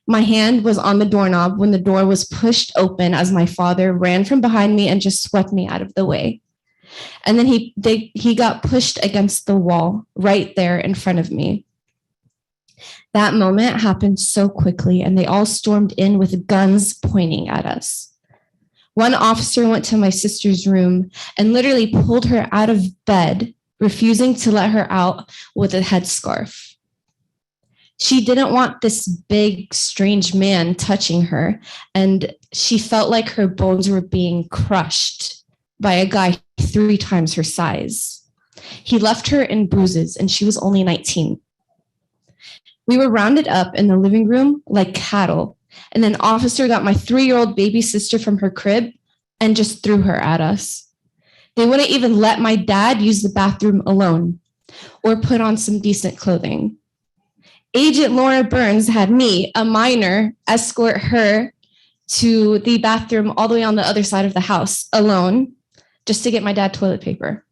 My hand was on the doorknob when the door was pushed open as my father ran from behind me and just swept me out of the way. And then he got pushed against the wall right there in front of me. That moment happened so quickly, and they all stormed in with guns pointing at us. One officer went to my sister's room and literally pulled her out of bed, refusing to let her out with a headscarf. She didn't want this big, strange man touching her, and she felt like her bones were being crushed by a guy 3 times her size. He left her in bruises, and she was only 19. We were rounded up in the living room like cattle, and an officer got my 3-year-old baby sister from her crib and just threw her at us. They wouldn't even let my dad use the bathroom alone or put on some decent clothing. Agent Laura Burns had me, a minor, escort her to the bathroom all the way on the other side of the house alone, just to get my dad toilet paper.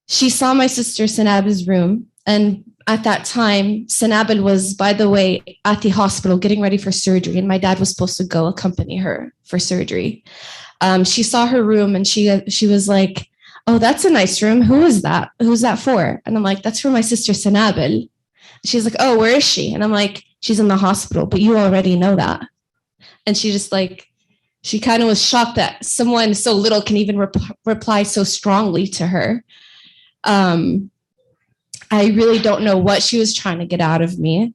She saw my sister Sanabel's room, and at that time, Sanabel was, by the way, at the hospital getting ready for surgery, and my dad was supposed to go accompany her for surgery. She saw her room, and she was like, "Oh, that's a nice room. Who is that? Who's that for?" And I'm like, "That's for my sister Sanabel." She's like, "Oh, where is she?" And I'm like, "She's in the hospital, but you already know that." And she just like, she kind of was shocked that someone so little can even reply so strongly to her. I really don't know what she was trying to get out of me.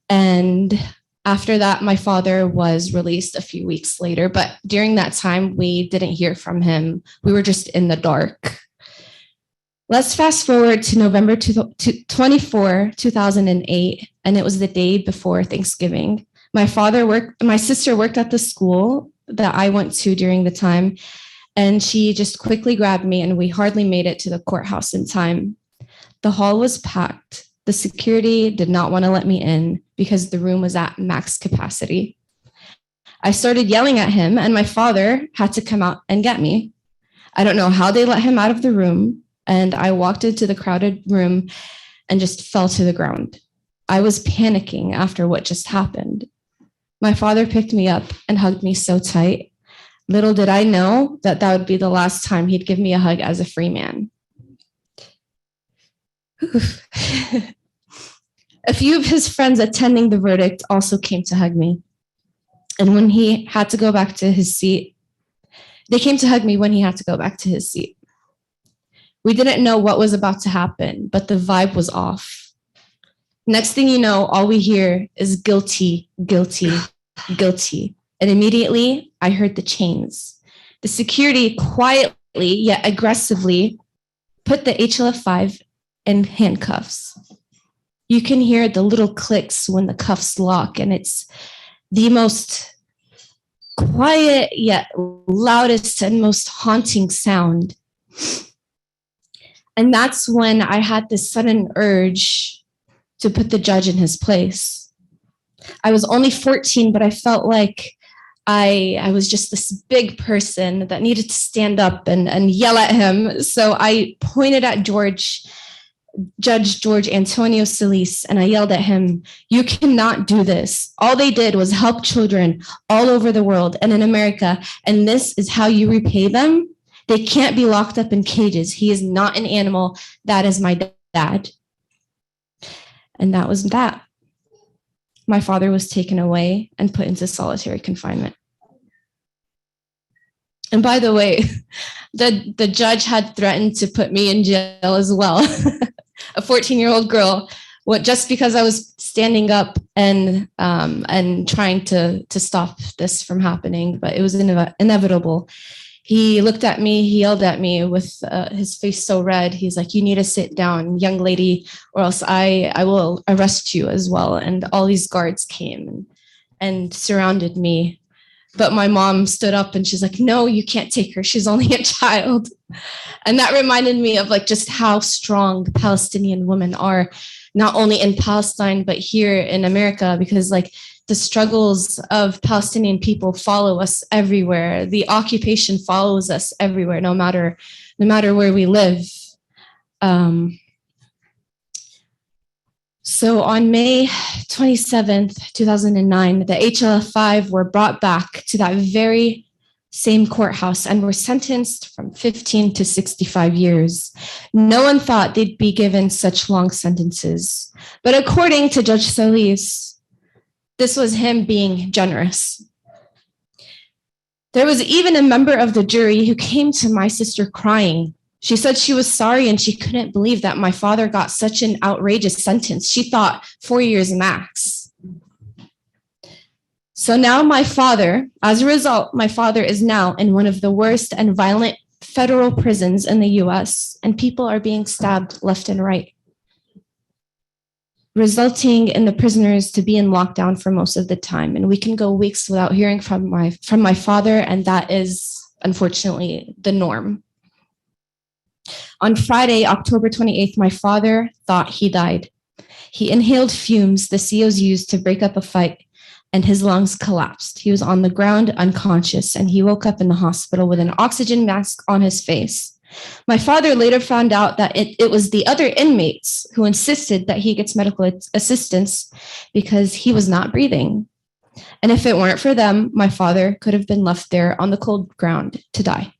And after that, my father was released a few weeks later, but during that time, we didn't hear from him. We were just in the dark. Let's fast forward to November 24, 2008, and it was the day before Thanksgiving. My sister worked at the school that I went to during the time, and she just quickly grabbed me, and we hardly made it to the courthouse in time. The hall was packed. The security did not want to let me in because the room was at max capacity. I started yelling at him, and my father had to come out and get me. I don't know how they let him out of the room, and I walked into the crowded room and just fell to the ground. I was panicking after what just happened. My father picked me up and hugged me so tight. Little did I know that that would be the last time he'd give me a hug as a free man. A few of his friends attending the verdict also came to hug me. And when he had to go back to his seat, they came to hug me when he had to go back to his seat. We didn't know what was about to happen, but the vibe was off. Next thing you know, all we hear is guilty, guilty, guilty. And immediately I heard the chains. The security quietly yet aggressively put the HLF-5 in handcuffs. You can hear the little clicks when the cuffs lock, and it's the most quiet yet loudest and most haunting sound. And that's when I had this sudden urge to put the judge in his place. I was only 14, but I felt like I was just this big person that needed to stand up and yell at him. So I pointed at Judge George Antonio Solis, and I yelled at him, "You cannot do this. All they did was help children all over the world and in America, and this is how you repay them? They can't be locked up in cages. He is not an animal. That is my dad." And that was that. My father was taken away and put into solitary confinement. And by the way, the judge had threatened to put me in jail as well. A 14-year-old girl, just because I was standing up and trying to stop this from happening, but it was inevitable. He looked at me, he yelled at me with his face so red. He's like, "You need to sit down, young lady, or else I will arrest you as well." And all these guards came and surrounded me. But my mom stood up and she's like, "No, you can't take her. She's only a child." And that reminded me of like just how strong Palestinian women are, not only in Palestine, but here in America, because like the struggles of Palestinian people follow us everywhere. The occupation follows us everywhere, no matter where we live. So on May 27th, 2009, the HLF5 were brought back to that very same courthouse and were sentenced from 15 to 65 years. No one thought they'd be given such long sentences. But according to Judge Solis, this was him being generous. There was even a member of the jury who came to my sister crying. She said she was sorry and she couldn't believe that my father got such an outrageous sentence. She thought 4 years max. So now as a result, my father is now in one of the worst and violent federal prisons in the US, and people are being stabbed left and right, resulting in the prisoners to be in lockdown for most of the time. And we can go weeks without hearing from my father, and that is unfortunately the norm. On Friday, October 28th, my father thought he died. He inhaled fumes the COs used to break up a fight, and his lungs collapsed. He was on the ground unconscious, and he woke up in the hospital with an oxygen mask on his face. My father later found out that it was the other inmates who insisted that he gets medical assistance because he was not breathing. And if it weren't for them, my father could have been left there on the cold ground to die.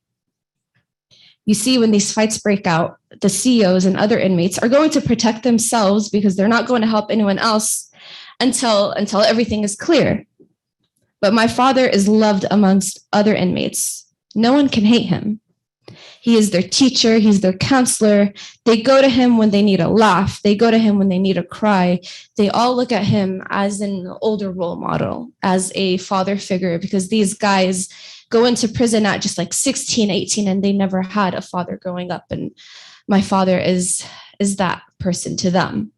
You see, when these fights break out, the CEOs and other inmates are going to protect themselves because they're not going to help anyone else until everything is clear. But my father is loved amongst other inmates. No one can hate him. He is their teacher. He's their counselor. They go to him when they need a laugh. They go to him when they need a cry. They all look at him as an older role model, as a father figure, because these guys go into prison at just like 16, 18, and they never had a father growing up. And my father is that person to them.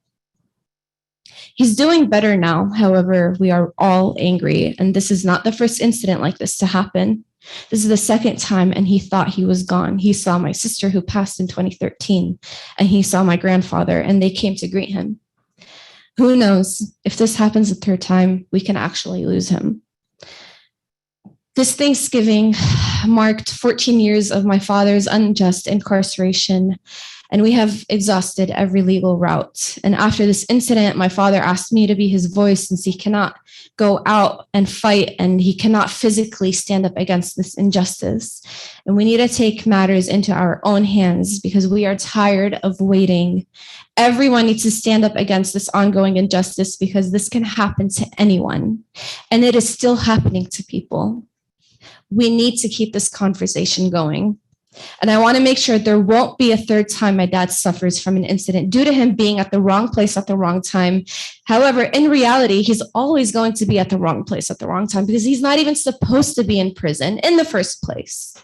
He's doing better now. However, we are all angry. And this is not the first incident like this to happen. This is the second time, and he thought he was gone. He saw my sister who passed in 2013, and he saw my grandfather, and they came to greet him. Who knows? If this happens a third time, we can actually lose him. This Thanksgiving marked 14 years of my father's unjust incarceration, and we have exhausted every legal route. And after this incident, my father asked me to be his voice since he cannot go out and fight and he cannot physically stand up against this injustice. And we need to take matters into our own hands because we are tired of waiting. Everyone needs to stand up against this ongoing injustice because this can happen to anyone. And it is still happening to people. We need to keep this conversation going. And I want to make sure there won't be a third time my dad suffers from an incident due to him being at the wrong place at the wrong time. However, in reality, he's always going to be at the wrong place at the wrong time because he's not even supposed to be in prison in the first place.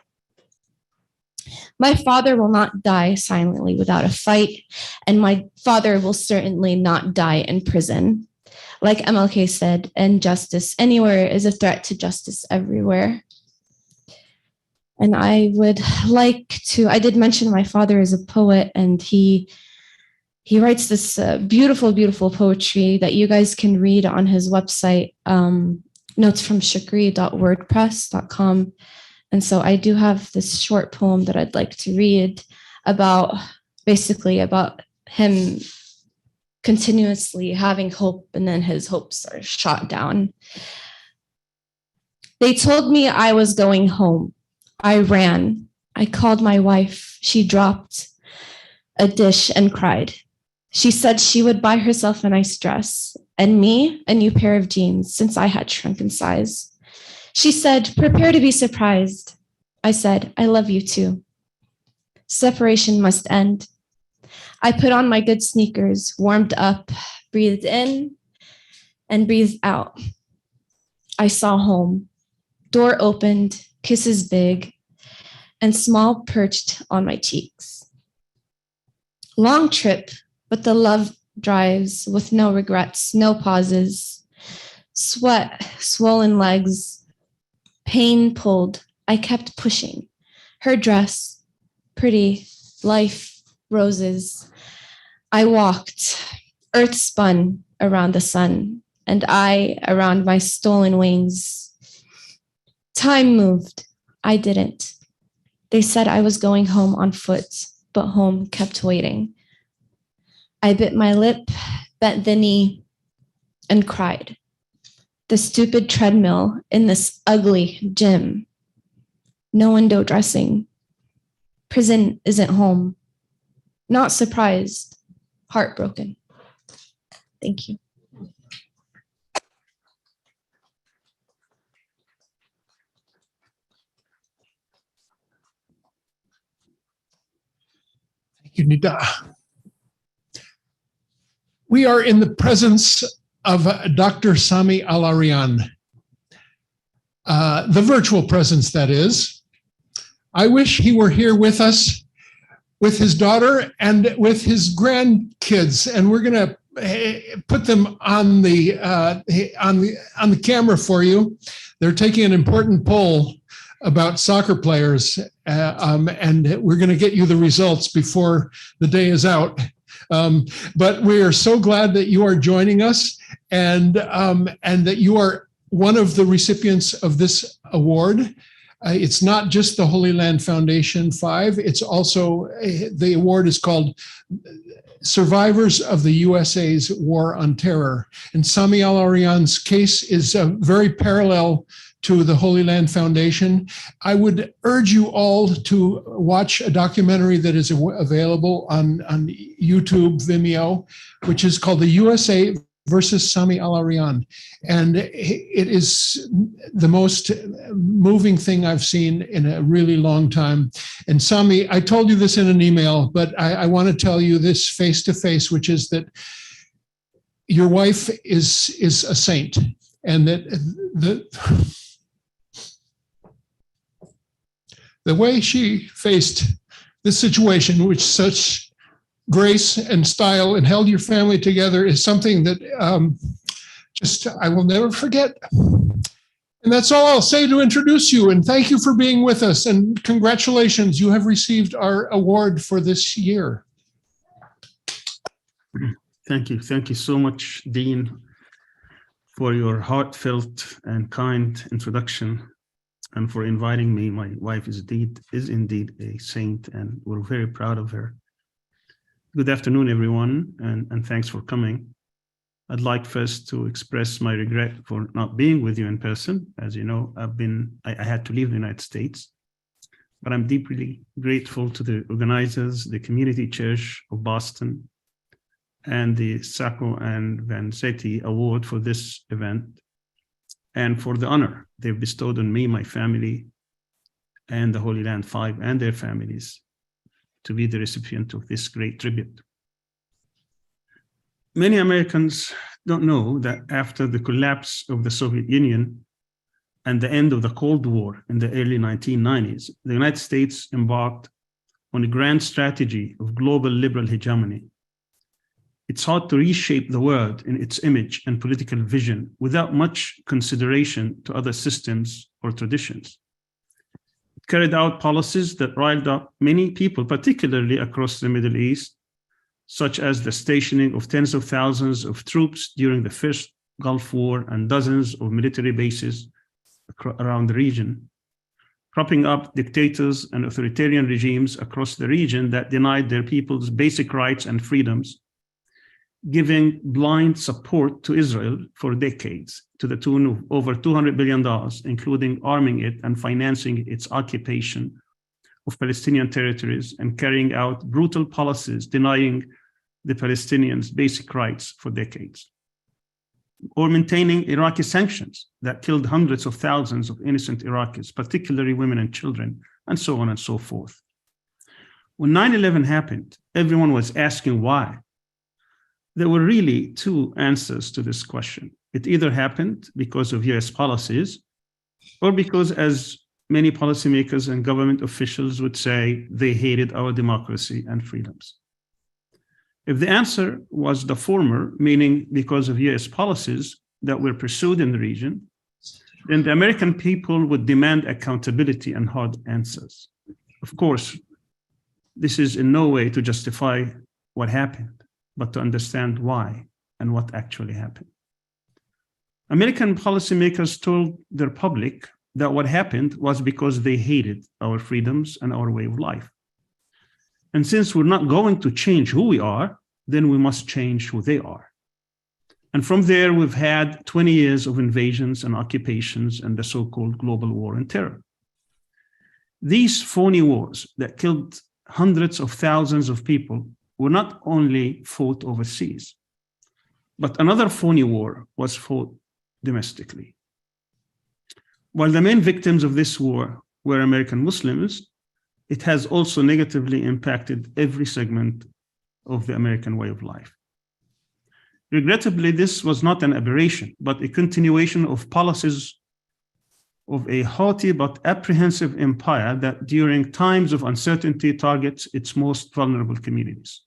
My father will not die silently without a fight, and my father will certainly not die in prison. Like MLK said, injustice anywhere is a threat to justice everywhere. And I would like to, I did mention my father is a poet, and he writes this beautiful, beautiful poetry that you guys can read on his website, notesfromshukri.wordpress.com. And so I do have this short poem that I'd like to read about, basically about him continuously having hope, and then his hopes are shot down. They told me I was going home. I ran. I called my wife. She dropped a dish and cried. She said she would buy herself a nice dress and me a new pair of jeans since I had shrunk in size. She said, prepare to be surprised. I said, I love you too. Separation must end. I put on my good sneakers, warmed up, breathed in and breathed out. I saw home. Door opened, kisses big and small perched on my cheeks. Long trip, but the love drives with no regrets, no pauses. Sweat, swollen legs, pain pulled. I kept pushing. Her dress, pretty, life, roses. I walked. Earth spun around the sun, and I around my stolen wings. Time moved. I didn't. They said I was going home on foot, but home kept waiting. I bit my lip, bent the knee, and cried. The stupid treadmill in this ugly gym. No window dressing. Prison isn't home. Not surprised, heartbroken. Thank you. Thank you, Nida. We are in the presence of Dr. Sami Al Arian, the virtual presence, that is. I wish he were here with us, with his daughter and with his grandkids, and we're going to put them on the camera for you. They're taking an important poll about soccer players, and we're going to get you the results before the day is out. But we are so glad that you are joining us, and that you are one of the recipients of this award. It's not just the Holy Land Foundation 5. It's also, the award is called Survivors of the USA's War on Terror. And Sami Al Arian's case is very parallel to the Holy Land Foundation. I would urge you all to watch a documentary that is available on YouTube, Vimeo, which is called The USA versus Sami Al Arian. And it is the most moving thing I've seen in a really long time. And Sami, I told you this in an email, but I want to tell you this face to face, which is that your wife is a saint, and that the way she faced this situation with such grace and style and held your family together is something that I will never forget. And that's all I'll say to introduce you. And thank you for being with us. And congratulations, you have received our award for this year. Thank you. Thank you so much, Dean, for your heartfelt and kind introduction, and for inviting me. My wife is indeed a saint, and we're very proud of her. Good afternoon, everyone, and thanks for coming. I'd like first to express my regret for not being with you in person. As you know, I had to leave the United States, but I'm deeply grateful to the organizers, the Community Church of Boston, and the Sacco and Vanzetti Award for this event, and for the honor they've bestowed on me, my family, and the Holy Land 5 and their families to be the recipient of this great tribute. Many Americans don't know that after the collapse of the Soviet Union and the end of the Cold War in the early 1990s, the United States embarked on a grand strategy of global liberal hegemony. It sought to reshape the world in its image and political vision without much consideration to other systems or traditions. It carried out policies that riled up many people, particularly across the Middle East, such as the stationing of tens of thousands of troops during the First Gulf War and dozens of military bases around the region, propping up dictators and authoritarian regimes across the region that denied their people's basic rights and freedoms, giving blind support to Israel for decades to the tune of over $200 billion, including arming it and financing its occupation of Palestinian territories and carrying out brutal policies denying the Palestinians basic rights for decades, or maintaining Iraqi sanctions that killed hundreds of thousands of innocent Iraqis, particularly women and children, and so on and so forth. When 9/11 happened, everyone was asking why. There were really two answers to this question. It either happened because of US policies, or because, as many policymakers and government officials would say, they hated our democracy and freedoms. If the answer was the former, meaning because of US policies that were pursued in the region, then the American people would demand accountability and hard answers. Of course, this is in no way to justify what happened, but to understand why and what actually happened. American policymakers told their public that what happened was because they hated our freedoms and our way of life. And since we're not going to change who we are, then we must change who they are. And from there, we've had 20 years of invasions and occupations and the so-called global war on terror. These phony wars that killed hundreds of thousands of people were not only fought overseas, but another phony war was fought domestically. While the main victims of this war were American Muslims, it has also negatively impacted every segment of the American way of life. Regrettably, this was not an aberration, but a continuation of policies of a haughty but apprehensive empire that during times of uncertainty targets its most vulnerable communities.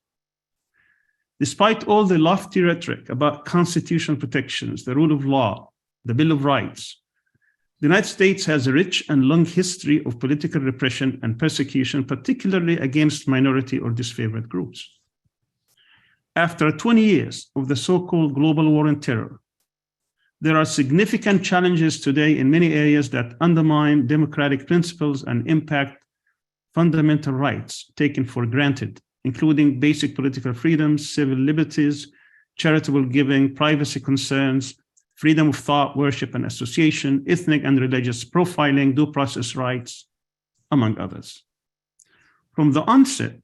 Despite all the lofty rhetoric about constitutional protections, the rule of law, the Bill of Rights, the United States has a rich and long history of political repression and persecution, particularly against minority or disfavored groups. After 20 years of the so-called global war on terror, there are significant challenges today in many areas that undermine democratic principles and impact fundamental rights taken for granted, including basic political freedoms, civil liberties, charitable giving, privacy concerns, freedom of thought, worship and association, ethnic and religious profiling, due process rights, among others. From the onset,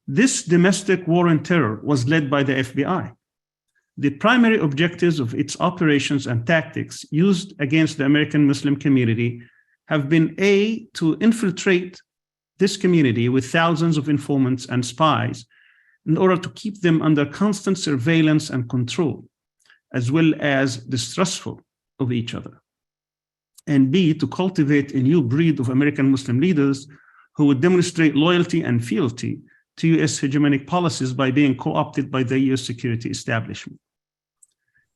this domestic war on terror was led by the FBI. The primary objectives of its operations and tactics used against the American Muslim community have been A, to infiltrate this community with thousands of informants and spies in order to keep them under constant surveillance and control, as well as distrustful of each other. And B, to cultivate a new breed of American Muslim leaders who would demonstrate loyalty and fealty to US hegemonic policies by being co-opted by the US security establishment.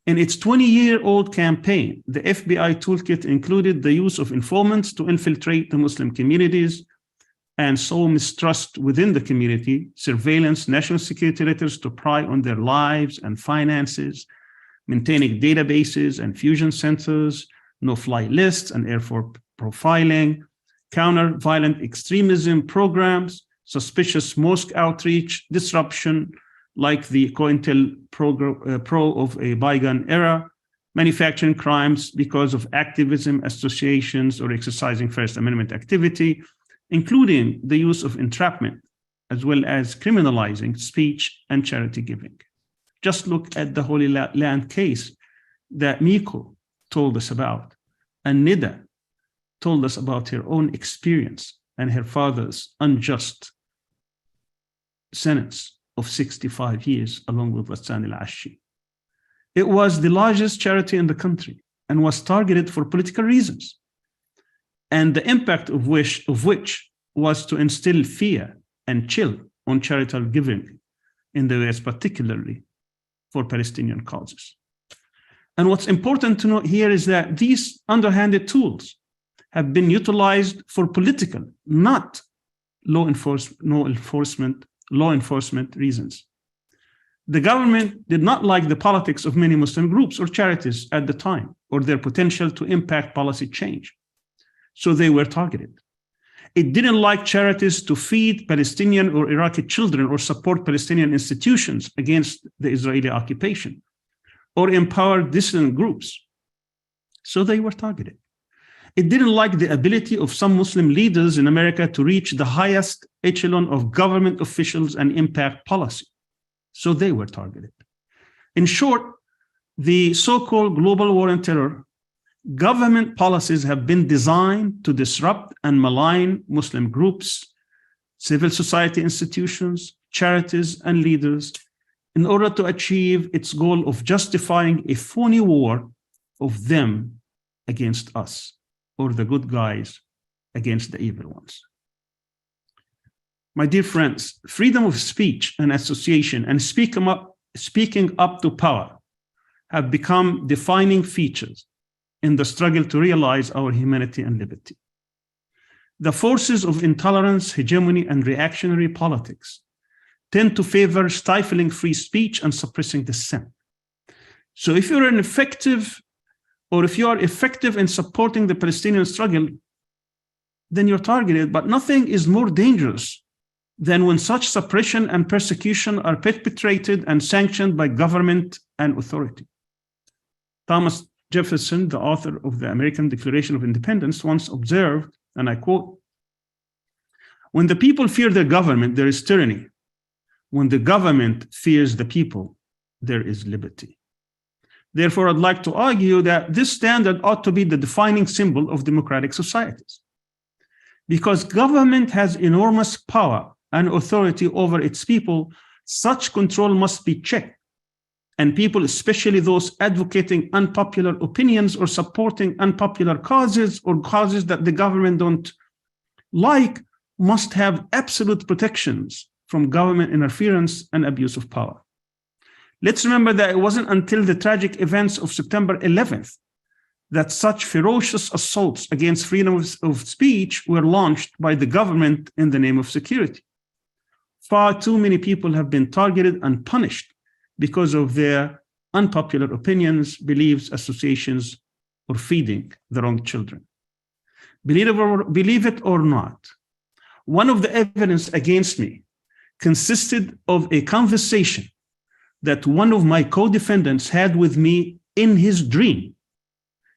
In its 20-year-old campaign, the FBI toolkit included the use of informants to infiltrate the Muslim communities and sow mistrust within the community, surveillance, national security letters to pry on their lives and finances, maintaining databases and fusion centers, no-fly lists and airport profiling, counter-violent extremism programs, suspicious mosque outreach, disruption, like the COINTELPRO of a bygone era, manufacturing crimes because of activism, associations, or exercising First Amendment activity, including the use of entrapment, as well as criminalizing speech and charity giving. Just look at the Holy Land case that Miko told us about, and Nida told us about her own experience and her father's unjust sentence of 65 years, along with Sami Al Arian. It was the largest charity in the country and was targeted for political reasons, and the impact of which was to instill fear and chill on charitable giving in the US, particularly for Palestinian causes. And what's important to note here is that these underhanded tools have been utilized for political, not law enforcement reasons. The government did not like the politics of many Muslim groups or charities at the time, or their potential to impact policy change. So they were targeted. It didn't like charities to feed Palestinian or Iraqi children or support Palestinian institutions against the Israeli occupation, or empower dissident groups. So they were targeted. It didn't like the ability of some Muslim leaders in America to reach the highest echelon of government officials and impact policy. So they were targeted. In short, the so-called global war on terror, government policies have been designed to disrupt and malign Muslim groups, civil society institutions, charities, and leaders in order to achieve its goal of justifying a phony war of them against us, or the good guys against the evil ones. My dear friends, freedom of speech and association and speaking up to power have become defining features in the struggle to realize our humanity and liberty. The forces of intolerance, hegemony, and reactionary politics tend to favor stifling free speech and suppressing dissent. So if you are effective in supporting the Palestinian struggle, then you're targeted, but nothing is more dangerous than when such suppression and persecution are perpetrated and sanctioned by government and authority. Thomas Jefferson, the author of the American Declaration of Independence, once observed, and I quote, "When the people fear their government, there is tyranny. When the government fears the people, there is liberty." Therefore, I'd like to argue that this standard ought to be the defining symbol of democratic societies. Because government has enormous power and authority over its people, such control must be checked. And people, especially those advocating unpopular opinions or supporting unpopular causes or causes that the government don't like, must have absolute protections from government interference and abuse of power. Let's remember that it wasn't until the tragic events of September 11th that such ferocious assaults against freedom of speech were launched by the government in the name of security. Far too many people have been targeted and punished because of their unpopular opinions, beliefs, associations, or feeding the wrong children. Believe it or not, one of the evidence against me consisted of a conversation that one of my co-defendants had with me in his dream.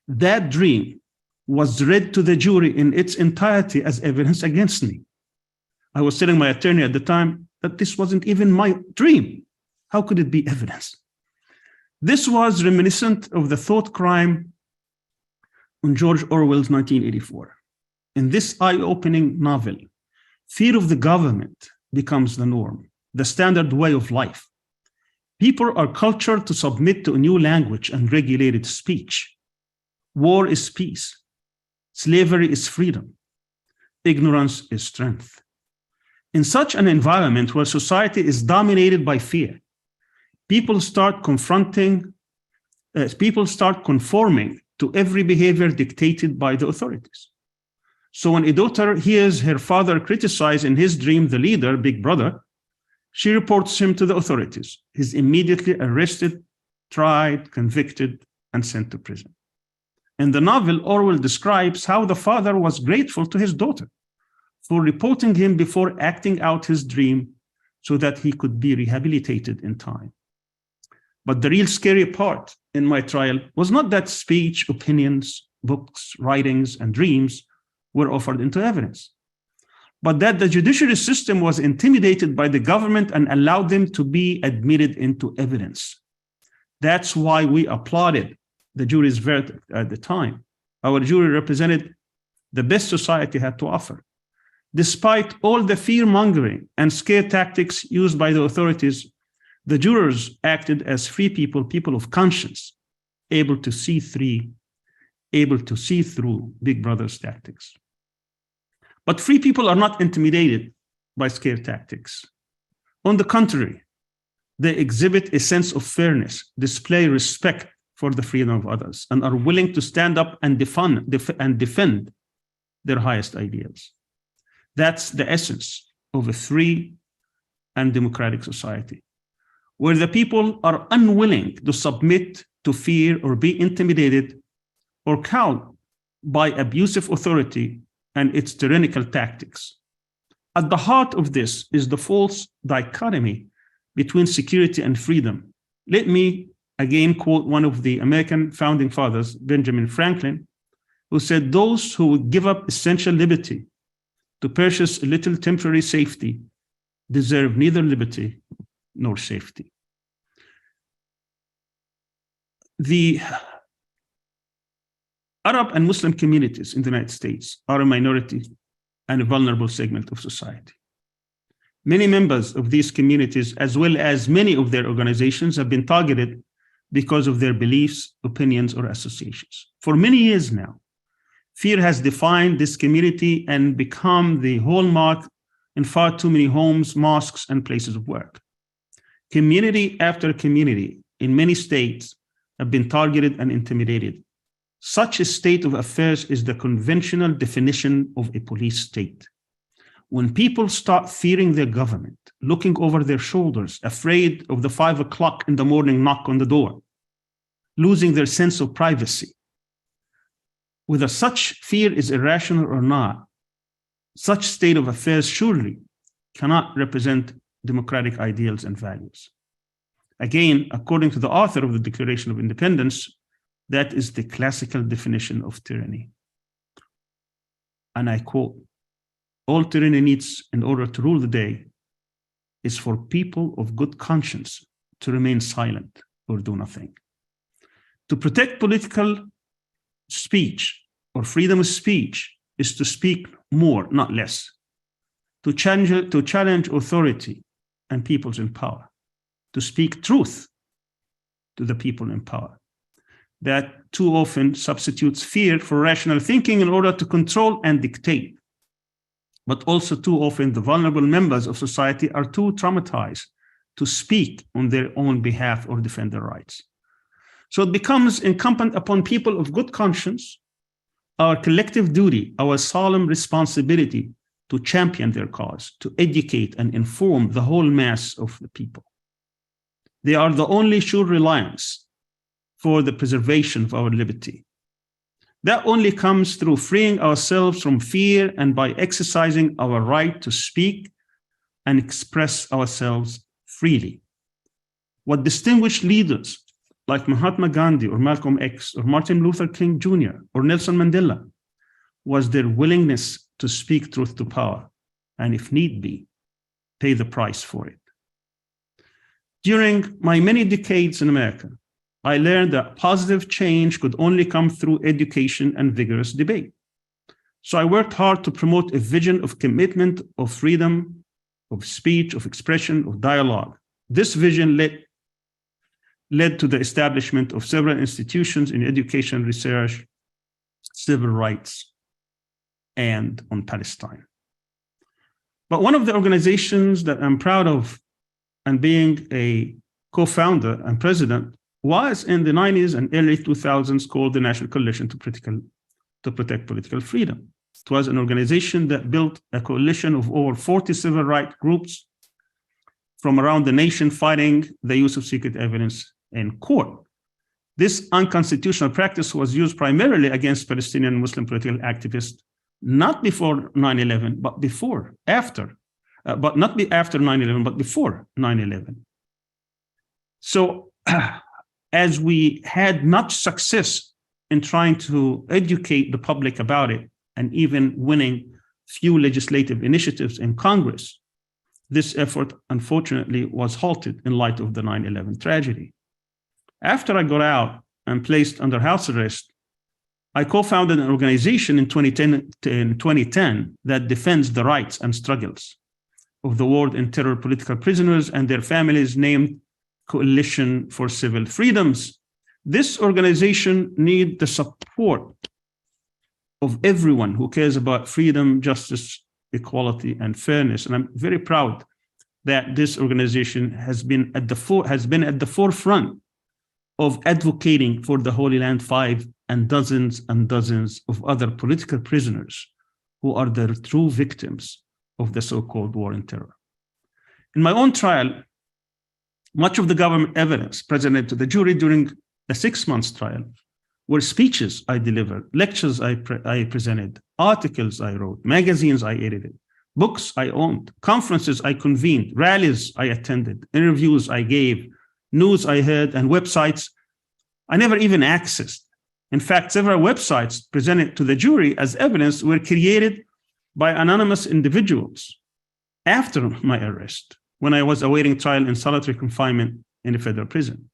That dream was read to the jury in its entirety as evidence against me. I was telling my attorney at the time that this wasn't even my dream. How could it be evidence? This was reminiscent of the thought crime on George Orwell's 1984. In this eye-opening novel, fear of the government becomes the norm, the standard way of life. People are cultured to submit to a new language and regulated speech. War is peace. Slavery is freedom. Ignorance is strength. In such an environment where society is dominated by fear, people start conforming to every behavior dictated by the authorities. So when a daughter hears her father criticize in his dream the leader, Big Brother, she reports him to the authorities. He's immediately arrested, tried, convicted, and sent to prison. In the novel, Orwell describes how the father was grateful to his daughter for reporting him before acting out his dream so that he could be rehabilitated in time. But the real scary part in my trial was not that speech, opinions, books, writings, and dreams were offered into evidence, but that the judiciary system was intimidated by the government and allowed them to be admitted into evidence. That's why we applauded the jury's verdict at the time. Our jury represented the best society had to offer. Despite all the fear-mongering and scare tactics used by the authorities, the jurors acted as free people, people of conscience, able to see through Big Brother's tactics. But free people are not intimidated by scare tactics. On the contrary, they exhibit a sense of fairness, display respect for the freedom of others, and are willing to stand up and defend their highest ideals. That's the essence of a free and democratic society, where the people are unwilling to submit to fear or be intimidated or cowed by abusive authority and its tyrannical tactics. At the heart of this is the false dichotomy between security and freedom. Let me again quote one of the American founding fathers, Benjamin Franklin, who said, "Those who would give up essential liberty to purchase a little temporary safety deserve neither liberty nor safety." The Arab and Muslim communities in the United States are a minority and a vulnerable segment of society. Many members of these communities, as well as many of their organizations, have been targeted because of their beliefs, opinions, or associations. For many years now, fear has defined this community and become the hallmark in far too many homes, mosques, and places of work. Community after community in many states have been targeted and intimidated. Such a state of affairs is the conventional definition of a police state. When people start fearing their government, looking over their shoulders, afraid of the 5 o'clock in the morning knock on the door, losing their sense of privacy, whether such fear is irrational or not, such state of affairs surely cannot represent democratic ideals and values. Again, according to the author of the Declaration of Independence, that is the classical definition of tyranny. And I quote, "All tyranny needs in order to rule the day is for people of good conscience to remain silent or do nothing." To protect political speech or freedom of speech is to speak more, not less. To challenge authority and peoples in power. To speak truth to the people in power. That too often substitutes fear for rational thinking in order to control and dictate. But also too often the vulnerable members of society are too traumatized to speak on their own behalf or defend their rights. So it becomes incumbent upon people of good conscience, our collective duty, our solemn responsibility to champion their cause, to educate and inform the whole mass of the people. They are the only sure reliance for the preservation of our liberty. That only comes through freeing ourselves from fear and by exercising our right to speak and express ourselves freely. What distinguished leaders like Mahatma Gandhi or Malcolm X or Martin Luther King Jr. or Nelson Mandela was their willingness to speak truth to power and, if need be, pay the price for it. During my many decades in America, I learned that positive change could only come through education and vigorous debate. So I worked hard to promote a vision of commitment, of freedom, of speech, of expression, of dialogue. This vision led to the establishment of several institutions in education, research, civil rights, and on Palestine. But one of the organizations that I'm proud of and being a co-founder and president was in the 90s and early 2000s called the National Coalition to Protect Political Freedom. It was an organization that built a coalition of over 40 civil rights groups from around the nation fighting the use of secret evidence in court. This unconstitutional practice was used primarily against Palestinian Muslim political activists, not before 9/11, but before, after, but not after 9/11, but before 9/11. So, as we had much success in trying to educate the public about it and even winning few legislative initiatives in Congress, this effort, unfortunately, was halted in light of the 9/11 tragedy. After I got out and placed under house arrest, I co-founded an organization in 2010 that defends the rights and struggles of the war and terror political prisoners and their families, named Coalition for Civil Freedoms. This organization needs the support of everyone who cares about freedom, justice, equality, and fairness. And I'm very proud that this organization has been at the forefront of advocating for the Holy Land Five and dozens of other political prisoners who are the true victims of the so-called war on terror. In my own trial, much of the government evidence presented to the jury during the 6 months trial were speeches I delivered, lectures I presented, articles I wrote, magazines I edited, books I owned, conferences I convened, rallies I attended, interviews I gave, news I heard, and websites I never even accessed. In fact, several websites presented to the jury as evidence were created by anonymous individuals after my arrest, when I was awaiting trial in solitary confinement in a federal prison.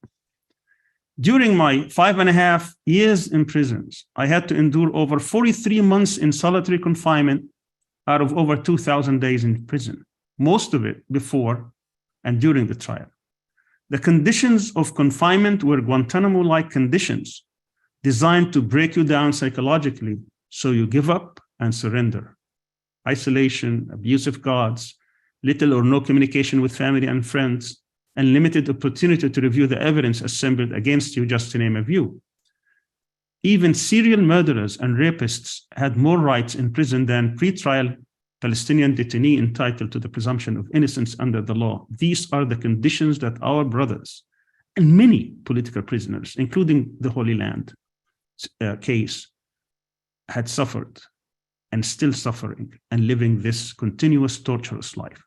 During my 5.5 years in prisons, I had to endure over 43 months in solitary confinement out of over 2,000 days in prison, most of it before and during the trial. The conditions of confinement were Guantanamo-like conditions designed to break you down psychologically so you give up and surrender. Isolation, abusive guards, little or no communication with family and friends, and limited opportunity to review the evidence assembled against you, just to name a few. Even serial murderers and rapists had more rights in prison than pre-trial Palestinian detainee entitled to the presumption of innocence under the law. These are the conditions that our brothers and many political prisoners, including the Holy Land case, had suffered and still suffering and living this continuous torturous life.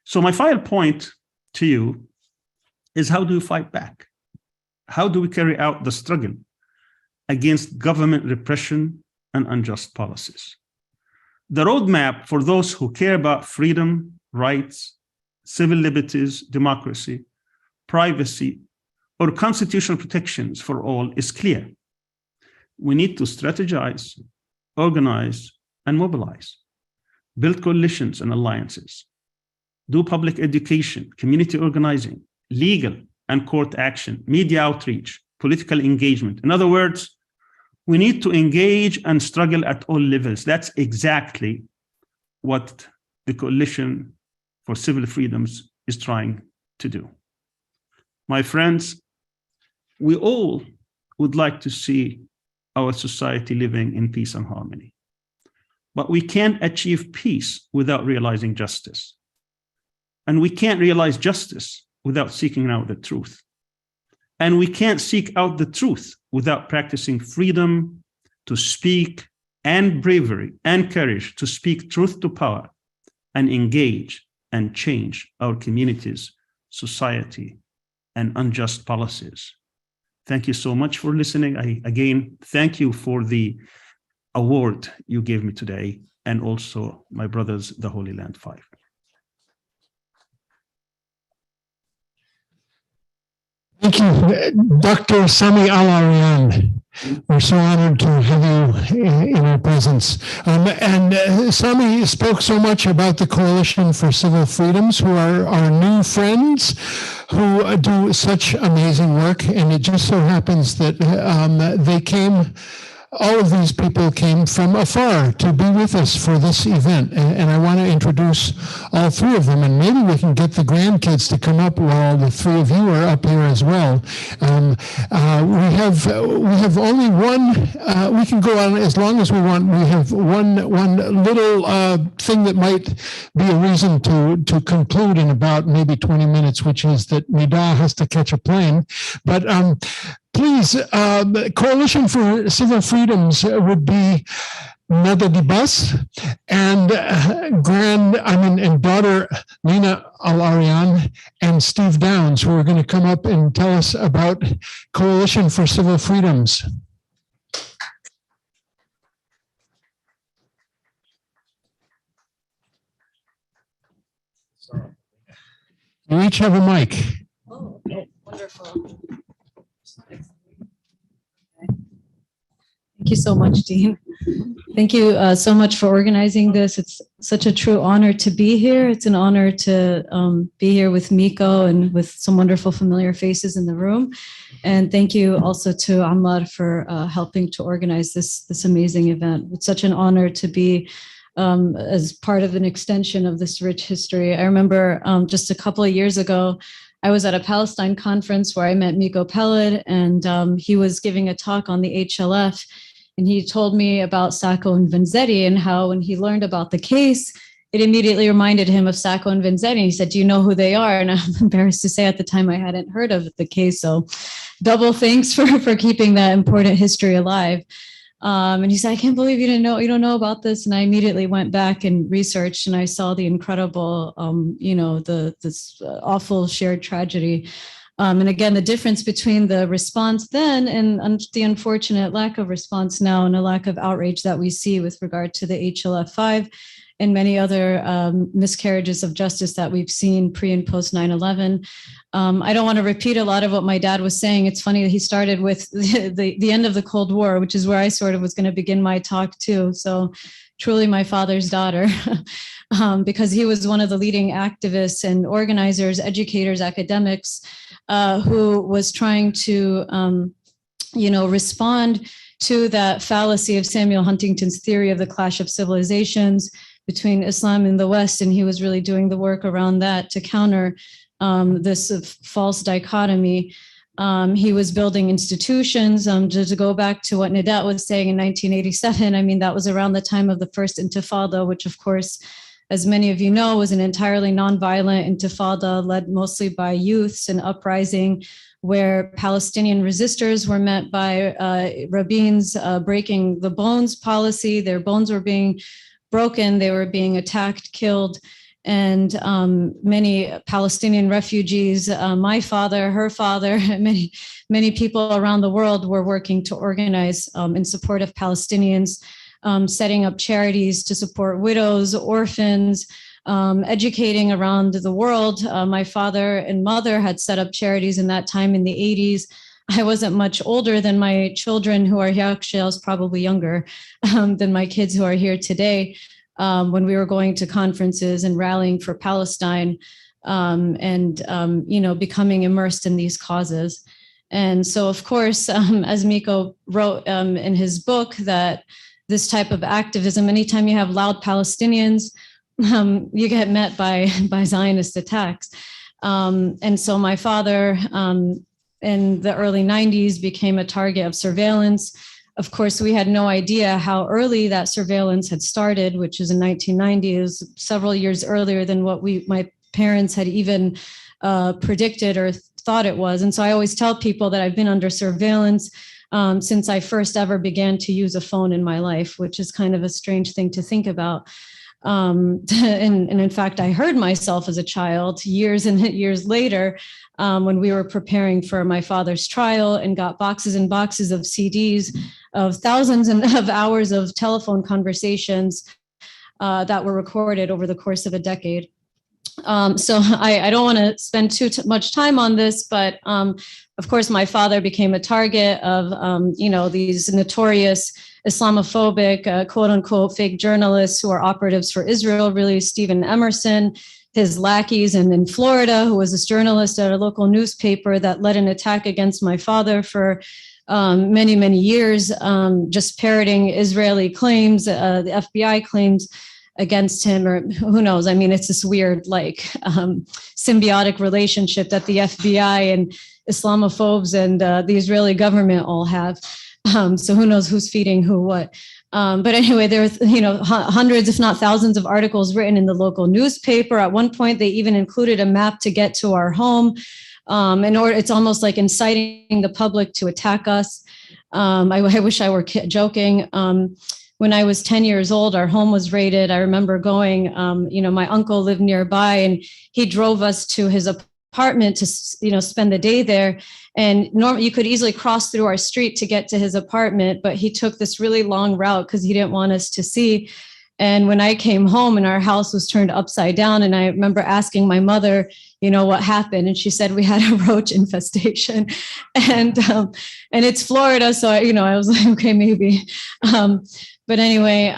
So my final point to you is, how do you fight back? How do we carry out the struggle against government repression and unjust policies? The roadmap for those who care about freedom, rights, civil liberties, democracy, privacy, or constitutional protections for all is clear. We need to strategize, organize, and mobilize, build coalitions and alliances, do public education, community organizing, legal and court action, media outreach, political engagement. In other words, we need to engage and struggle at all levels. That's exactly what the Coalition for Civil Freedoms is trying to do. My friends, we all would like to see our society living in peace and harmony. But we can't achieve peace without realizing justice. And we can't realize justice without seeking out the truth. And we can't seek out the truth without practicing freedom to speak and bravery and courage to speak truth to power and engage and change our communities, society, and unjust policies. Thank you so much for listening. I again thank you for the award you gave me today, and also my brothers, the Holy Land Five. Thank you, Dr. Sami Al Arian. We're so honored to have you in our presence. Sami spoke so much about the Coalition for Civil Freedoms, who are our new friends, who do such amazing work. And it just so happens that all of these people came from afar to be with us for this event. And I want to introduce all three of them, and maybe we can get the grandkids to come up while the three of you are up here as well. We have only one, we can go on as long as we want. We have one little thing that might be a reason to conclude in about maybe 20 minutes, which is that Nida has to catch a plane. But please, the Coalition for Civil Freedoms would be Nida Abu Bakr and daughter Leena Al Arian and Steve Downs, who are going to come up and tell us about Coalition for Civil Freedoms. You each have a mic. Oh, okay. Wonderful. Thank you so much, Dean. Thank you so much for organizing this. It's such a true honor to be here. It's an honor to be here with Miko and with some wonderful familiar faces in the room. And thank you also to Ammar for helping to organize this amazing event. It's such an honor to be as part of an extension of this rich history. I remember just a couple of years ago, I was at a Palestine conference where I met Miko Peled, and he was giving a talk on the HLF. And he told me about Sacco and Vanzetti and how when he learned about the case, it immediately reminded him of Sacco and Vanzetti. He said, "Do you know who they are?" And I'm embarrassed to say at the time I hadn't heard of the case. So double thanks for keeping that important history alive. And he said, "I can't believe you don't know about this." And I immediately went back and researched, and I saw the incredible, this awful shared tragedy. And again, the difference between the response then and the unfortunate lack of response now, and a lack of outrage that we see with regard to the HLF-5 and many other miscarriages of justice that we've seen pre and post 9/11. I don't want to repeat a lot of what my dad was saying. It's funny that he started with the end of the Cold War, which is where I sort of was going to begin my talk too. So truly my father's daughter, because he was one of the leading activists and organizers, educators, academics, who was trying to, respond to that fallacy of Samuel Huntington's theory of the clash of civilizations between Islam and the West. And he was really doing the work around that to counter this false dichotomy. He was building institutions. To go back to what Nida was saying in 1987, I mean, that was around the time of the first Intifada, which of course, as many of you know, was an entirely nonviolent intifada led mostly by youths, an uprising where Palestinian resistors were met by rabbins breaking the bones policy. Their bones were being broken. They were being attacked, killed. And many Palestinian refugees, my father, her father, many people around the world were working to organize in support of Palestinians, setting up charities to support widows, orphans, educating around the world. My father and mother had set up charities in that time in the 80s. I wasn't much older than my children who are here. Actually, I was probably younger than my kids who are here today. When we were going to conferences and rallying for Palestine, becoming immersed in these causes. And so, of course, as Miko wrote in his book, that this type of activism, anytime you have loud Palestinians, you get met by Zionist attacks. And so my father in the early 90s became a target of surveillance. Of course, we had no idea how early that surveillance had started, which is in 1990. It was several years earlier than what my parents had even predicted or thought it was. And so I always tell people that I've been under surveillance since I first ever began to use a phone in my life, which is kind of a strange thing to think about. And in fact, I heard myself as a child years and years later when we were preparing for my father's trial, and got boxes and boxes of CDs of thousands of hours of telephone conversations that were recorded over the course of a decade. So I don't want to spend too much time on this, but of course, my father became a target of, these notorious Islamophobic, quote unquote, fake journalists who are operatives for Israel, really Stephen Emerson, his lackeys, and in Florida, who was this journalist at a local newspaper that led an attack against my father for many, many years, just parroting Israeli claims, the FBI claims against him, or who knows? I mean, it's this weird, symbiotic relationship that the FBI and Islamophobes and the Israeli government all have. So who knows who's feeding who what. But anyway, there were, hundreds, if not thousands of articles written in the local newspaper. At one point, they even included a map to get to our home. It's almost like inciting the public to attack us. I wish I were joking. When I was 10 years old, our home was raided. I remember going, my uncle lived nearby, and he drove us to his apartment to, spend the day there. And normally you could easily cross through our street to get to his apartment, but he took this really long route because he didn't want us to see. And when I came home and our house was turned upside down, and I remember asking my mother, what happened? And she said, we had a roach infestation, and it's Florida. So, I was like, okay, maybe. But anyway,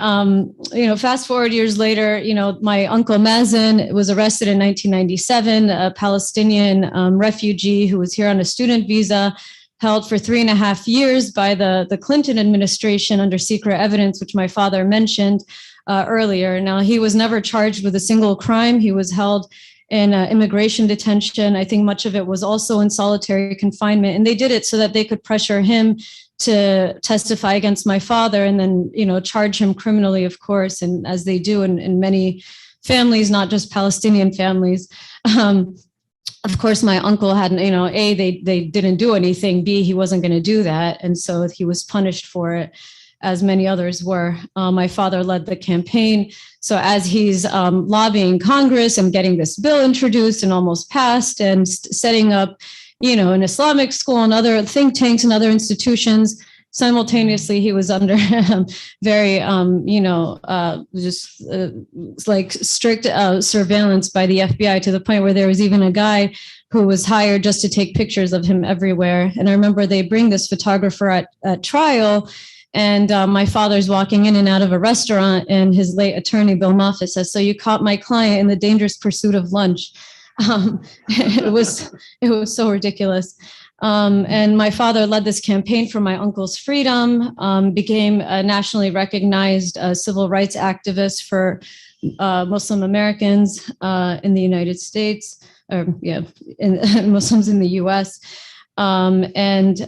fast forward years later, my uncle Mazen was arrested in 1997, a Palestinian refugee who was here on a student visa, held for 3.5 years by the Clinton administration under secret evidence, which my father mentioned. earlier. Now, he was never charged with a single crime. He was held in immigration detention. I think much of it was also in solitary confinement, and they did it so that they could pressure him to testify against my father and then, charge him criminally, of course, and as they do in many families, not just Palestinian families. Of course, my uncle hadn't, A, they didn't do anything. B, he wasn't going to do that. And so he was punished for it, as many others were. My father led the campaign. So as he's lobbying Congress and getting this bill introduced and almost passed and setting up, an Islamic school and other think tanks and other institutions, simultaneously, he was under very, like strict surveillance by the FBI, to the point where there was even a guy who was hired just to take pictures of him everywhere. And I remember they bring this photographer at trial, and my father's walking in and out of a restaurant, and his late attorney, Bill Moffitt, says, "So you caught my client in the dangerous pursuit of lunch." It was so ridiculous. And my father led this campaign for my uncle's freedom, became a nationally recognized civil rights activist for Muslim Americans in the United States, Muslims in the US. And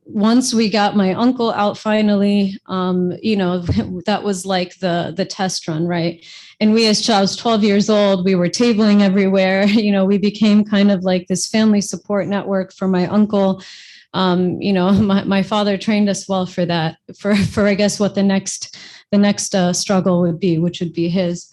once we got my uncle out finally, that was like the test run, right? And I was 12 years old, we were tabling everywhere. We became kind of like this family support network for my uncle. My father trained us well for that, for I guess what the next struggle would be, which would be his.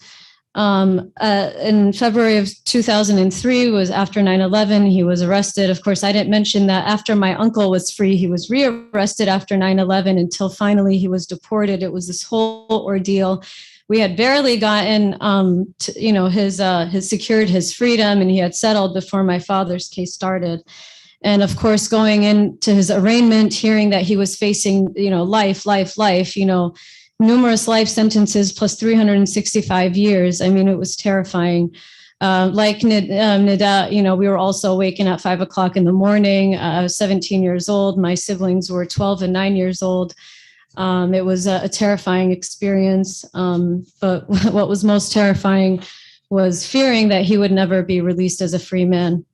In February of 2003 was after 9/11, he was arrested. Of course, I didn't mention that after my uncle was free, he was rearrested after 9/11 until finally he was deported. It was this whole ordeal. We had barely gotten, his secured his freedom, and he had settled before my father's case started. And of course, going into his arraignment, hearing that he was facing, life, numerous life sentences plus 365 years. I mean, it was terrifying. Like Nida, we were also awakened at 5 o'clock in the morning. I was 17 years old. My siblings were 12 and 9 years old. It was a terrifying experience. But what was most terrifying was fearing that he would never be released as a free man.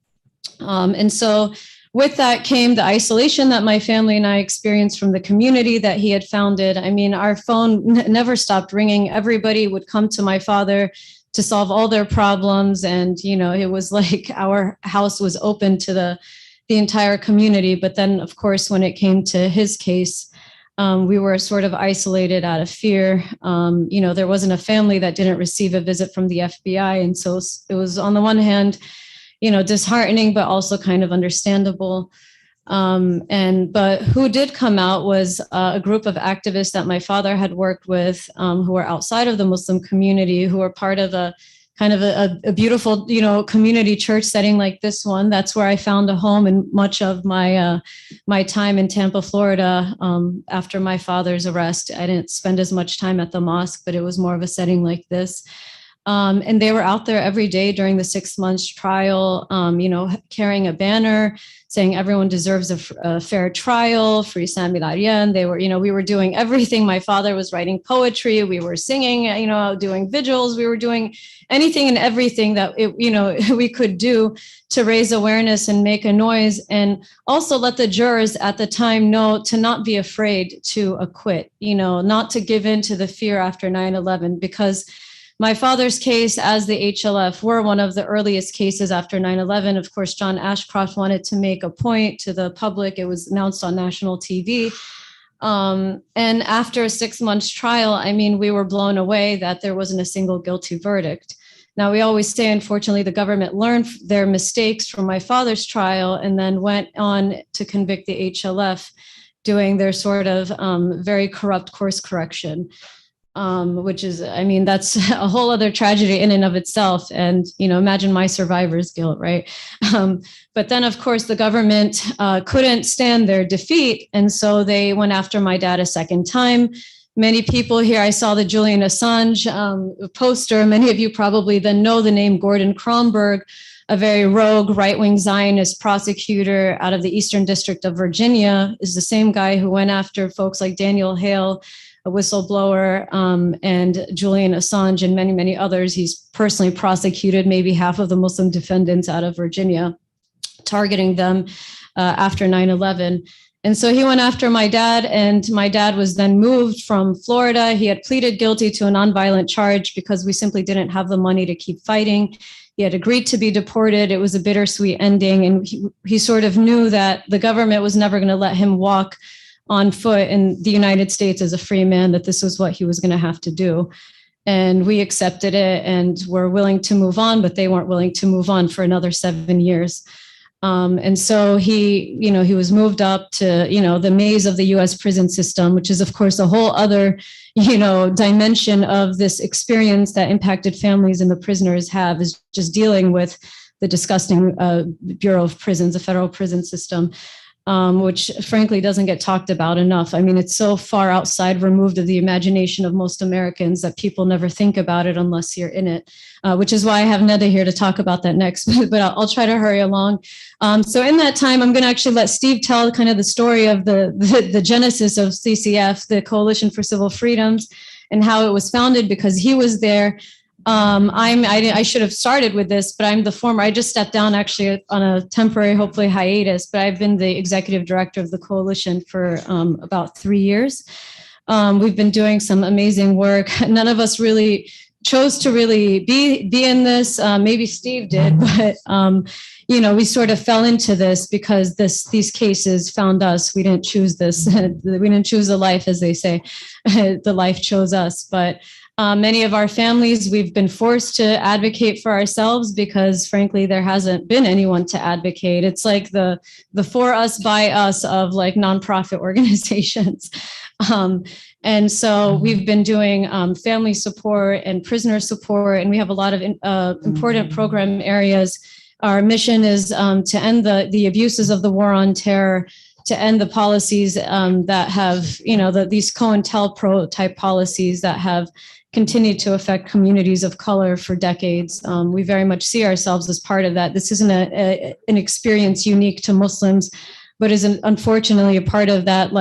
And so with that came the isolation that my family and I experienced from the community that he had founded. I mean, our phone never stopped ringing. Everybody would come to my father to solve all their problems. And, it was like our house was open to the entire community. But then, of course, when it came to his case, we were sort of isolated out of fear. There wasn't a family that didn't receive a visit from the FBI. And so it was, on the one hand, disheartening, but also kind of understandable. But who did come out was a group of activists that my father had worked with, who were outside of the Muslim community, who were part of a kind of a beautiful, community church setting like this one. That's where I found a home in much of my time in Tampa, Florida. After my father's arrest, I didn't spend as much time at the mosque, but it was more of a setting like this. And they were out there every day during the 6 months trial, carrying a banner saying everyone deserves a fair trial, free Sami Al Arian. They were, we were doing everything. My father was writing poetry. We were singing, doing vigils. We were doing anything and everything that, we could do to raise awareness and make a noise, and also let the jurors at the time know to not be afraid to acquit, not to give in to the fear after 9/11, because my father's case, as the HLF, were one of the earliest cases after 9/11. Of course, John Ashcroft wanted to make a point to the public. It was announced on national TV. And after a 6 months trial, I mean, we were blown away that there wasn't a single guilty verdict. Now, we always say, unfortunately, the government learned their mistakes from my father's trial and then went on to convict the HLF, doing their sort of very corrupt course correction. Which is, I mean, that's a whole other tragedy in and of itself. And, imagine my survivor's guilt, right? But then, of course, the government couldn't stand their defeat. And so they went after my dad a second time. Many people here, I saw the Julian Assange poster. Many of you probably then know the name Gordon Kronberg, a very rogue right-wing Zionist prosecutor out of the Eastern District of Virginia, is the same guy who went after folks like Daniel Hale, a whistleblower, and Julian Assange and many, many others. He's personally prosecuted maybe half of the Muslim defendants out of Virginia, targeting them after 9/11. And so he went after my dad, and my dad was then moved from Florida. He had pleaded guilty to a nonviolent charge because we simply didn't have the money to keep fighting. He had agreed to be deported. It was a bittersweet ending. And he sort of knew that the government was never going to let him walk on foot in the United States as a free man, that this was what he was going to have to do. And we accepted it and were willing to move on, but they weren't willing to move on for another 7 years. And so he was moved up to, the maze of the US prison system, which is, of course, a whole other, dimension of this experience that impacted families and the prisoners have, is just dealing with the disgusting Bureau of Prisons, the federal prison system, which frankly doesn't get talked about enough. I mean, it's so far outside, removed of the imagination of most Americans that people never think about it unless you're in it, which is why I have Nida here to talk about that next, but I'll try to hurry along. So in that time, I'm going to actually let Steve tell kind of the story of the genesis of CCF, the Coalition for Civil Freedoms, and how it was founded, because he was there. I should have started with this, but I just stepped down actually on a temporary, hopefully hiatus, but I've been the executive director of the coalition for about 3 years. We've been doing some amazing work. None of us really chose to really be in this. Maybe Steve did, but we sort of fell into this because these cases found us. We didn't choose this. We didn't choose a life, as they say. The life chose us. But many of our families, we've been forced to advocate for ourselves because, frankly, there hasn't been anyone to advocate. It's like the for us, by us of like nonprofit organizations. And so we've been doing family support and prisoner support, and we have a lot of important program areas. Our mission is to end the abuses of the war on terror, to end the policies that have, these COINTELPRO type policies that have continued to affect communities of color for decades. We very much see ourselves as part of that. This isn't an experience unique to Muslims, but is unfortunately a part of that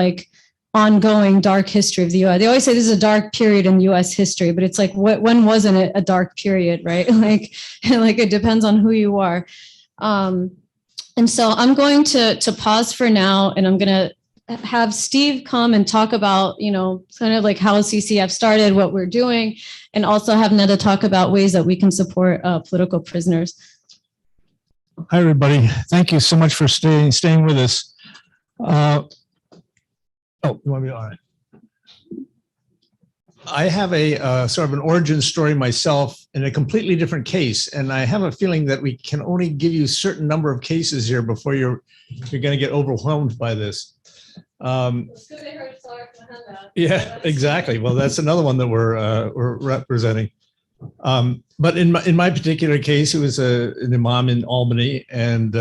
ongoing dark history of the U.S. They always say this is a dark period in U.S. history, but it's like, when wasn't it a dark period, right? It depends on who you are. And so I'm going to pause for now, and I'm going to have Steve come and talk about, kind of like how CCF started, what we're doing, and also have Nida talk about ways that we can support political prisoners. Hi, everybody. Thank you so much for staying with us. You want me to? All right. I have a sort of an origin story myself in a completely different case, and I have a feeling that we can only give you a certain number of cases here before you're going to get overwhelmed by this. Yeah, exactly. Well, that's another one that we're representing. But in my particular case, it was an imam in Albany, and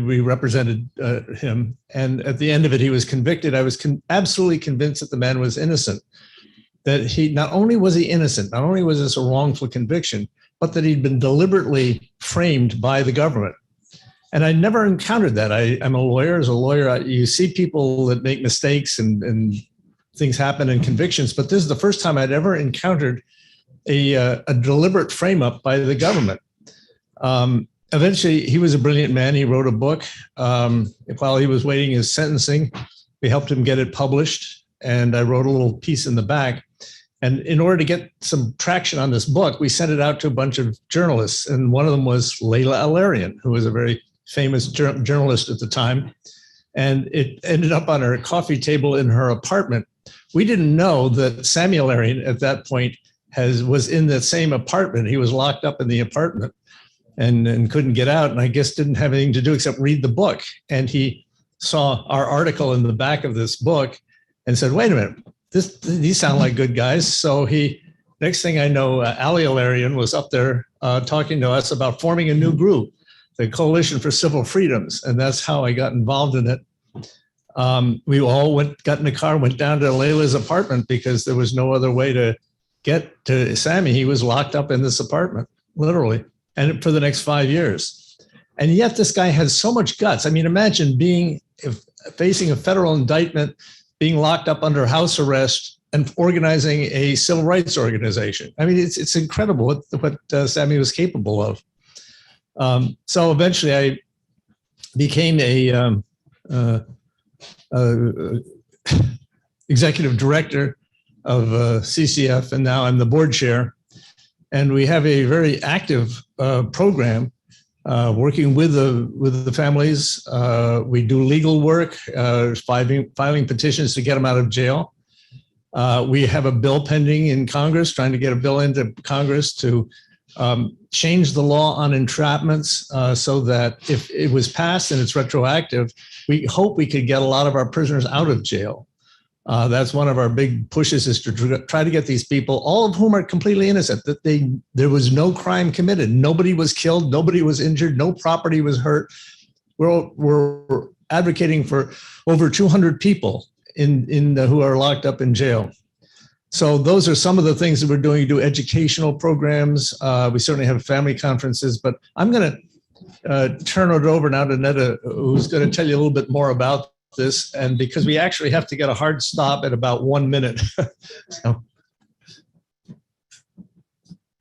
we represented him. And at the end of it, he was convicted. I was absolutely convinced that the man was innocent. That he not only was he innocent, not only was this a wrongful conviction, but that he'd been deliberately framed by the government. And I never encountered that. I'm a lawyer. As a lawyer, you see people that make mistakes and things happen in convictions, but this is the first time I'd ever encountered a deliberate frame up by the government. Eventually, he was a brilliant man. He wrote a book. While he was waiting his sentencing, we helped him get it published, and I wrote a little piece in the back. And in order to get some traction on this book, we sent it out to a bunch of journalists, and one of them was Leena Al Arian, who was a very famous journalist at the time. And it ended up on her coffee table in her apartment. We didn't know that Sami Al Arian at that point was in the same apartment. He was locked up in the apartment and couldn't get out, and I guess didn't have anything to do except read the book. And he saw our article in the back of this book and said, wait a minute, these sound like good guys. So next thing I know, Ali Al Arian was up there talking to us about forming a new group, the Coalition for Civil Freedoms. And that's how I got involved in it. We all got in the car, went down to Layla's apartment because there was no other way to get to Sami. He was locked up in this apartment, literally, and for the next 5 years. And yet this guy has so much guts. I mean, imagine facing a federal indictment, being locked up under house arrest, and organizing a civil rights organization. I mean, it's incredible what Sami was capable of. So eventually I became a executive director of CCF, and now I'm the board chair. And we have a very active program working with the families. We do legal work, filing petitions to get them out of jail. We have a bill pending in Congress, trying to get a bill into Congress to change the law on entrapments so that if it was passed and it's retroactive, we hope we could get a lot of our prisoners out of jail. That's one of our big pushes, is to try to get these people, all of whom are completely innocent, that there was no crime committed. Nobody was killed. Nobody was injured. No property was hurt. We're advocating for over 200 people who are locked up in jail. So those are some of the things that we're doing. We do educational programs. We certainly have family conferences, but I'm going to turn it over now to Nida, who's going to tell you a little bit more about this, and because we actually have to get a hard stop at about 1 minute. So.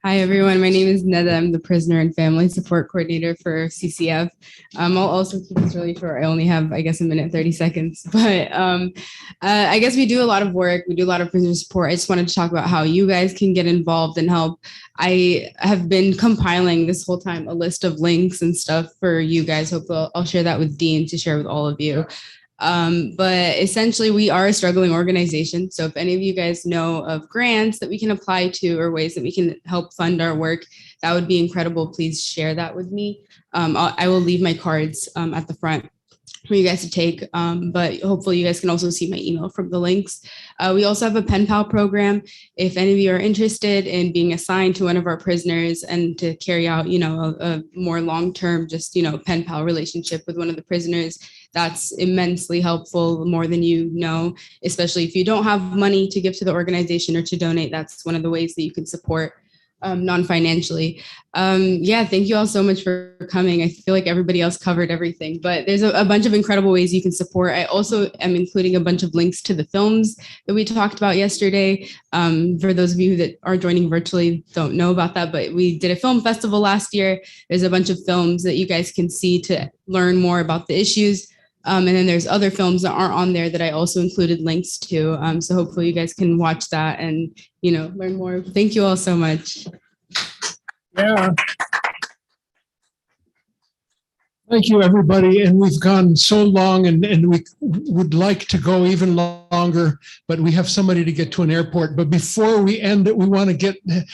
Hi, everyone. My name is Nida. I'm the Prisoner and Family Support Coordinator for CCF. I'll also keep this really short. I only have, I guess, 1 minute, 30 seconds. But I guess we do a lot of work. We do a lot of prisoner support. I just wanted to talk about how you guys can get involved and help. I have been compiling this whole time a list of links and stuff for you guys. Hopefully I'll share that with Dean to share with all of you. But essentially, we are a struggling organization. So if any of you guys know of grants that we can apply to or ways that we can help fund our work, that would be incredible. Please share that with me. I will leave my cards at the front for you guys to take, but hopefully you guys can also see my email from the links. We also have a pen pal program. If any of you are interested in being assigned to one of our prisoners and to carry out, a more long-term, just, pen pal relationship with one of the prisoners, that's immensely helpful, more than you know, especially if you don't have money to give to the organization or to donate. That's one of the ways that you can support non-financially. Thank you all so much for coming. I feel like everybody else covered everything, but there's a bunch of incredible ways you can support. I also am including a bunch of links to the films that we talked about yesterday. For those of you that are joining virtually, don't know about that, but we did a film festival last year. There's a bunch of films that you guys can see to learn more about the issues. And then there's other films that aren't on there that I also included links to. So hopefully you guys can watch that and, learn more. Thank you all so much. Yeah. Thank you, everybody. And we've gone so long, and we would like to go even longer, but we have somebody to get to an airport. But before we end it, we want to get the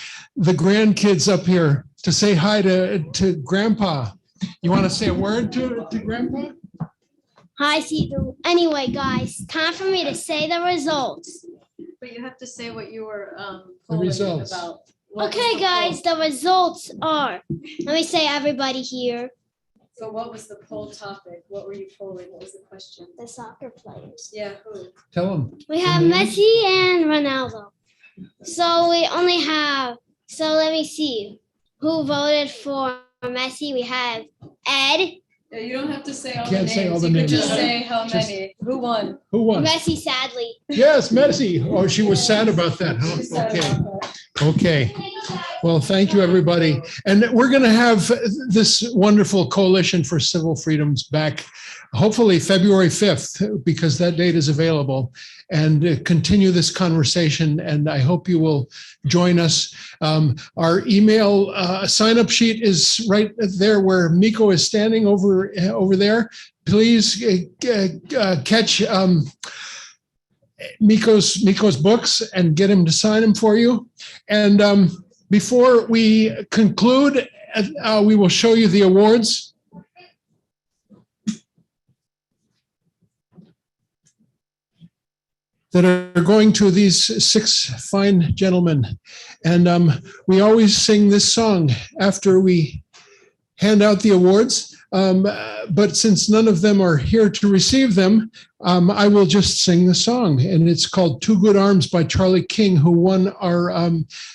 grandkids up here to say hi to Grandpa. You want to say a word to Grandpa? Hi, Cecil. Anyway, guys, time for me to say the results. But you have to say what you were The results. about. Okay, guys, the results are, let me say everybody here. So what was the poll topic? What were you polling? What was the question? The soccer players. Yeah, who? Tell them. We have Messi and Ronaldo. So we only have, so let me see. Who voted for Messi? We have Ed. Yeah, you don't have to say all Can't the say names. all the You names. can just say how Just- many. Who won? Who won? Messi, sadly. Yes, Messi. Oh, she was sad about that. Huh? She said Okay. about that. Okay. Well, thank you, everybody. And we're going to have this wonderful Coalition for Civil Freedoms back, hopefully February 5th, because that date is available, and continue this conversation. And I hope you will join us. Our email sign-up sheet is right there where Miko is standing over there. Please catch Miko's books and get him to sign them for you. And before we conclude, we will show you the awards. That are going to these 6 fine gentlemen. And we always sing this song after we hand out the awards. But since none of them are here to receive them, I will just sing the song. And it's called Two Good Arms by Charlie King, who won our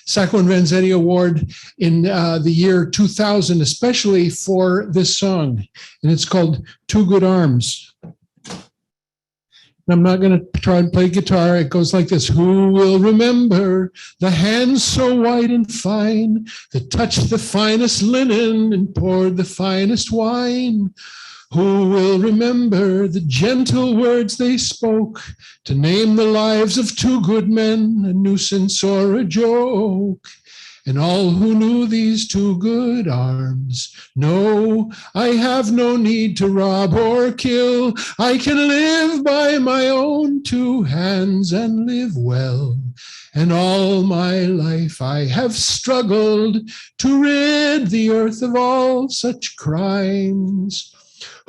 Sacco and Vanzetti Award in the year 2000, especially for this song. And it's called Two Good Arms. I'm not going to try and play guitar. It goes like this. Who will remember the hands so white and fine that touched the finest linen and poured the finest wine? Who will remember the gentle words they spoke to name the lives of two good men, a nuisance or a joke? And all who knew these two good arms know I have no need to rob or kill. I can live by my own two hands and live well. And all my life I have struggled to rid the earth of all such crimes.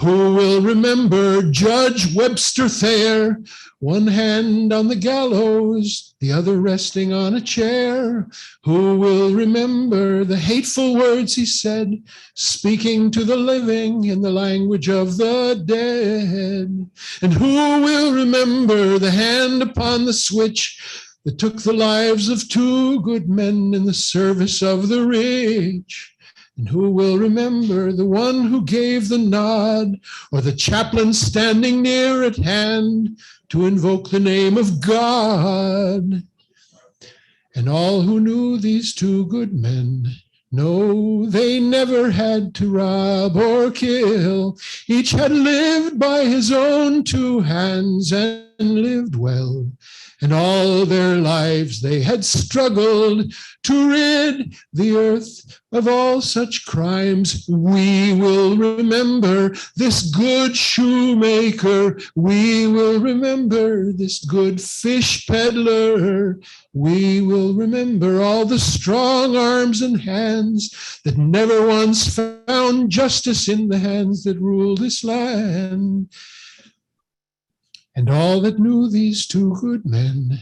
Who will remember Judge Webster Thayer, one hand on the gallows, the other resting on a chair? Who will remember the hateful words he said, speaking to the living in the language of the dead? And who will remember the hand upon the switch that took the lives of two good men in the service of the rich? And who will remember the one who gave the nod, or the chaplain standing near at hand to invoke the name of God? And all who knew these two good men know they never had to rob or kill. Each had lived by his own two hands and lived well. And all their lives they had struggled to rid the earth of all such crimes. We will remember this good shoemaker. We will remember this good fish peddler. We will remember all the strong arms and hands that never once found justice in the hands that rule this land. And all that knew these two good men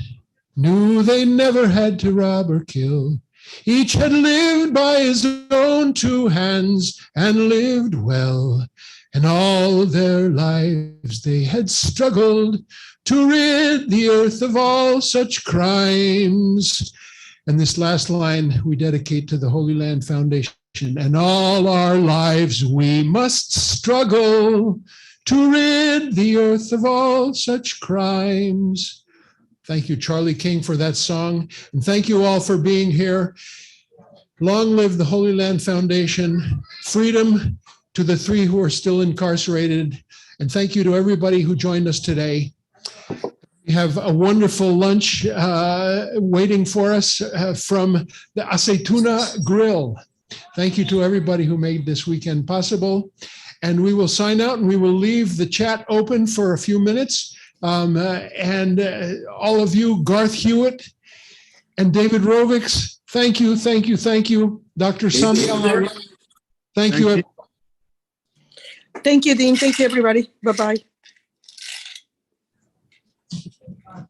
knew they never had to rob or kill. Each had lived by his own two hands and lived well. And all their lives they had struggled to rid the earth of all such crimes. And this last line we dedicate to the Holy Land Foundation. And all our lives we must struggle to rid the earth of all such crimes. Thank you, Charlie King, for that song. And thank you all for being here. Long live the Holy Land Foundation. Freedom to the three who are still incarcerated. And thank you to everybody who joined us today. We have a wonderful lunch waiting for us from the Aceituna Grill. Thank you to everybody who made this weekend possible. And we will sign out and we will leave the chat open for a few minutes. And all of you, Garth Hewitt and David Rovics, thank you, thank you, thank you. Dr. Sami Al Arian, thank you. Thank you, Dean. Thank you, everybody. Bye-bye.